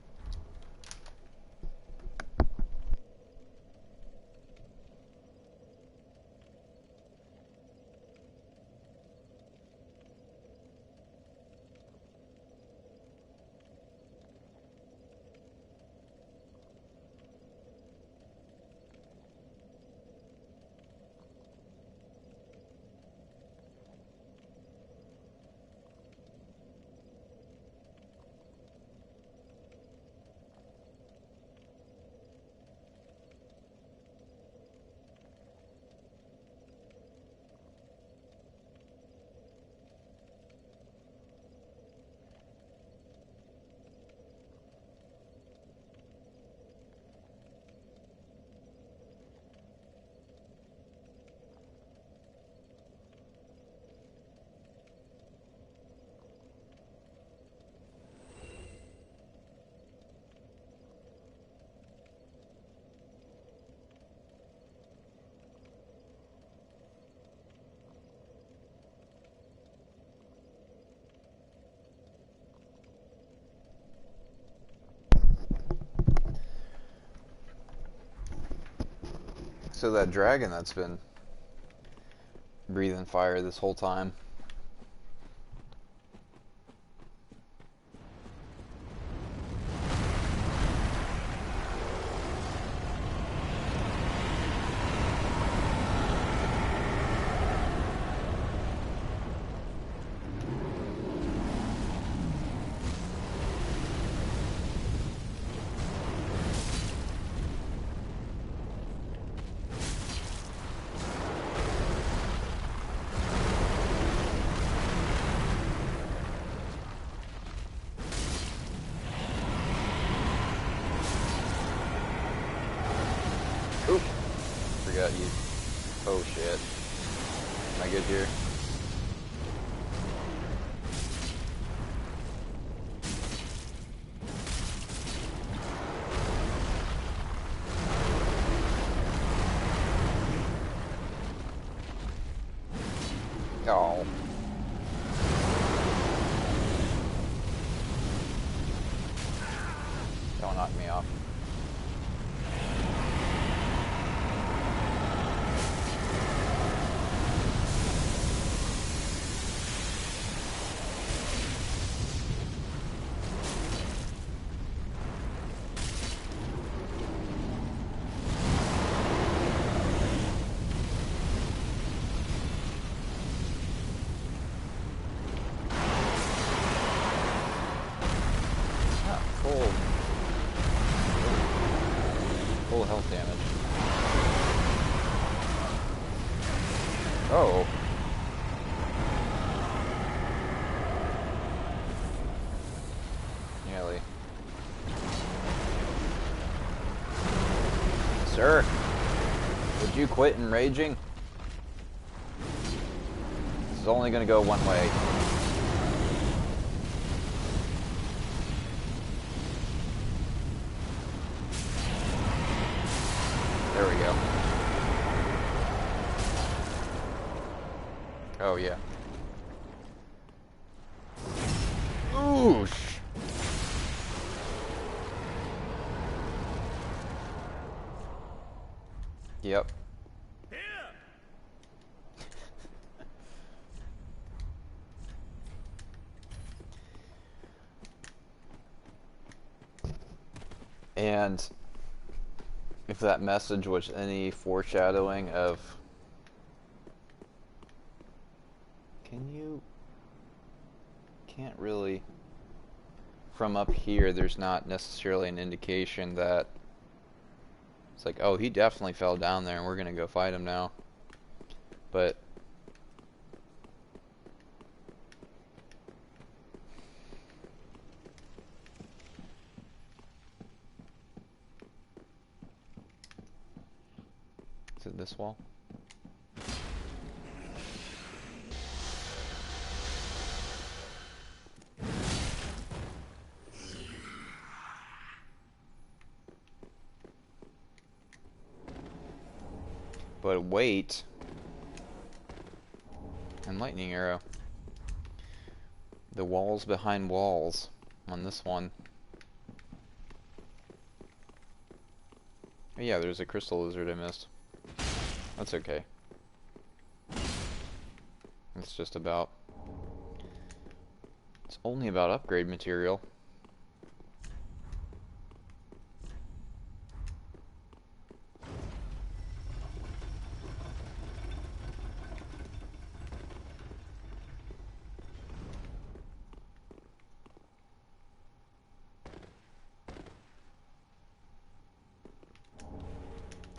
So that dragon that's been breathing fire this whole time. forgot you. Oh shit. Am I good here? Oh. Don't knock me off. Full health damage. Oh. Nearly. Sir, would you quit enraging? This is only going to go one way. There we go. Oh, yeah. Oosh! Yep. And if that message was any foreshadowing of... Can't really... From up here, there's not necessarily an indication that... It's like, oh, he definitely fell down there and we're gonna go fight him now. But... Is it this wall? But wait. And lightning arrow. The walls behind walls on this one. Oh, yeah, there's a crystal lizard I missed. That's okay. It's just about... It's only about upgrade material.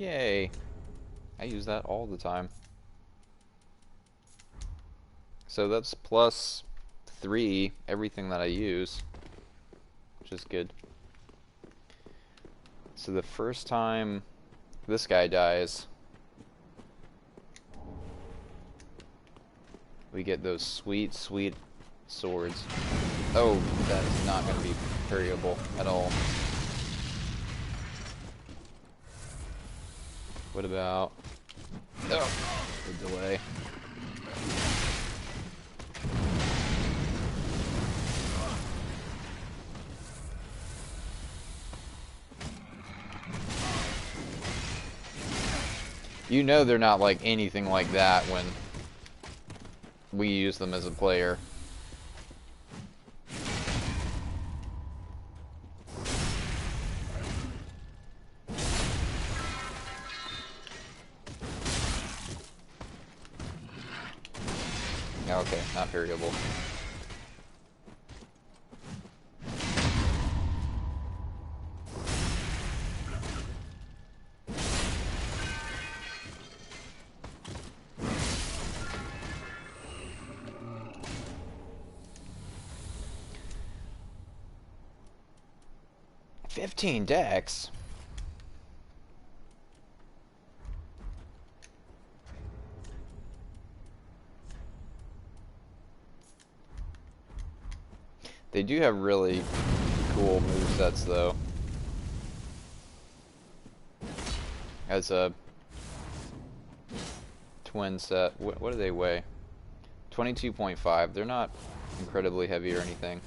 Yay! I use that all the time. So that's plus 3 everything that I use, which is good. So the first time this guy dies, we get those sweet, sweet swords. Oh, that is not going to be variable at all. What about... Oh, the delay. You know they're not like anything like that when we use them as a player. Okay, not variable. $15 Dex. They do have really cool movesets though. As a twin set, what do they weigh? 22.5. They're not incredibly heavy or anything.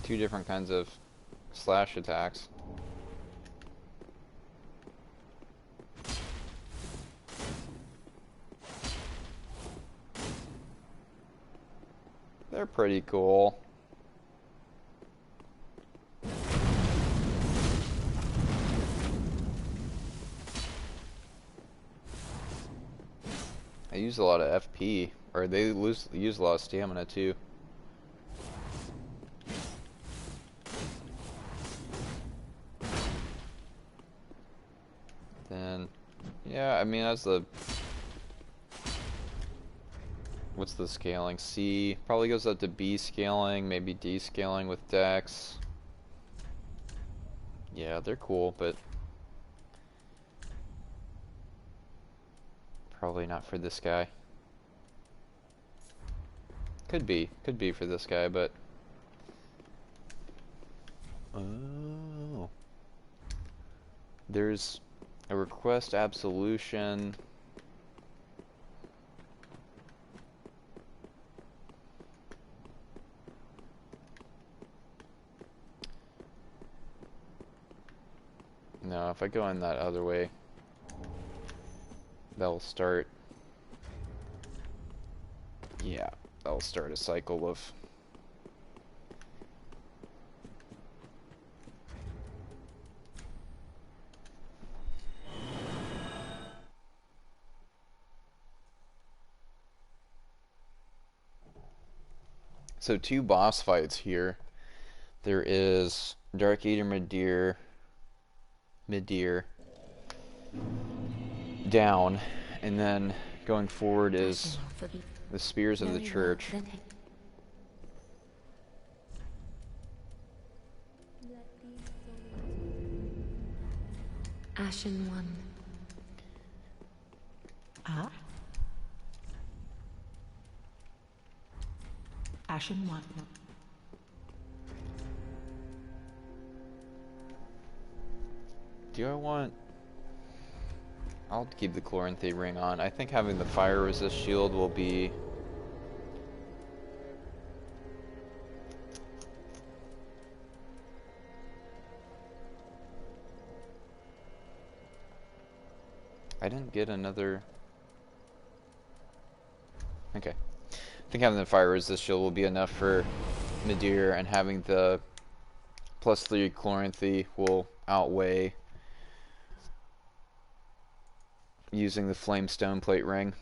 Two different kinds of slash attacks. They're pretty cool. I use a lot of FP, or they use a lot of stamina too. Then, yeah, I mean, as the... What's the scaling? C probably goes up to B scaling, maybe D scaling with Dex. Yeah, they're cool, but probably not for this guy. Could be for this guy, but oh, there's a request absolution. No, if I go in that other way, that'll start. Yeah, that'll start a cycle of. So 2 boss fights here. There is Dark Eater Midir down, and then going forward is the Spears of the Church. Ashen One. Ah. Ashen One. Do I want... I'll keep the Chloranthy ring on. I think having the fire resist shield will be... I didn't get another... Okay. I think having the fire resist shield will be enough for Midir, and having the +3 Chloranthy will outweigh using the flame stone plate ring.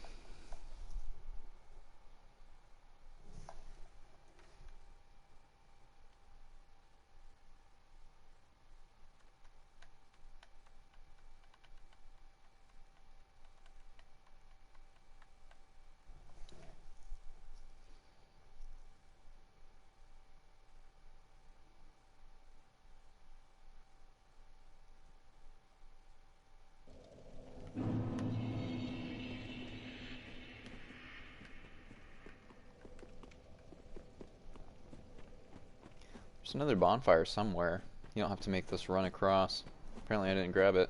There's another bonfire somewhere. You don't have to make this run across. Apparently I didn't grab it.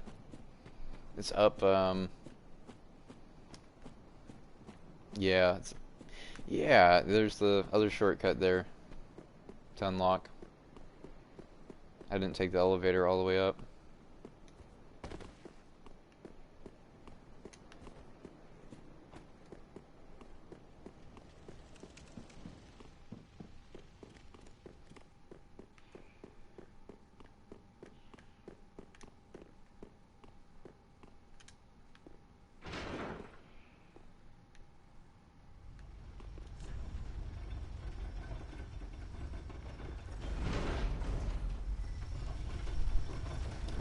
It's up, yeah, yeah, there's the other shortcut there to unlock. I didn't take the elevator all the way up.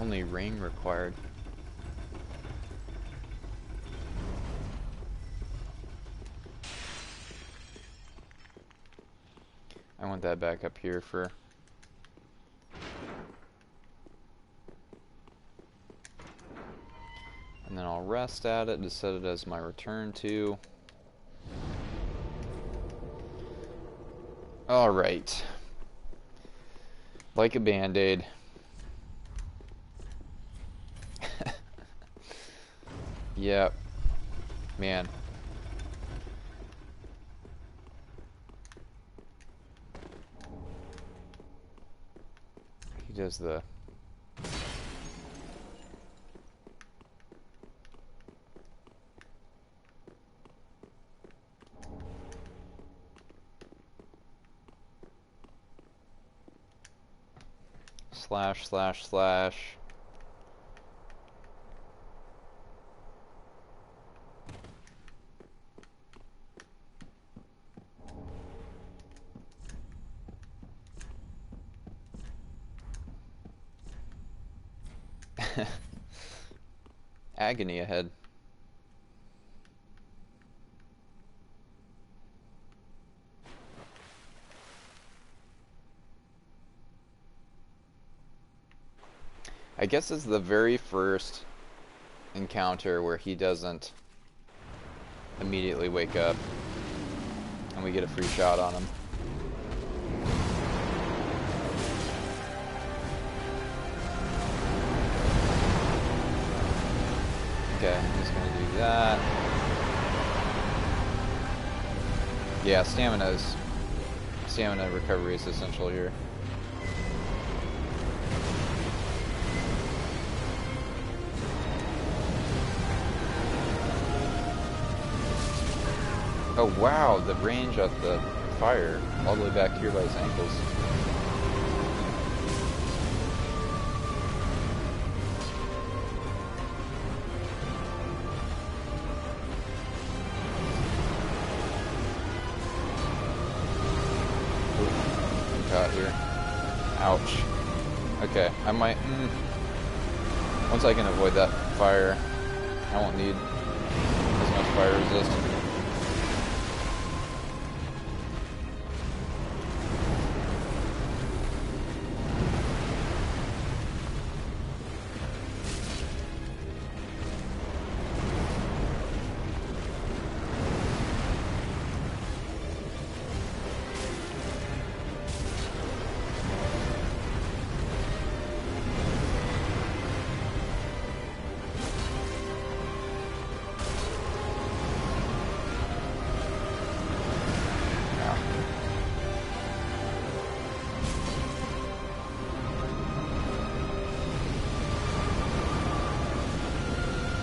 Only rain required. want that back up here for... And then I'll rest at it to set it as my return to. Alright. Like a band-aid. Yep. Man. He does the... slash, slash, slash. Agony ahead. I guess it's the very first encounter where he doesn't immediately wake up and we get a free shot on him. Okay, I'm just gonna do that. Yeah, stamina recovery is essential here. Oh wow, the range of the fire all the way back here by his ankles. Caught here. Ouch. Okay, I might... Once I can avoid that fire, I won't need as much fire resist.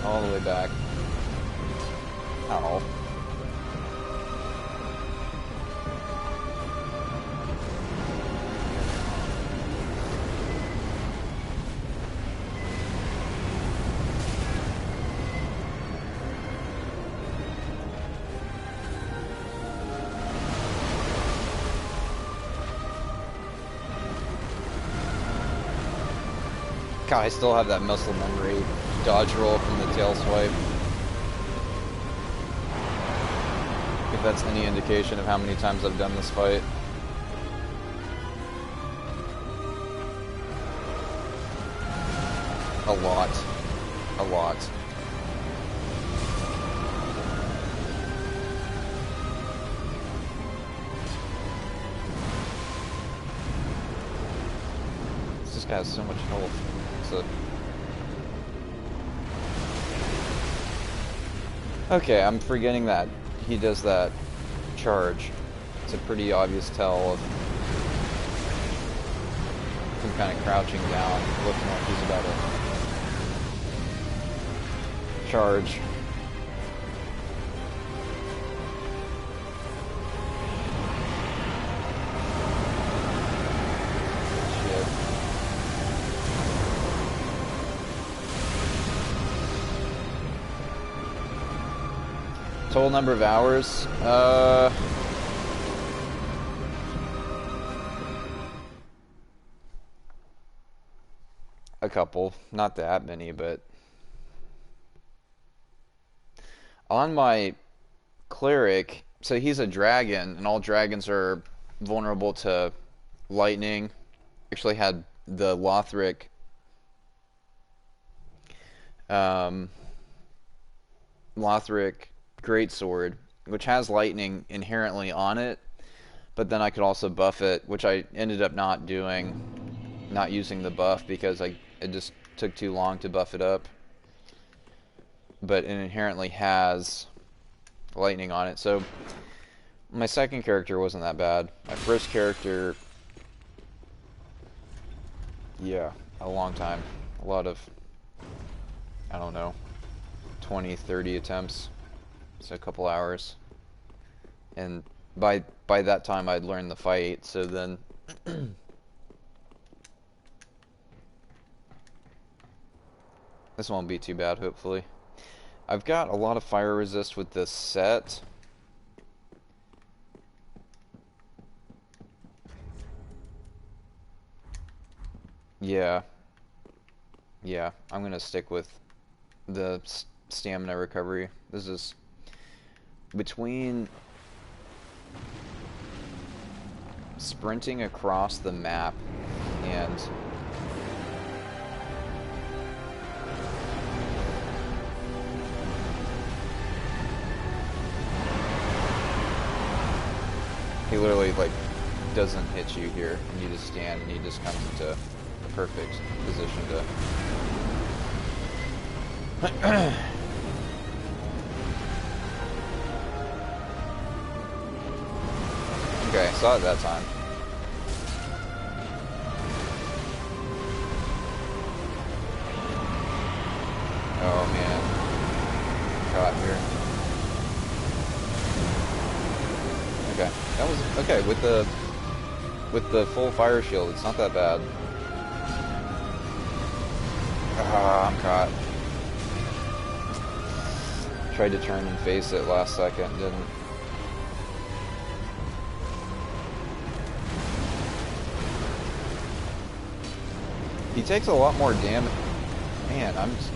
All the way back. Ow. God, I still have that muscle memory dodge roll from the tail swipe. If that's any indication of how many times I've done this fight. A lot. A lot. This guy has so much health. It's a... Okay, I'm forgetting that he does that charge. It's a pretty obvious tell of him kind of crouching down, looking like he's about to charge. Total number of hours? A couple. Not that many, but... On my cleric, so he's a dragon, and all dragons are vulnerable to lightning. Actually had the Lothric Greatsword, which has lightning inherently on it, but then I could also buff it, which I ended up not doing, not using the buff because it just took too long to buff it up. But it inherently has lightning on it, so my second character wasn't that bad. My first character, yeah, a long time. A lot of, I don't know, 20, 30 attempts. So a couple hours. And by that time I'd learned the fight, so then this won't be too bad, hopefully. I've got a lot of fire resist with this set. Yeah, I'm gonna stick with the stamina recovery. This is between sprinting across the map and he literally doesn't hit you here, and you just stand and he just comes into the perfect position to okay, saw it that time. Oh man, caught here. Okay, that was okay with the full fire shield. It's not that bad. Ah, I'm caught. Tried to turn and face it last second, didn't. He takes a lot more damage. Man, I'm just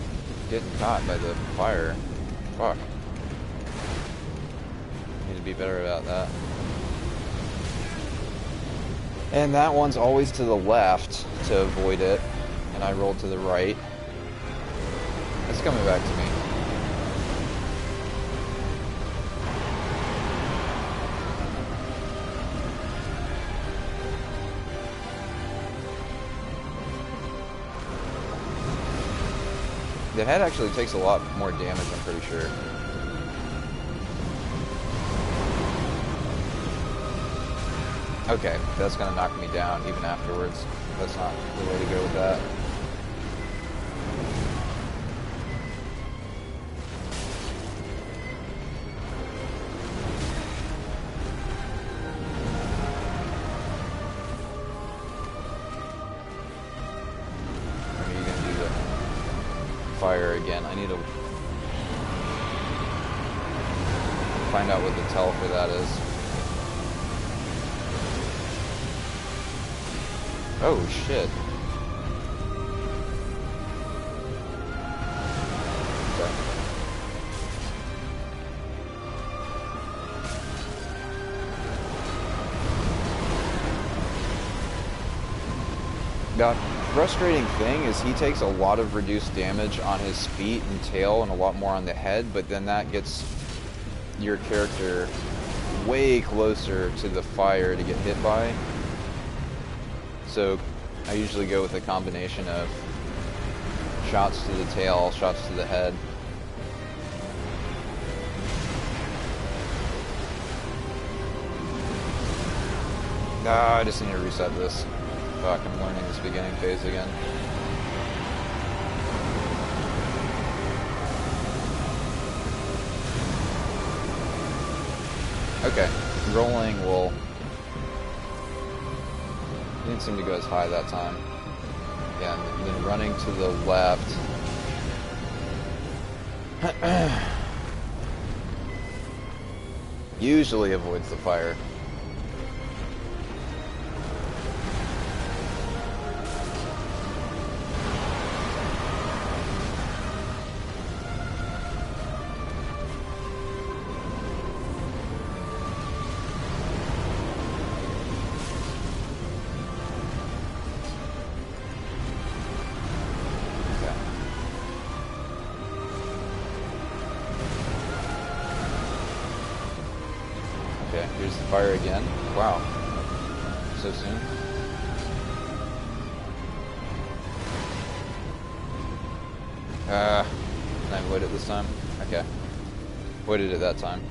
getting caught by the fire. Fuck. Need to be better about that. And that one's always to the left to avoid it. And I rolled to the right. It's coming back to me. The head actually takes a lot more damage, I'm pretty sure. Okay, that's gonna knock me down even afterwards. That's not the way to go with that. Fire again. I need to find out what the tell for that is. Oh shit. Okay. Frustrating thing is he takes a lot of reduced damage on his feet and tail and a lot more on the head, but then that gets your character way closer to the fire to get hit by. So I usually go with a combination of shots to the tail, shots to the head. Ah, I just need to reset this. Fuck, I'm learning this beginning phase again. Okay, rolling will... Didn't seem to go as high that time. Yeah, and then running to the left. Usually avoids the fire. Here's the fire again. Wow. So soon. Can I avoid it this time? Okay. Avoided it that time.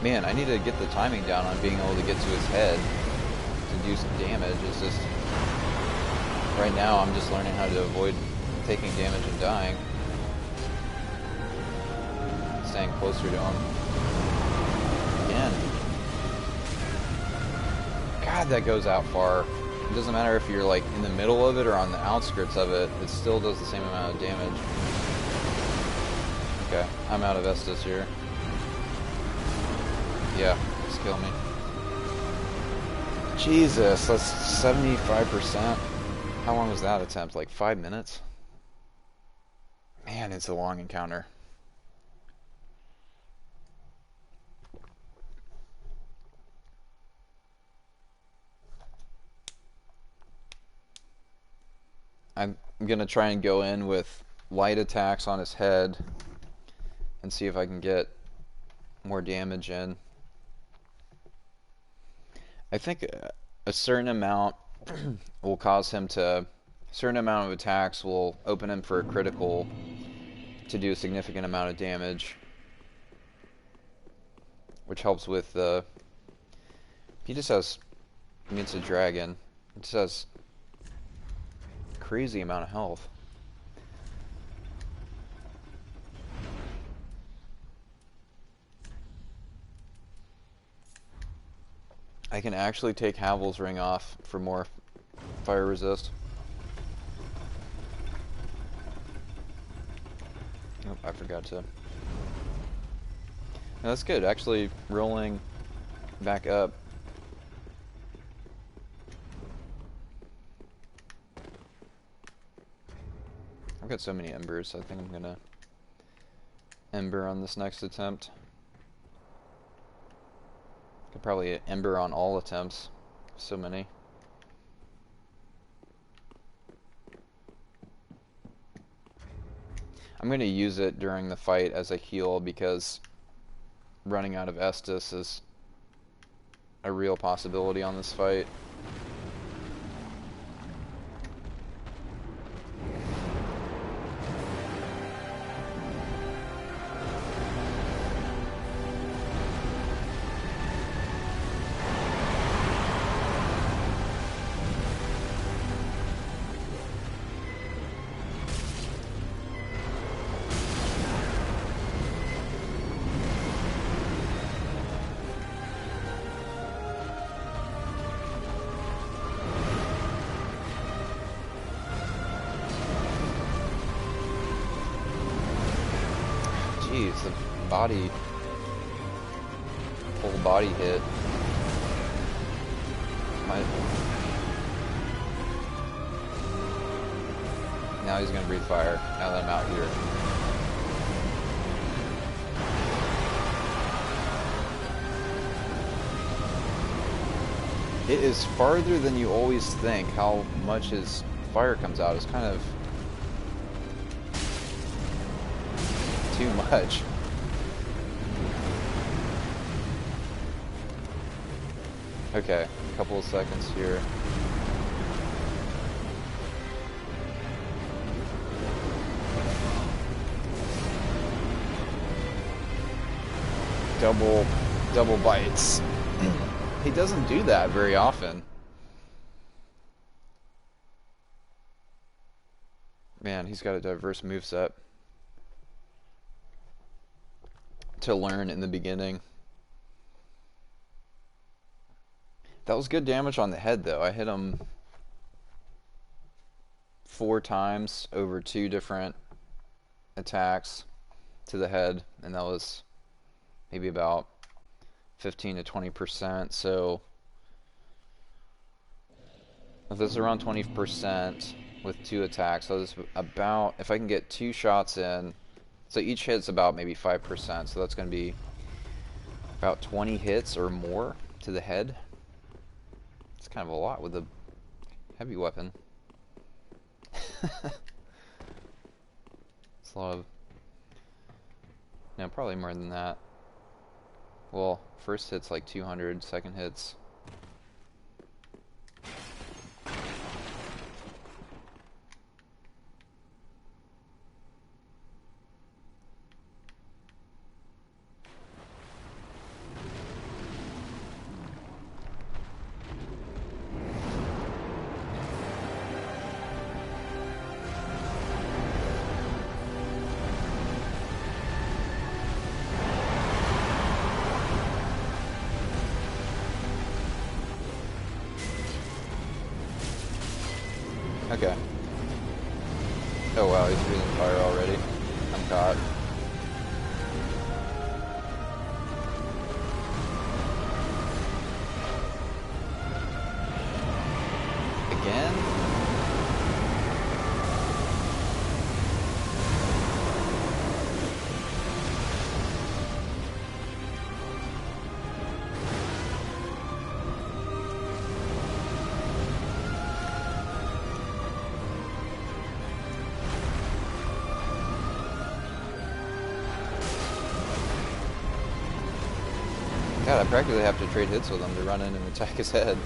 Man, I need to get the timing down on being able to get to his head to do some damage. It's just, right now I'm just learning how to avoid taking damage and dying. Staying closer to him. Again. God, that goes out far. It doesn't matter if you're like in the middle of it or on the outskirts of it, it still does the same amount of damage. Okay, I'm out of Estus here. Yeah, just kill me. Jesus, that's 75%. How long was that attempt? Like 5 minutes? Man, it's a long encounter. I'm gonna try and go in with light attacks on his head and see if I can get more damage in. I think a certain amount will cause him to, a certain amount of attacks will open him for a critical to do a significant amount of damage, which helps with the, he just has, I mean, it's a dragon, it just has a crazy amount of health. I can actually take Havel's ring off for more fire resist. Oh, I forgot to. No, that's good. Actually, rolling back up. I've got so many embers, I think I'm gonna ember on this next attempt. Could probably ember on all attempts. So many. I'm going to use it during the fight as a heal because running out of Estus is a real possibility on this fight. Jeez, the body, full body hit. Now he's gonna breathe fire, now that I'm out here. It is farther than you always think how much his fire comes out. It's kind of too much. Okay, a couple of seconds here. Double bites. He doesn't do that very often. Man, he's got a diverse moveset to learn in the beginning. That was good damage on the head, though. I hit him 4 times over 2 different attacks to the head, and that was maybe about 15 to 20%. So if this is around 20% with 2 attacks, so this is about, if I can get 2 shots in, so each hit's about maybe 5%, so that's going to be about 20 hits or more to the head. It's kind of a lot with a heavy weapon. It's a lot of... No, probably more than that. Well, first hit's like 200, second hit's... Okay. Oh wow, he's breathing fire already. I'm caught. Again? God, I practically have to trade hits with him to run in and attack his head.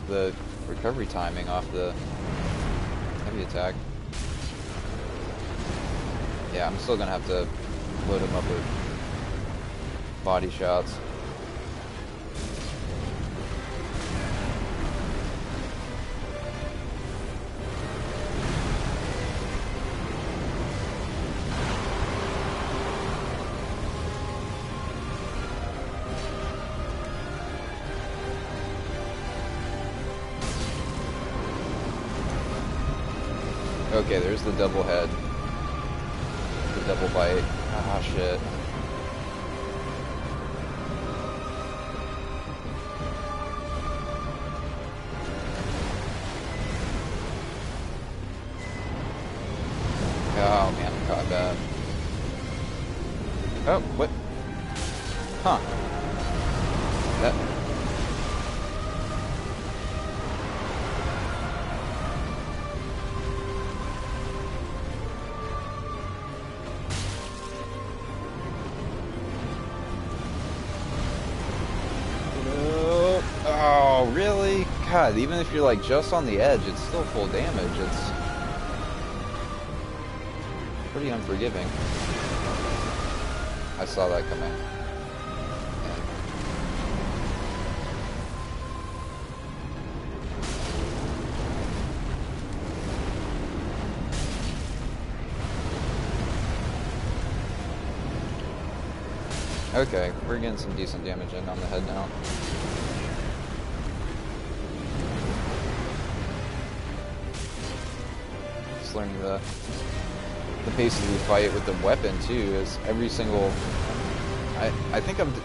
The recovery timing off the heavy attack. Yeah, I'm still gonna have to load him up with body shots. Okay, there's the double head. The double bite. Ah, shit. Oh, man, I caught that. Oh, what? Huh. That... Oh, really? God, even if you're like just on the edge, it's still full damage. It's pretty unforgiving. I saw that coming. Okay, we're getting some decent damage in on the head now. Just learning the pace of the fight with the weapon too is every single... I think I've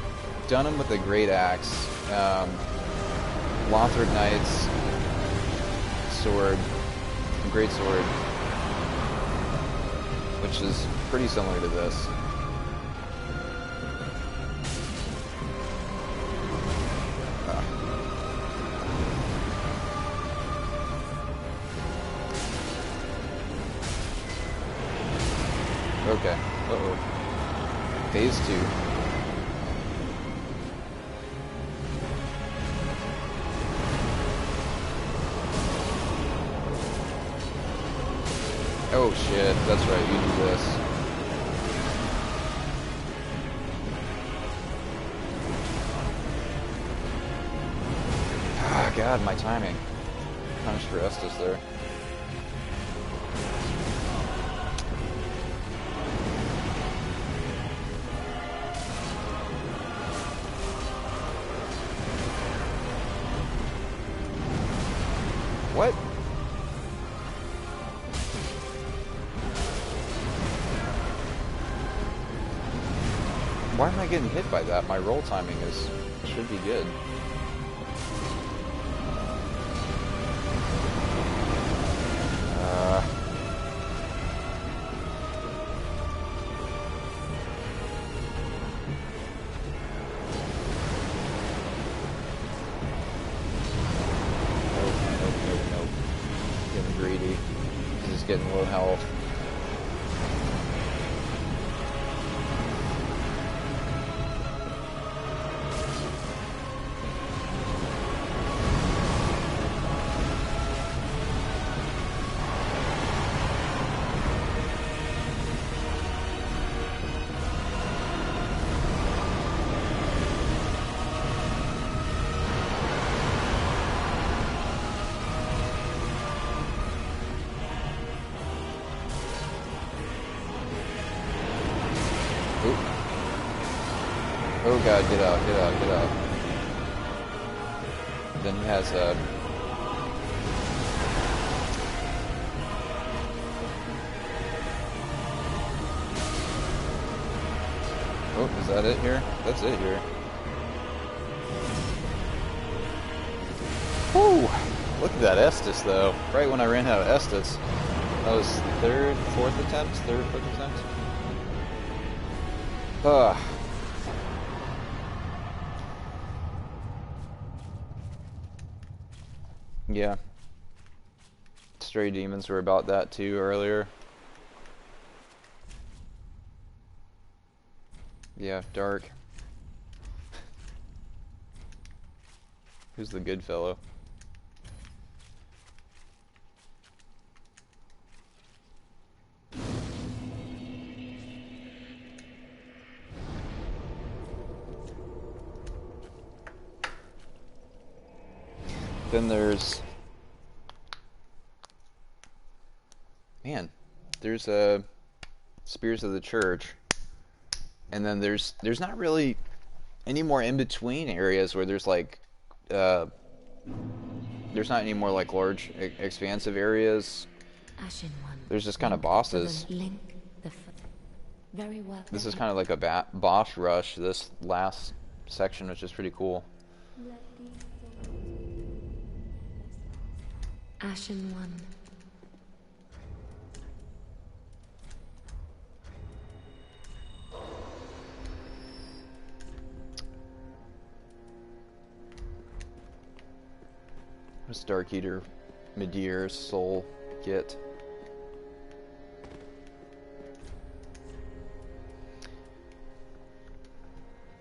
done them with the Great Axe, Lothric Knight's sword, Great Sword, which is pretty similar to this. Okay. Uh-oh. Phase 2. Oh shit, that's right, you do this. Ah, God, my timing. Punished for Estus there. Why am I getting hit by that? My roll timing should be good. Nope. Getting greedy. He's just getting low health. Oh god, get out, get out, get out. Then he has a... Oh, is that it here? That's it here. Whew! Look at that Estus though. Right when I ran out of Estus. That was third, fourth attempt? Ugh. Yeah. Stray Demons were about that too earlier. Yeah, Dark. Who's the good fellow? Then there's... Man, there's Spears of the Church. And then there's not really any more in-between areas where there's like... there's not any more like large, expansive areas. Ashen One. There's just kind of bosses. Very well. This is kind of like a boss rush, this last section, which is pretty cool. Ashen One. What's Dark Eater Midir's soul get?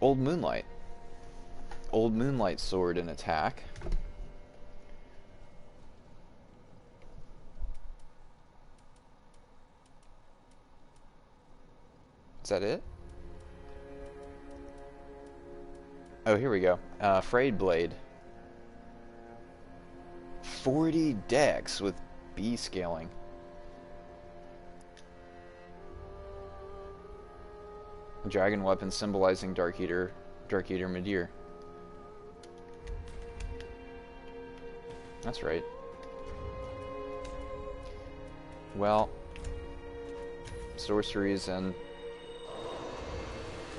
Old Moonlight. Old Moonlight sword and attack. Is that it? Oh, here we go. Frayed Blade. 40 dex with B scaling. Dragon weapon symbolizing Dark Eater Midir. That's right. Well, sorceries and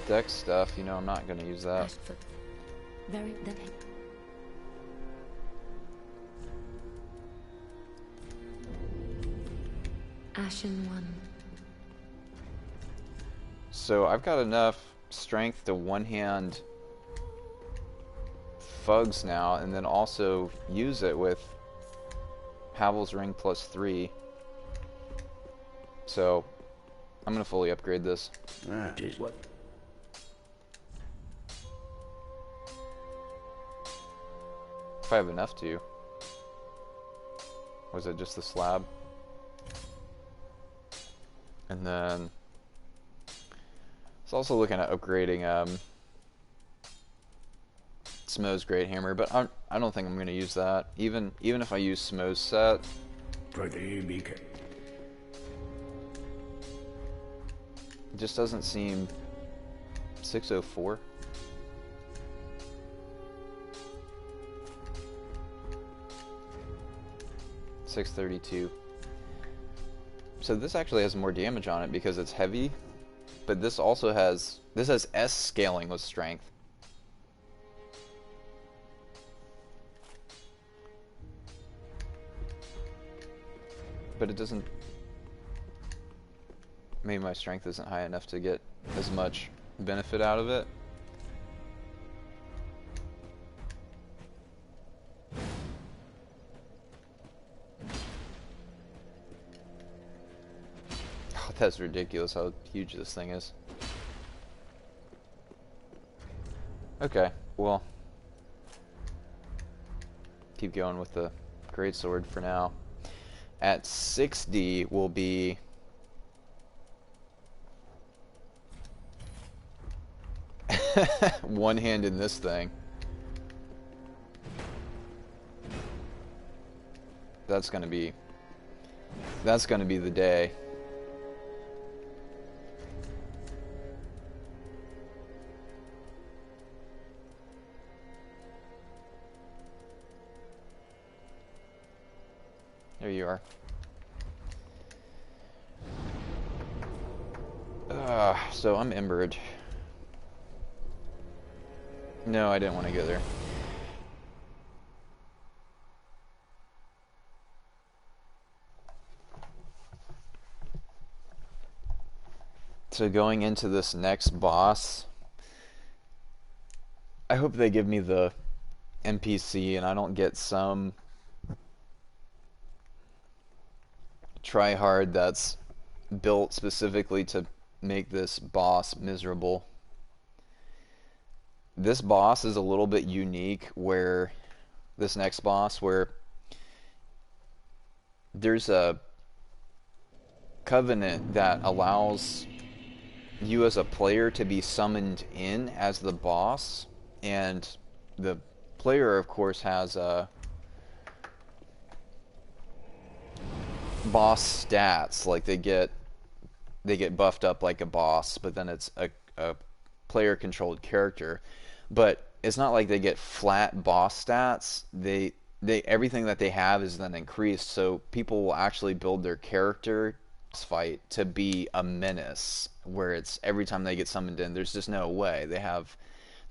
dex stuff, you know, I'm not going to use that. Very Ashen One. So I've got enough strength to one-hand Fugs now, and then also use it with Havel's Ring +3. So I'm going to fully upgrade this. What? If I have enough to. Was it just the slab? And then it's also looking at upgrading Smo's Great Hammer, but I don't think I'm going to use that. Even if I use Smo's set. It just doesn't seem 604. $632. So this actually has more damage on it because it's heavy, but this also has S scaling with strength. But it doesn't... Maybe my strength isn't high enough to get as much benefit out of it. Oh, that's ridiculous how huge this thing is. Okay, well... keep going with the greatsword for now. At 6D will be... one hand in this thing. That's gonna be the day. There you are. So I'm embered. No, I didn't want to go there. So going into this next boss, I hope they give me the NPC and I don't get some tryhard that's built specifically to make this boss miserable. This boss is a little bit unique, where this next boss, where there's a covenant that allows you as a player to be summoned in as the boss, and the player of course has boss stats, like they get buffed up like a boss, but then it's a player controlled character. But it's not like they get flat boss stats. They everything that they have is then increased, so people will actually build their character fight to be a menace, where it's every time they get summoned in, there's just no way. They have,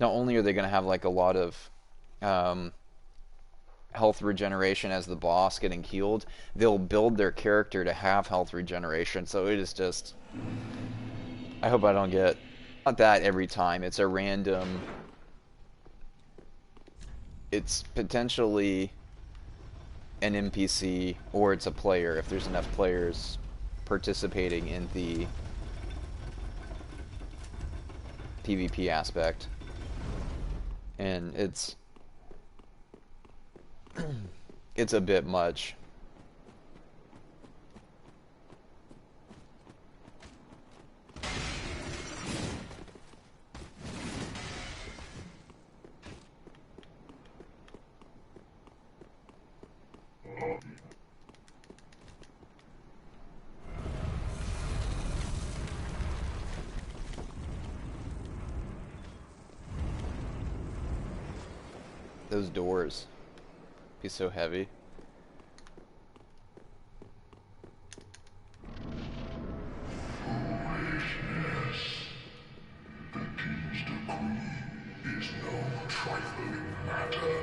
not only are they going to have like a lot of health regeneration as the boss getting healed, they'll build their character to have health regeneration. So it is just, I hope I don't get, not that every time, it's a random, it's potentially an NPC or it's a player if there's enough players participating in the PvP aspect. And it's it's a bit much. Those doors be so heavy. The king's decree is no trifling matter.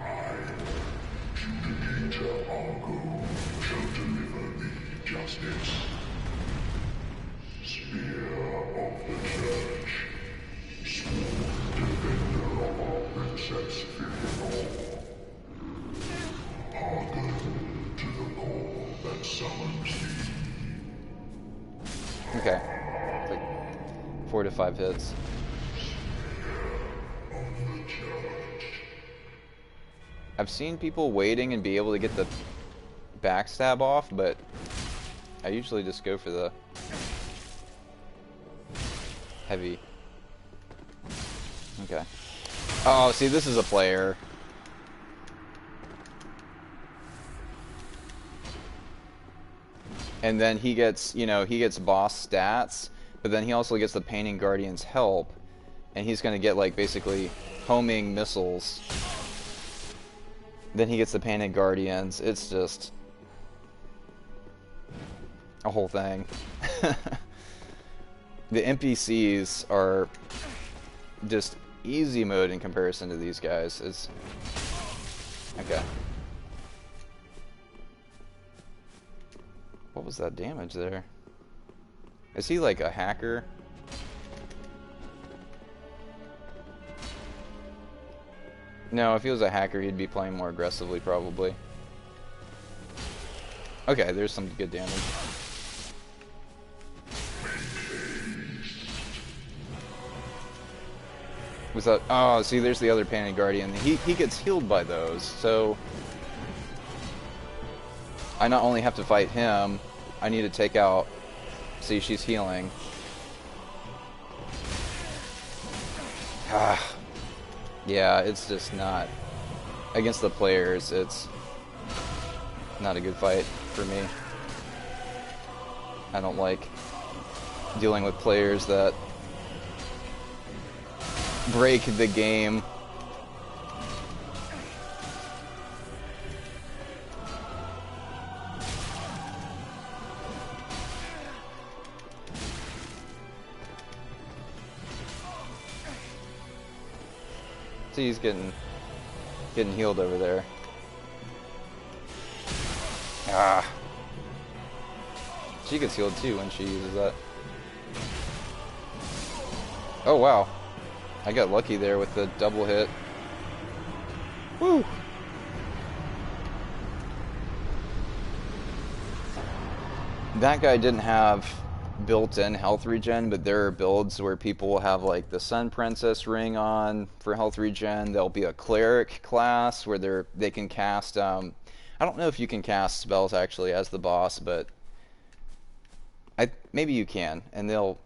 I, Judicator Argo, shall deliver thee justice. Spear of the Church, sworn defender of our Princess Firinor. Hearken to the call that summons thee. Okay. It's like 4 to 5 hits. I've seen people waiting and be able to get the backstab off, but I usually just go for the heavy. Okay. Oh, see, this is a player. And then he gets, you know, he gets boss stats, but then he also gets the Painting Guardian's help, and he's going to get, like, basically homing missiles. Then he gets the Painted Guardians. It's just a whole thing. the NPCs are just easy mode in comparison to these guys. It's okay. What was that damage there? Is he like a hacker? No, if he was a hacker, he'd be playing more aggressively, probably. Okay, there's some good damage. Was that? Oh, see, there's the other Painted Guardian. He gets healed by those, so I not only have to fight him, I need to take out. See, she's healing. Ah, yeah, it's just not against the players. It's not a good fight for me. I don't like dealing with players that break the game. See, he's getting healed over there. Ah. She gets healed too when she uses that. Oh wow. I got lucky there with the double hit. Woo! That guy didn't have built-in health regen, but there are builds where people will have like the Sun Princess ring on for health regen. There'll be a cleric class where they can cast. I don't know if you can cast spells actually as the boss, but maybe you can, and they'll.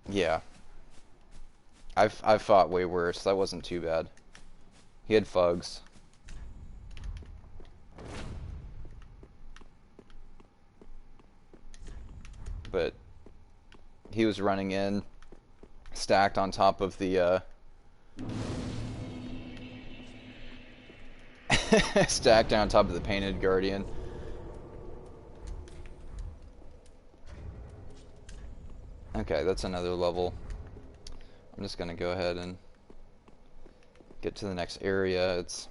Yeah. I've fought way worse. That wasn't too bad. He had fugs. But he was running in, stacked on top of the stacked on top of the Painted Guardian. Okay, that's another level. I'm just gonna go ahead and get to the next area. It's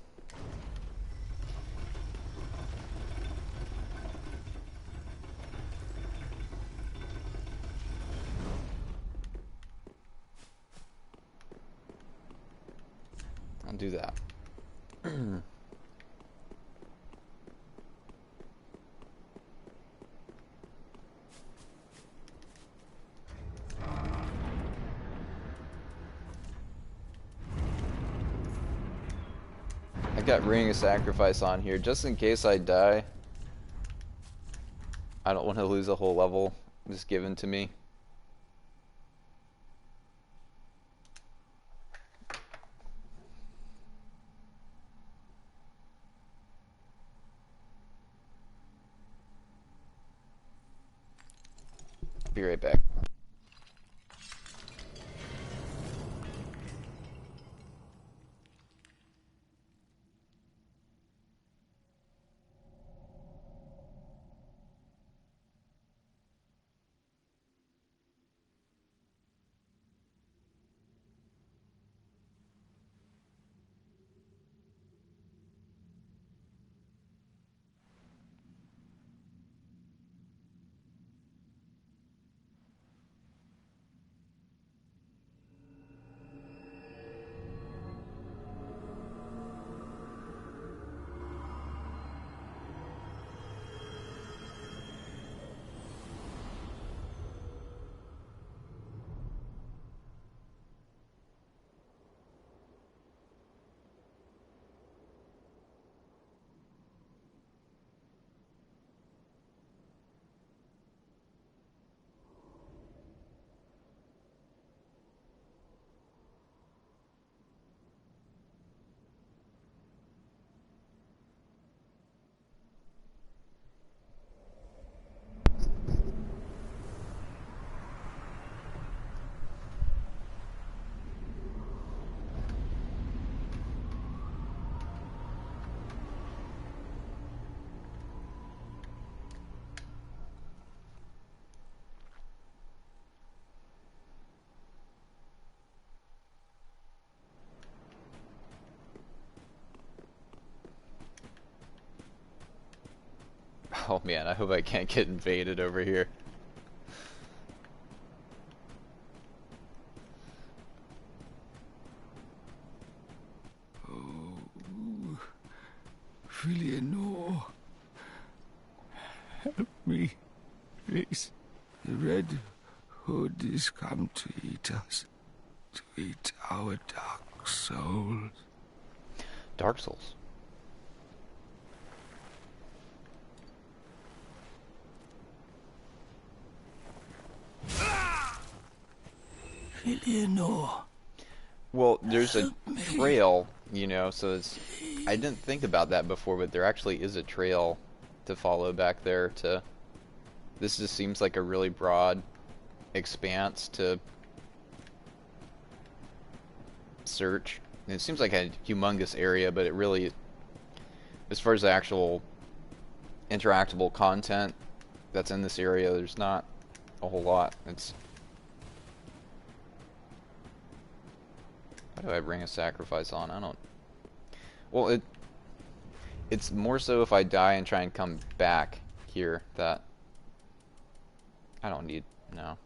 I'll do that. I got Ring of Sacrifice on here just in case I die. I don't want to lose a whole level just given to me. Be right back. Oh man, I hope I can't get invaded over here. Oh, Filianor. Help me, please. The Red Hood is come to eat us. To eat our dark souls. Dark Souls. Filianor. Well, there's a trail, you know, so it's... I didn't think about that before, but there actually is a trail to follow back there to... This just seems like a really broad expanse to search. And it seems like a humongous area, but it really... As far as the actual interactable content that's in this area, there's not a whole lot. It's... Why do I bring a sacrifice on? I don't... Well, it's more so if I die and try and come back here that... I don't need... No.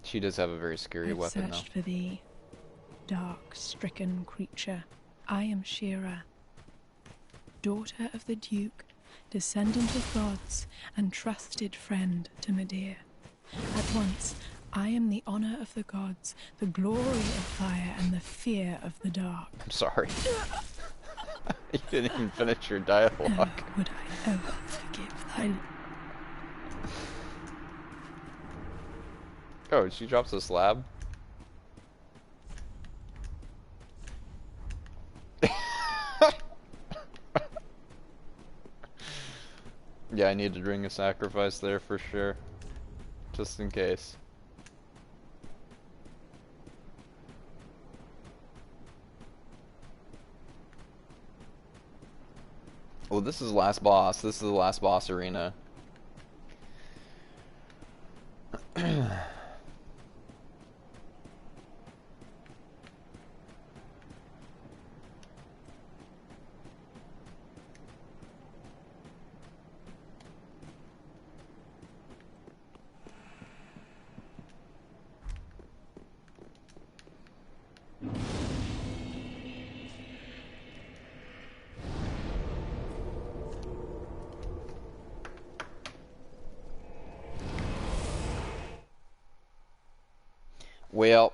She does have a very scary I've weapon, though. searched for thee, dark, stricken creature. I am Shira, daughter of the Duke, descendant of gods, and trusted friend to Medea. At once, I am the honor of the gods, the glory of fire, and the fear of the dark. I'm sorry. You didn't even finish your dialogue. Never would I ever forgive thy... Oh, she drops a slab? Yeah, I need to bring a sacrifice there for sure. Just in case. Well, this is the last boss. This is the last boss arena. Well,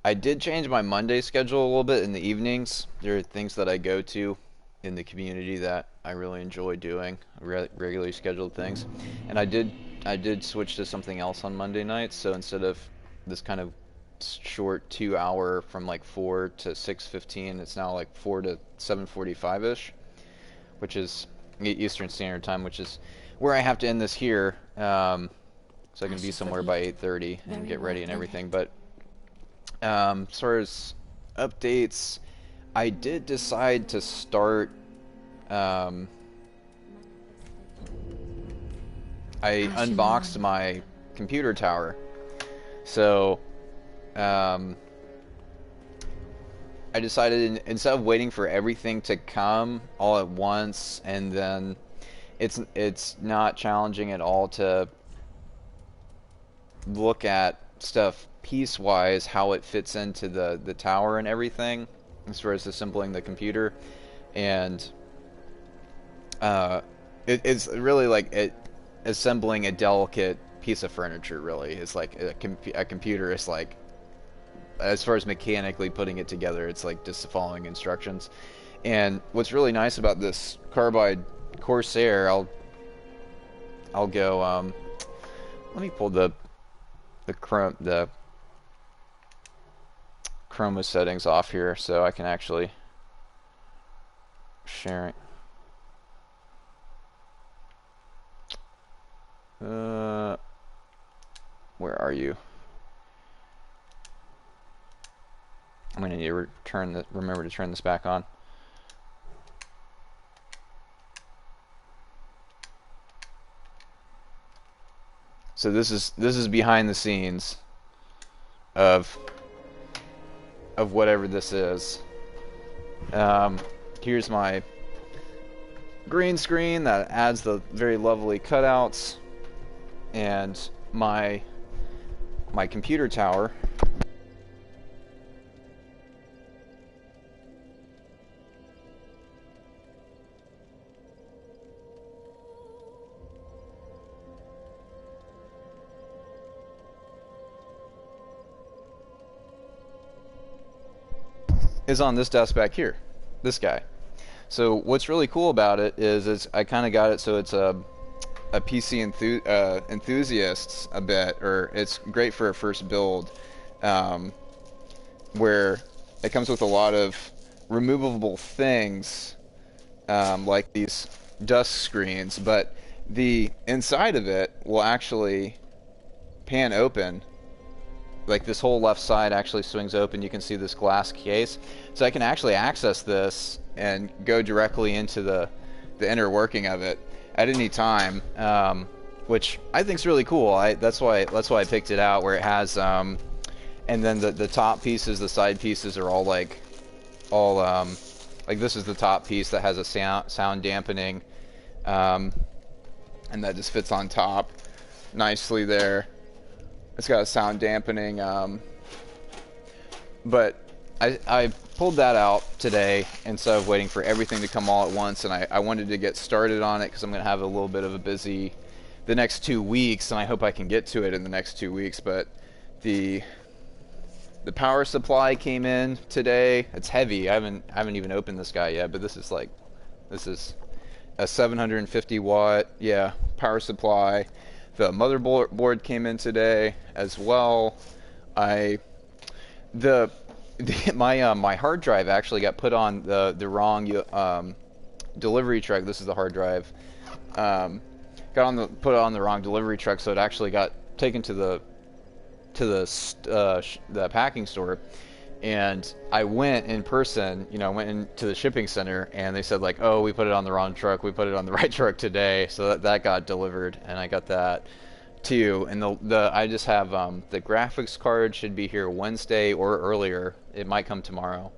I did change my Monday schedule a little bit in the evenings. There are things that I go to in the community that I really enjoy doing, regularly scheduled things. And I did switch to something else on Monday nights. So instead of this kind of short 2 hour from like 4 to 6:15, it's now like 4 to 7:45ish, which is Eastern Standard Time, which is where I have to end this here. So I can be somewhere by 8:30 and get ready and everything. But as far as updates, I did decide to start. I unboxed my computer tower, so I decided instead of waiting for everything to come all at once, and then it's not challenging at all to look at stuff piecewise, how it fits into the tower and everything, as far as assembling the computer. And it's really like assembling a delicate piece of furniture. Really, it's like a computer is like, as far as mechanically putting it together, it's like just following instructions. And what's really nice about this Carbide Corsair, I'll go let me pull the chroma settings off here so I can actually share it. Where are you? I'm gonna need to remember to turn this back on. So this is behind the scenes of of whatever this is. Here's my green screen that adds the very lovely cutouts, and my computer tower. Is on this desk back here, this guy. So what's really cool about it is I kind of got it so it's a PC enthusiasts a bit, or it's great for a first build, where it comes with a lot of removable things, like these dusk screens, but the inside of it will actually pan open. Like this whole left side actually swings open. You can see this glass case, so I can actually access this and go directly into the inner working of it at any time, which I think is really cool. That's why I picked it out, where it has and then the top pieces, the side pieces are all like this is the top piece that has a sound dampening, and that just fits on top nicely there. It's got a sound dampening, but I pulled that out today instead of waiting for everything to come all at once, and I wanted to get started on it because I'm going to have a little bit of a busy the next 2 weeks, and I hope I can get to it in the next 2 weeks. But the power supply came in today. It's heavy. I haven't even opened this guy yet, but this is a 750 watt power supply. The motherboard came in today as well. My hard drive actually got put on the wrong delivery truck. This is the hard drive. Put on the wrong delivery truck, so it actually got taken to the packing store. And I went in person, I went into the shipping center, and they said like, oh, we put it on the wrong truck. We put it on the right truck today. So that got delivered, and I got that too. And I just have the graphics card should be here Wednesday or earlier. It might come tomorrow.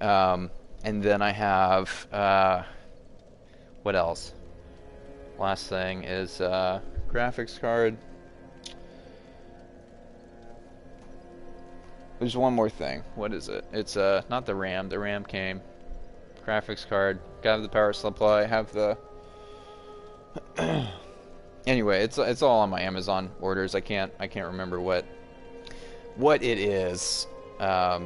And then I have what else? Last thing is graphics card. There's one more thing. What is it? It's not the RAM. The RAM came. Graphics card. Got the power supply. Have the. Anyway, it's all on my Amazon orders. I can't remember what it is. My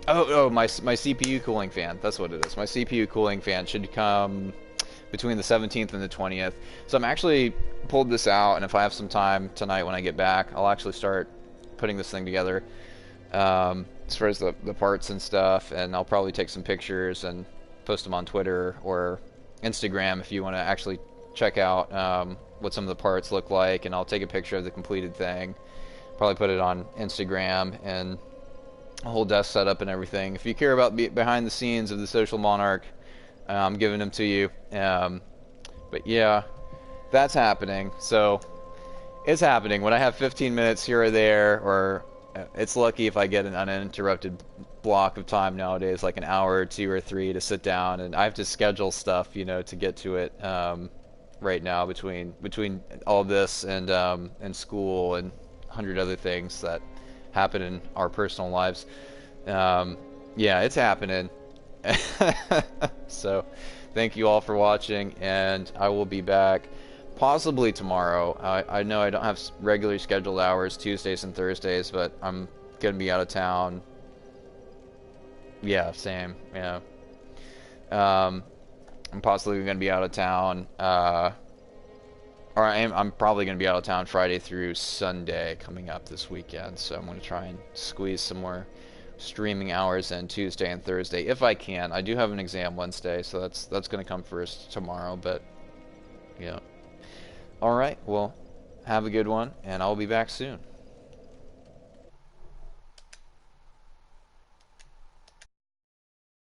CPU cooling fan. That's what it is. My CPU cooling fan should come between the 17th and the 20th. So I'm actually pulled this out, and if I have some time tonight when I get back, I'll actually start putting this thing together, as far as the parts and stuff, and I'll probably take some pictures and post them on Twitter or Instagram if you want to actually check out what some of the parts look like, and I'll take a picture of the completed thing, probably put it on Instagram, and a whole desk setup and everything. If you care about behind the scenes of the Social Monarch, I'm giving them to you. But yeah, that's happening. So it's happening. When I have 15 minutes here or there, or it's lucky if I get an uninterrupted block of time nowadays, like an hour or 2 or 3 to sit down, and I have to schedule stuff, to get to it. Right now, between all this and school and 100 other things that happen in our personal lives. Yeah, it's happening. So thank you all for watching, and I will be back possibly tomorrow. I know I don't have regularly scheduled hours Tuesdays and Thursdays, but I'm gonna be out of town. Yeah, same. Yeah. I'm possibly gonna be out of town, or I'm probably gonna be out of town Friday through Sunday coming up this weekend, so I'm gonna try and squeeze some more streaming hours in Tuesday and Thursday if I can. I do have an exam Wednesday, so that's going to come first tomorrow, but yeah. All right, well, have a good one, and I'll be back soon.